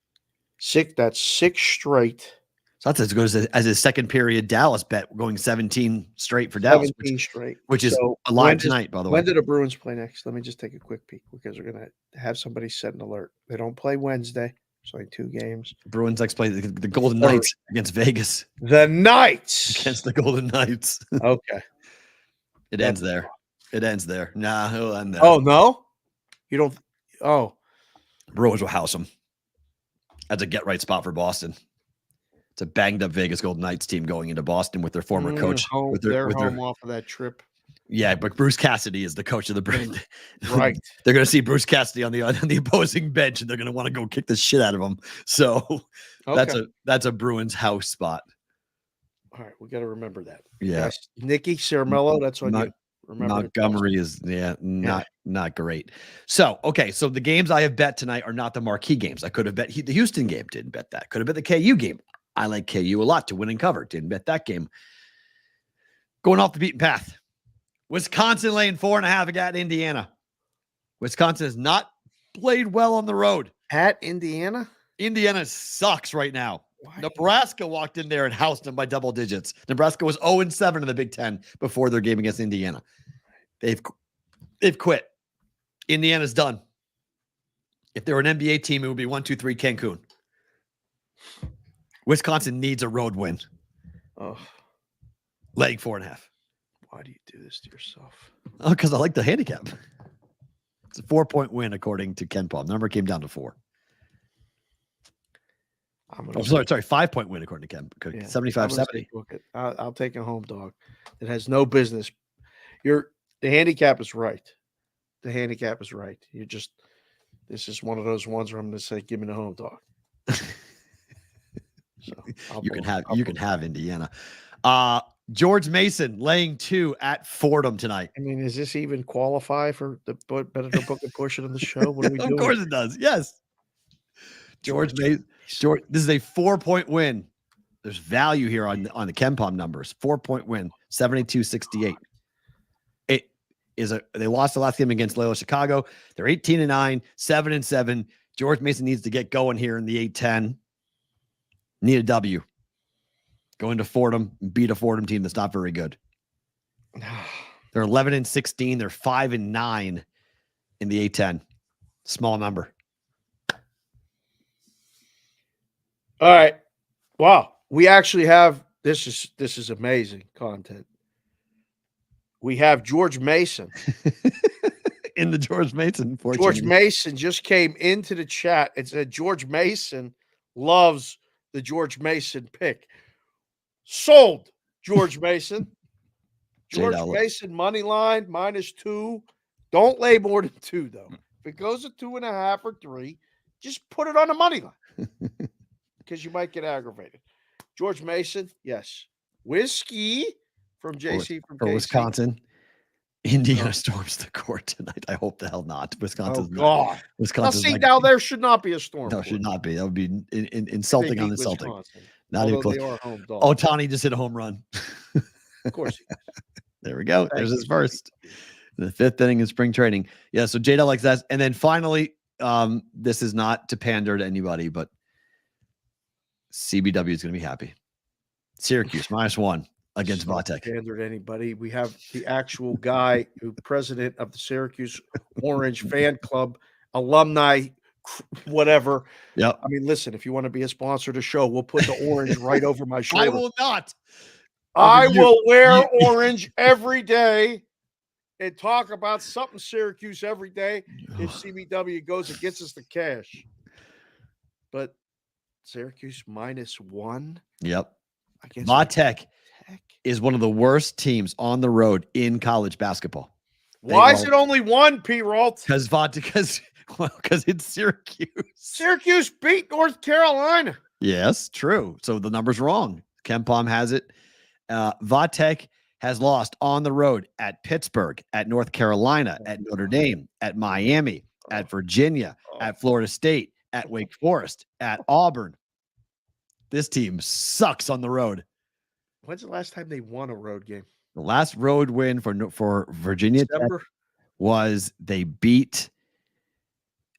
That's 6 straight. So that's as good as his second period Dallas bet, going 17 straight for Dallas. 17 straight. Which is alive tonight, by the way. When do the Bruins play next? Let me just take a quick peek because we're going to have somebody set an alert. They don't play Wednesday. It's only 2 games. Bruins next play the Golden Knights against Vegas. The Knights against the Golden Knights. Okay. It ends there. It ends there. Nah, it'll end there. Oh, no? You don't. Oh. Bruins will house them. That's a get-right spot for Boston. It's a banged-up Vegas Golden Knights team going into Boston with their former coach. They're home off of that trip. Yeah, but Bruce Cassidy is the coach of the Bruins. Right. They're going to see Bruce Cassidy on the opposing bench, and they're going to want to go kick the shit out of him. So that's a Bruins house spot. All right, we got to remember that. Yeah. Yes. Nikki Ceramello, that's on you. Remember Montgomery is not great. So so the games I have bet tonight are not the marquee games. I could have bet the Houston game, didn't bet that. Could have bet the KU game. I like KU a lot to win and cover. Didn't bet that game. Going off the beaten path. Wisconsin laying 4.5 at Indiana. Wisconsin has not played well on the road. At Indiana? Indiana sucks right now. Why? Nebraska walked in there and housed them by double digits. Nebraska was 0-7 in the Big Ten before their game against Indiana. They've quit. Indiana's done. If they were an NBA team, it would be 1-2-3 Cancun. Wisconsin needs a road win. Oh, Laying 4.5. why do you do this to yourself? Oh, because I like the handicap. It's a 4-point win according to Ken Palm. Number came down to 4. Sorry, 5-point win according to Ken. 75-70. I'll take a home dog. It has no business. The handicap is right. The handicap is right. This is one of those ones where I'm going to say, give me the home dog. So you can have Indiana. George Mason laying 2 at Fordham tonight. I mean, does this even qualify for the Better to Book and Push It on the show? What are we doing? Of course it does. Yes. George Mason. This is a 4-point win. There's value here on the KenPom numbers. 4-point win, 72-68. They lost the last game against Loyola Chicago. They're 18-9, 7-7. George Mason needs to get going here in the A-10. Need a W. Go into Fordham and beat a Fordham team that's not very good. They're 11-16. They're 5-9 in the A-10. Small number. All right. Wow. We actually have this is amazing content. We have George Mason. In the George Mason. George Mason just came into the chat and said George Mason loves the George Mason pick. Sold, George Mason. George Mason money line -2. Don't lay more than 2 though. If it goes to 2.5 or 3, just put it on the money line because you might get aggravated. George Mason, yes. Whiskey from JC from KC. Wisconsin. Indiana storms the court tonight. I hope the hell not. Wisconsin's God. Wisconsin. Now there should not be a storm. No, should not be. That would be insulting on insulting. Wisconsin. Not even close. Ohtani just hit a home run. Of course. There we go. There's his first. The 5th inning in spring training. Yeah, so Jada likes that. And then finally, this is not to pander to anybody, but CBW is going to be happy. Syracuse -1. against It's not Vatek. Standard anybody. We have the actual guy who president of the Syracuse Orange fan club, alumni, whatever. Yep. I mean, listen, if you want to be a sponsor of the show, we'll put the orange right over my shoulder. I will not. I will wear orange every day and talk about something Syracuse every day if CBW goes and gets us the cash. But Syracuse -1. Yep. Against Vatek is one of the worst teams on the road in college basketball. Why is it only one, P-Rolt? Because it's Syracuse. Syracuse beat North Carolina. Yes, true. So the number's wrong. KenPom has it. Vatek has lost on the road at Pittsburgh, at North Carolina, at Notre Dame, at Miami, at Virginia, at Florida State, at Wake Forest, at Auburn. This team sucks on the road. When's the last time they won a road game? The last road win for Virginia Tech was they beat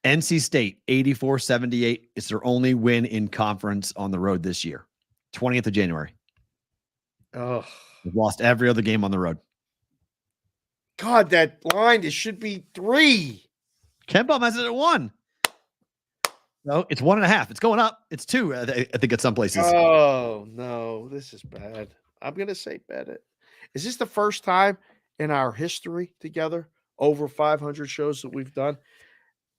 NC State 84-78. It's their only win in conference on the road this year. 20th of January. Oh, They've lost every other game on the road. God, that line, it should be 3. KenPom has it at 1. No, it's 1.5. It's going up. It's 2. I think at some places. Oh, no, this is bad. I'm going to say bet it. Is this the first time in our history together, over 500 shows that we've done,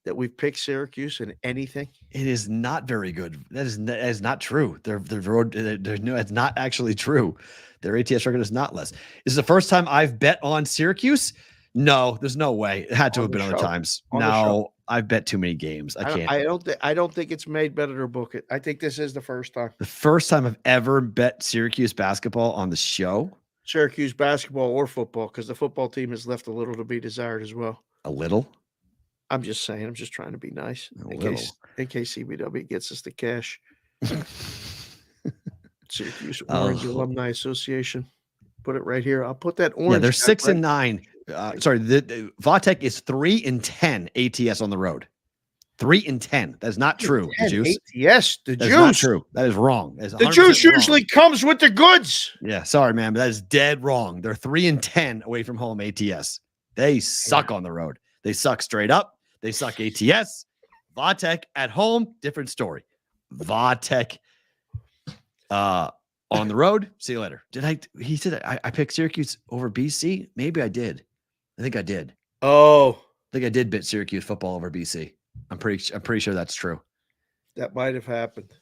that we've picked Syracuse in anything? It is not very good. That is not true. Their road, no, it's not actually true. Their ATS record is not less. Is the first time I've bet on Syracuse? No, there's no way. It had to have been other times. No, I've bet too many games. I can't. I don't think it's made better to book it. I think this is the first time. The first time I've ever bet Syracuse basketball on the show. Syracuse basketball or football, because the football team has left a little to be desired as well. A little? I'm just saying. I'm just trying to be nice in case CBW gets us the cash. Syracuse Orange Alumni Association. Put it right here. I'll put that orange. Yeah, they're 6-9. The Vatek is 3-10 ATS on the road. 3-10. That's not true. The juice. Yes, the That's juice. not true. That is wrong. The juice usually comes with the goods. Yeah, sorry, man, but that is dead wrong. They're 3-10 away from home ATS. They suck on the road. They suck straight up. They suck ATS. Vatek at home, different story. Vatek on the road. See you later. He said I picked Syracuse over BC. Maybe I did. I think I did. Oh, I think I did bet Syracuse football over BC. I'm pretty sure that's true. that might have happened.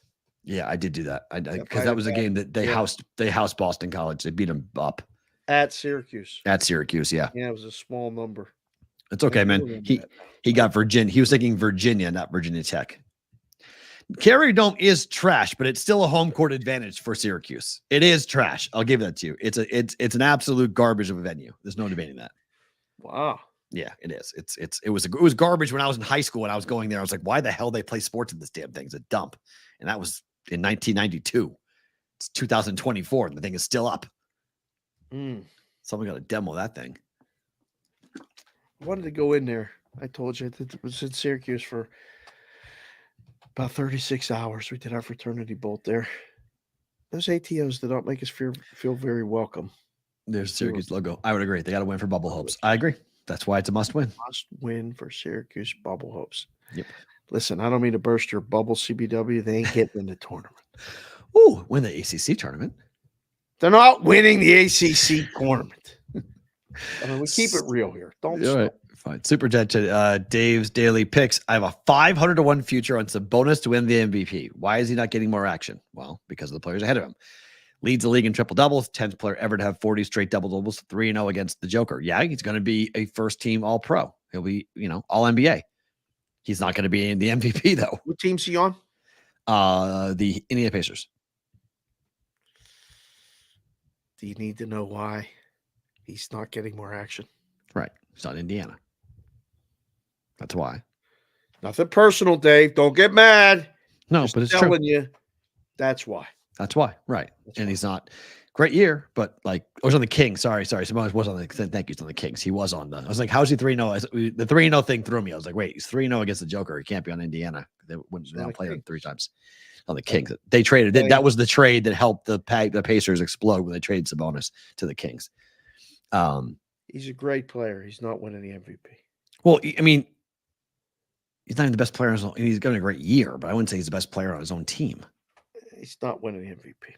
Yeah, I did do that. Because that was a game that they housed Boston College. They beat them up At Syracuse. at Syracuse. Yeah, Yeah, it was a small number. it's okay, man. He got Virginia. He was thinking Virginia, not Virginia Tech. Carrier Dome is trash, but it's still a home court advantage for Syracuse. It is trash. I'll give that to you. It's an absolute garbage of a venue. There's no debating that. Wow. Yeah, it is. It was garbage when I was in high school and I was going there. I was like, why the hell they play sports in this damn thing? It's a dump. And that was in 1992. It's 2024 and the thing is still up. Someone got to demo that thing. I wanted to go in there. I told you that it was in Syracuse for about 36 hours. We did our fraternity bolt there. Those ATOs that don't make us feel very welcome. There's Syracuse logo. I would agree. They got to win for bubble hopes. I agree. That's why it's a must win. Must win for Syracuse bubble hopes. Yep. Listen, I don't mean to burst your bubble, CBW. They ain't getting in the tournament. Ooh, win the ACC tournament. They're not winning the ACC tournament. I mean, we keep it real here. Don't All right, fine. Super chat to Dave's daily picks. I have a 500-1 future on Sabonis to win the MVP. Why is he not getting more action? Well, because of the players ahead of him. Leads the league in triple doubles, 10th player ever to have 40 straight double doubles, 3-0 against the Joker. Yeah, he's going to be a first team all pro. He'll be, all NBA. He's not going to be in the MVP though. What team's he on? The Indiana Pacers. Do you need to know why he's not getting more action? Right. He's not in Indiana. That's why. Nothing personal, Dave. Don't get mad. No, Just but it's telling true. you, that's why. That's why. Right. And he's not. great year, but like, I was on the Kings. Sorry. Sabonis was on the, thank you, it's on the Kings. He was on the, I was like, how's he 3-0? The 3-0 thing threw me. I was like, wait, he's 3-0 against the Joker. He can't be on Indiana. They don't play him 3 times on the Kings. They traded. That was the trade that helped the Pacers explode when they traded Sabonis to the Kings. He's a great player. He's not winning the MVP. Well, I mean, he's not even the best player. He's got a great year, but I wouldn't say he's the best player on his own team. He's not winning the MVP.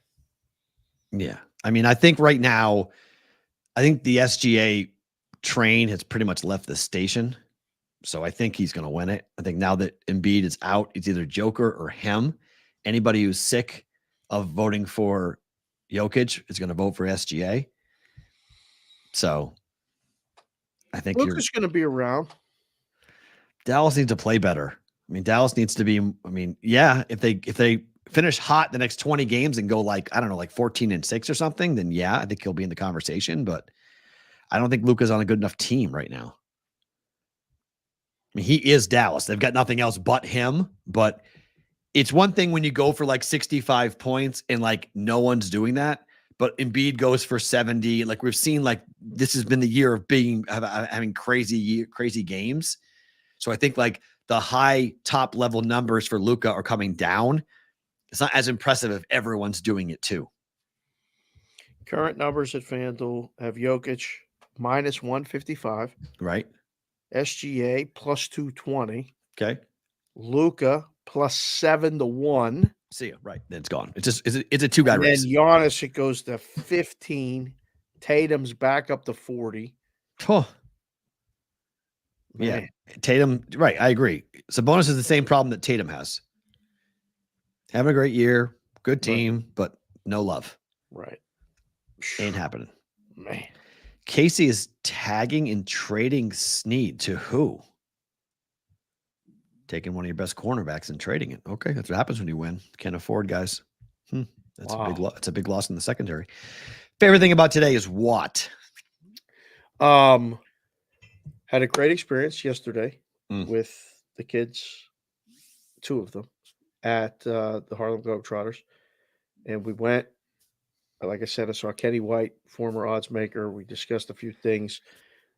Yeah. I mean, I think right now, I think the SGA train has pretty much left the station. So I think he's going to win it. I think now that Embiid is out, it's either Joker or him. Anybody who's sick of voting for Jokic is going to vote for SGA. So I think Luka's going to be around. Dallas needs to play better. I mean, Dallas needs to be, I mean, yeah, if they finish hot the next 20 games and go like, I don't know, like 14-6 or something, then yeah, I think he'll be in the conversation, but I don't think Luka's on a good enough team right now. I mean, he is Dallas. They've got nothing else but him, but it's one thing when you go for like 65 points and like no one's doing that, but Embiid goes for 70. Like we've seen, like this has been the year of having crazy games. So I think like the high top level numbers for Luka are coming down. It's not as impressive if everyone's doing it too. Current numbers at FanDuel have Jokic minus 155. Right. SGA plus 220. Okay. Luka plus 7-1. See ya. Right. Then it's gone. It's just it's a 2-guy race. And Giannis, it goes to 15. Tatum's back up to 40. Oh. Yeah. Tatum. Right. I agree. Sabonis is the same problem that Tatum has. Having a great year, good team, but no love. Right. Ain't happening. Man. Casey is tagging and trading Snead to who? Taking one of your best cornerbacks and trading it. Okay, that's what happens when you win. Can't afford, guys. That's a big loss. It's a big loss in the secondary. Favorite thing about today is what? Had a great experience yesterday with the kids, 2 of them, at the Harlem Globetrotters. And we went, like I said, I saw Kenny White, former odds maker. We discussed a few things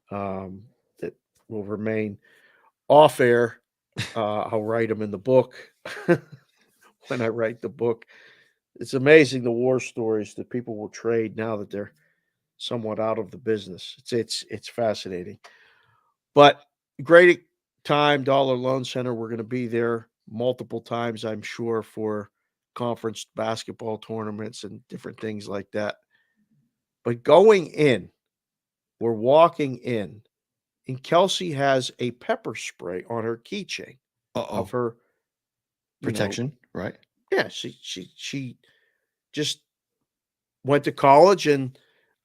that will remain off air. I'll write them in the book when I write the book. It's amazing the war stories that people will trade now that they're somewhat out of the business. It's fascinating. But great time, Dollar Loan Center. We're going to be there multiple times, I'm sure, for conference basketball tournaments and different things like that. But going in, we're walking in, and Kelsey has a pepper spray on her keychain of her protection, right? Yeah, she just went to college, and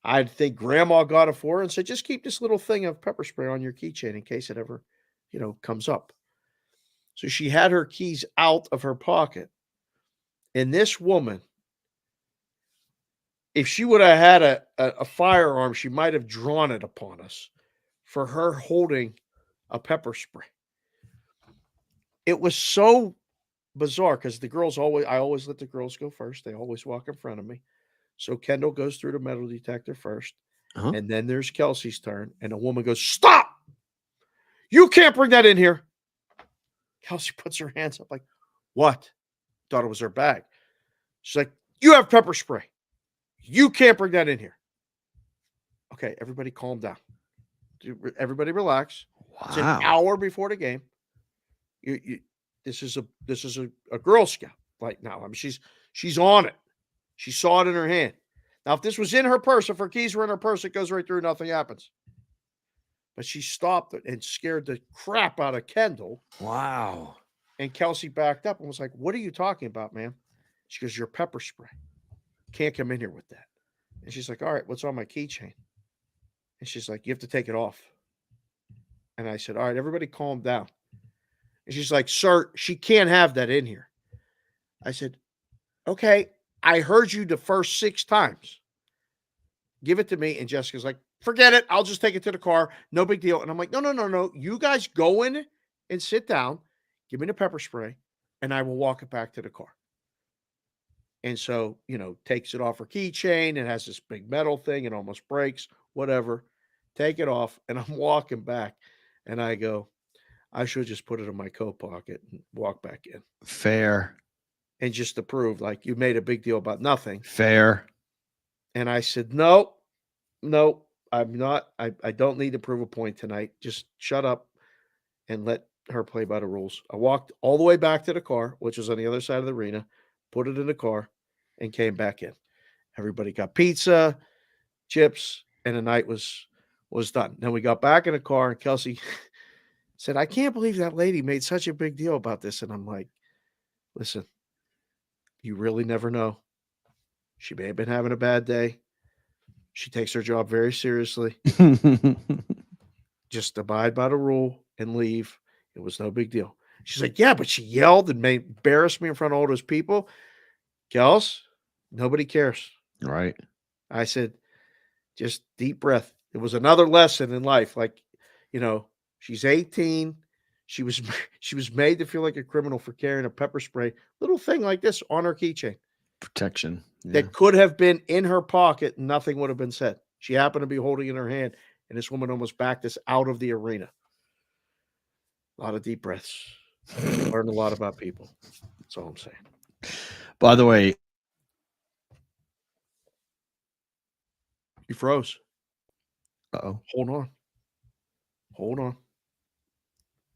I think grandma got it for her and said, just keep this little thing of pepper spray on your keychain in case it ever, comes up. So she had her keys out of her pocket. And this woman, if she would have had a firearm, she might have drawn it upon us for her holding a pepper spray. It was so bizarre because I always let the girls go first. They always walk in front of me. So Kendall goes through the metal detector first. And then there's Kelsey's turn. And a woman goes, stop! You can't bring that in here. Kelsey puts her hands up like, what? Thought it was her bag. She's like, you have pepper spray. You can't bring that in here. Okay, everybody calm down. Everybody relax. Wow. It's an hour before the game. This is a Girl Scout right now. I mean, she's on it. She saw it in her hand. Now, if this was in her purse, if her keys were in her purse, it goes right through, nothing happens. But she stopped it and scared the crap out of Kendall. Wow. And Kelsey backed up and was like, what are you talking about, ma'am? She goes, your pepper spray. Can't come in here with that. And she's like, all right, what's on my keychain? And she's like, you have to take it off. And I said, all right, everybody calm down. And she's like, sir, she can't have that in here. I said, okay, I heard you the first 6 times. Give it to me. And Jessica's like, forget it. I'll just take it to the car. No big deal. And I'm like, no. You guys go in and sit down. Give me the pepper spray, and I will walk it back to the car. And so, takes it off her keychain. It has this big metal thing. It almost breaks, whatever. Take it off. And I'm walking back and I go, I should just put it in my coat pocket and walk back in. Fair. And just to prove, like, you made a big deal about nothing. Fair. And I said, no, I'm not. I don't need to prove a point tonight. Just shut up and let her play by the rules. I walked all the way back to the car, which was on the other side of the arena, put it in the car, and came back in. Everybody got pizza, chips, and the night was done. Then we got back in the car, and Kelsey said, I can't believe that lady made such a big deal about this. And I'm like, listen, you really never know. She may have been having a bad day. She takes her job very seriously. Just abide by the rule and leave. It was no big deal. She's like, yeah, but she yelled and embarrassed me in front of all those people. Kels, nobody cares. Right. I said, just deep breath. It was another lesson in life. Like, she's 18. She was made to feel like a criminal for carrying a pepper spray, little thing like this on her keychain. Protection. Yeah. That could have been in her pocket and nothing would have been said. She happened to be holding it in her hand, and this woman almost backed us out of the arena. A lot of deep breaths. Learned a lot about people. That's all I'm saying. By the way, you froze. Uh-oh. Hold on.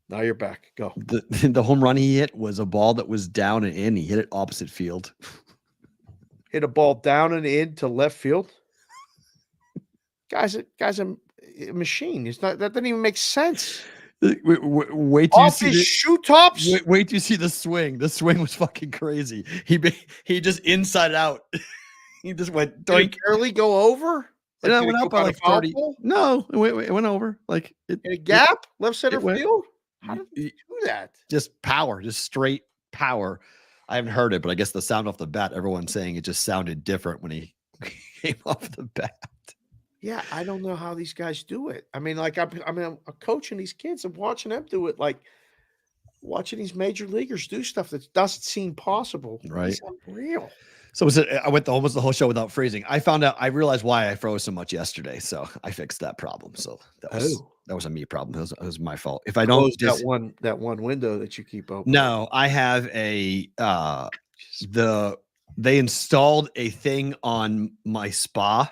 Now you're back. Go. The home run he hit was a ball that was down and in. He hit it opposite field. Hit a ball down and in to left field. Guy's a machine. That doesn't even make sense. Wait till you see his shoe tops. Wait till you see the swing. The swing was fucking crazy. He just inside out. He just went. Did it barely go over? And it went out by like 30. No, it went over like in a gap, left center field. How did he do that? Just power, just straight power. I haven't heard it, but I guess the sound off the bat, everyone's saying it just sounded different when he came off the bat. Yeah, I don't know how these guys do it. I mean, like I'm coaching these kids and watching them do it, like watching these major leaguers do stuff that doesn't seem possible. Right. It's unreal. So I went almost the whole show without freezing. I realized why I froze so much yesterday. So I fixed that problem. So that was a me problem. It was my fault. If I don't close that one window that you keep open. No, I have they installed a thing on my spa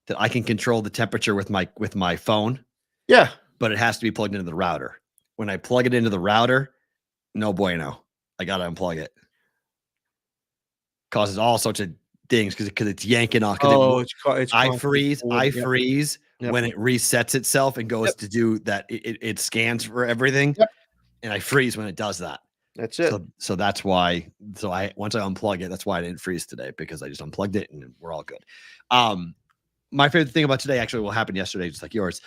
that I can control the temperature with my phone. Yeah. But it has to be plugged into the router. When I plug it into the router, no bueno. I got to unplug it. Causes all sorts of things because it's yanking off. I freeze when it resets itself and goes to do that. It scans for everything. Yep. And I freeze when it does that. That's it. So that's why. So once I unplug it, that's why I didn't freeze today, because I just unplugged it and we're all good. My favorite thing about today actually what happened yesterday, just like yours.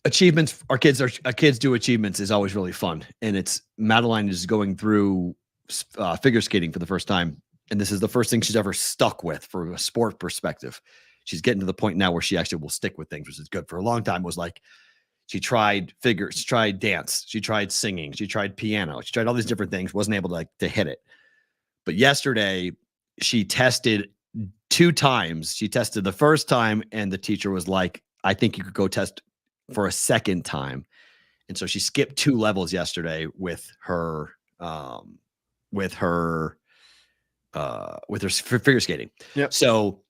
Achievements. Our kids do achievements is always really fun, and it's Madeline is going through figure skating for the first time, and this is the first thing she's ever stuck with from a sport perspective. She's getting to the point now where she actually will stick with things, which is good. For a long time was like she tried figures, she tried dance, she tried singing, she tried piano, she tried all these different things, wasn't able to hit it. But yesterday she tested 2 times. She tested the first time and the teacher was like, I think you could go test for a second time. And so she skipped 2 levels yesterday with her figure skating. Yep. So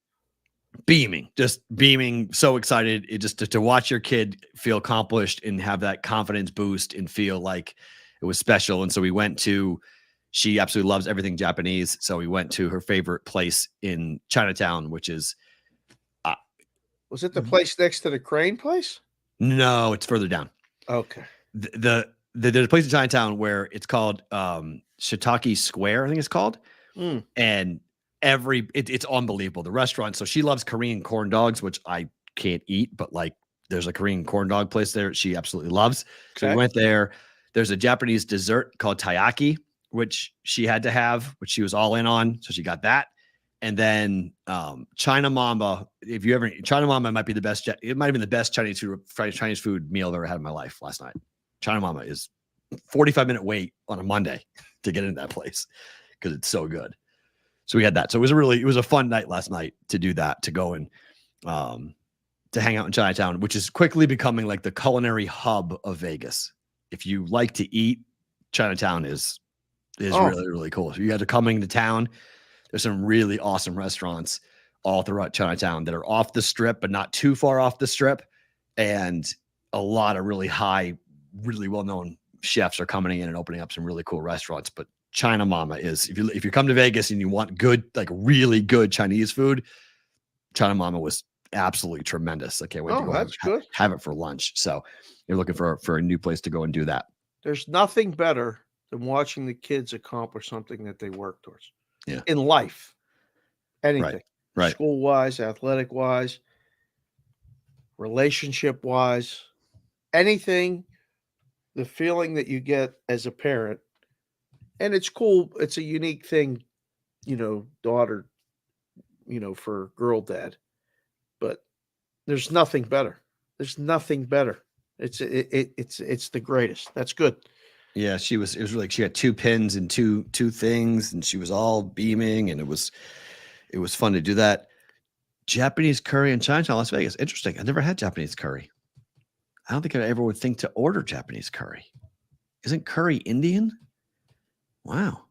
just beaming, so excited. It just to watch your kid feel accomplished and have that confidence boost and feel like it was special. And so she absolutely loves everything Japanese. So we went to her favorite place in Chinatown, which is, was it the place next to the crane place? No, it's further down. Okay. There's a place in Chinatown where it's called Shiitake Square, I think it's called. And it's unbelievable. The restaurant. So she loves Korean corn dogs, which I can't eat, but like there's a Korean corn dog place there she absolutely loves. So we went there. There's a Japanese dessert called taiyaki, which she had to have, which she was all in on. So she got that. And then China Mama, China Mama might be the best. It might have been the best Chinese food meal I've ever had in my life last night. China Mama is 45-minute wait on a Monday to get into that place because it's so good. So we had that. So it was a fun night last night to do that, to go and to hang out in Chinatown, which is quickly becoming like the culinary hub of Vegas. If you like to eat, Chinatown is really, really cool. So you got to come into town. There's some really awesome restaurants all throughout Chinatown that are off the strip, but not too far off the strip. And a lot of really high, really well-known chefs are coming in and opening up some really cool restaurants. But China Mama is, if you come to Vegas and you want good, like really good Chinese food, China Mama was absolutely tremendous. I can't wait to go have it for lunch. So you're looking for a new place to go and do that. There's nothing better than watching the kids accomplish something that they work towards. Yeah. In life. Anything. Right. School-wise, athletic-wise, relationship-wise, anything, the feeling that you get as a parent. And it's cool. It's a unique thing, daughter, for girl dad. But there's nothing better. There's nothing better. It's the greatest. That's good. Yeah, it was really, she had 2 pins and two things, and she was all beaming, and it was fun to do that. Japanese curry in Chinatown, Las Vegas. Interesting. I never had Japanese curry. I don't think I ever would think to order Japanese curry. Isn't curry Indian? Wow.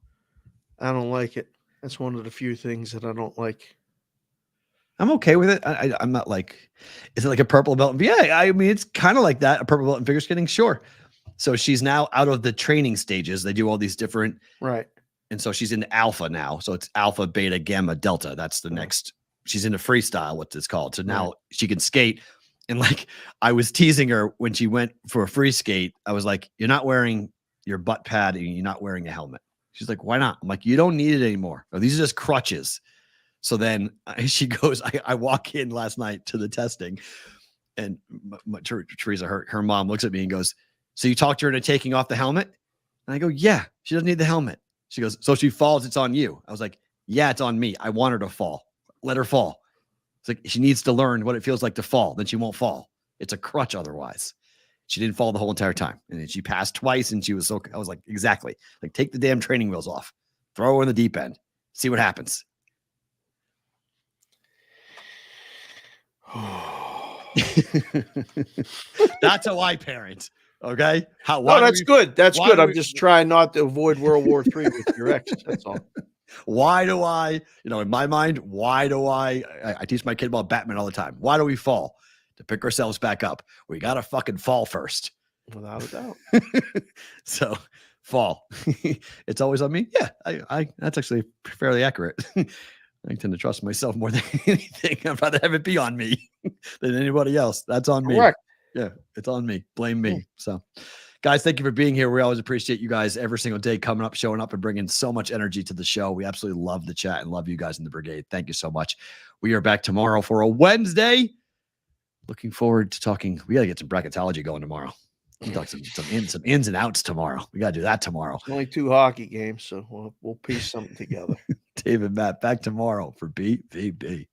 I don't like it. That's one of the few things that I don't like. I'm okay with it. I'm not like, is it like a purple belt? Yeah, I mean, it's kind of like that. A purple belt in figure skating, sure. So she's now out of the training stages. They do all these different. Right. And so she's in alpha now. So it's alpha, beta, gamma, delta. That's the next. She's into freestyle, what it's called. So now she can skate. And like, I was teasing her when she went for a free skate. I was like, you're not wearing your butt pad and you're not wearing a helmet. She's like, why not? I'm like, you don't need it anymore. Oh, these are just crutches. So then she goes, I walk in last night to the testing, and Teresa, her mom looks at me and goes, so you talked to her into taking off the helmet? And I go, yeah, she doesn't need the helmet. She goes, so if she falls, it's on you. I was like, yeah, it's on me. I want her to fall. Let her fall. It's like, she needs to learn what it feels like to fall. Then she won't fall. It's a crutch otherwise. She didn't fall the whole entire time. And then she passed twice, and I was like, exactly. Like, take the damn training wheels off. Throw her in the deep end. See what happens. That's how I parent. Okay. That's good. That's good. I'm just trying not to avoid World War III with your ex. That's all. Why do I, in my mind, I teach my kid about Batman all the time. Why do we fall? To pick ourselves back up. We got to fucking fall first. Without a doubt. So fall. It's always on me. Yeah. I that's actually fairly accurate. I tend to trust myself more than anything. I'd rather have it be on me than anybody else. That's on me. Correct. Yeah, it's on me. Blame me. So, guys, thank you for being here. We always appreciate you guys every single day coming up, showing up, and bringing so much energy to the show. We absolutely love the chat and love you guys in the brigade. Thank you so much. We are back tomorrow for a Wednesday. Looking forward to talking. We got to get some bracketology going tomorrow. We'll talk some ins and outs tomorrow. We got to do that tomorrow. It's only 2 hockey games, so we'll piece something together. Dave and Matt back tomorrow for BVB.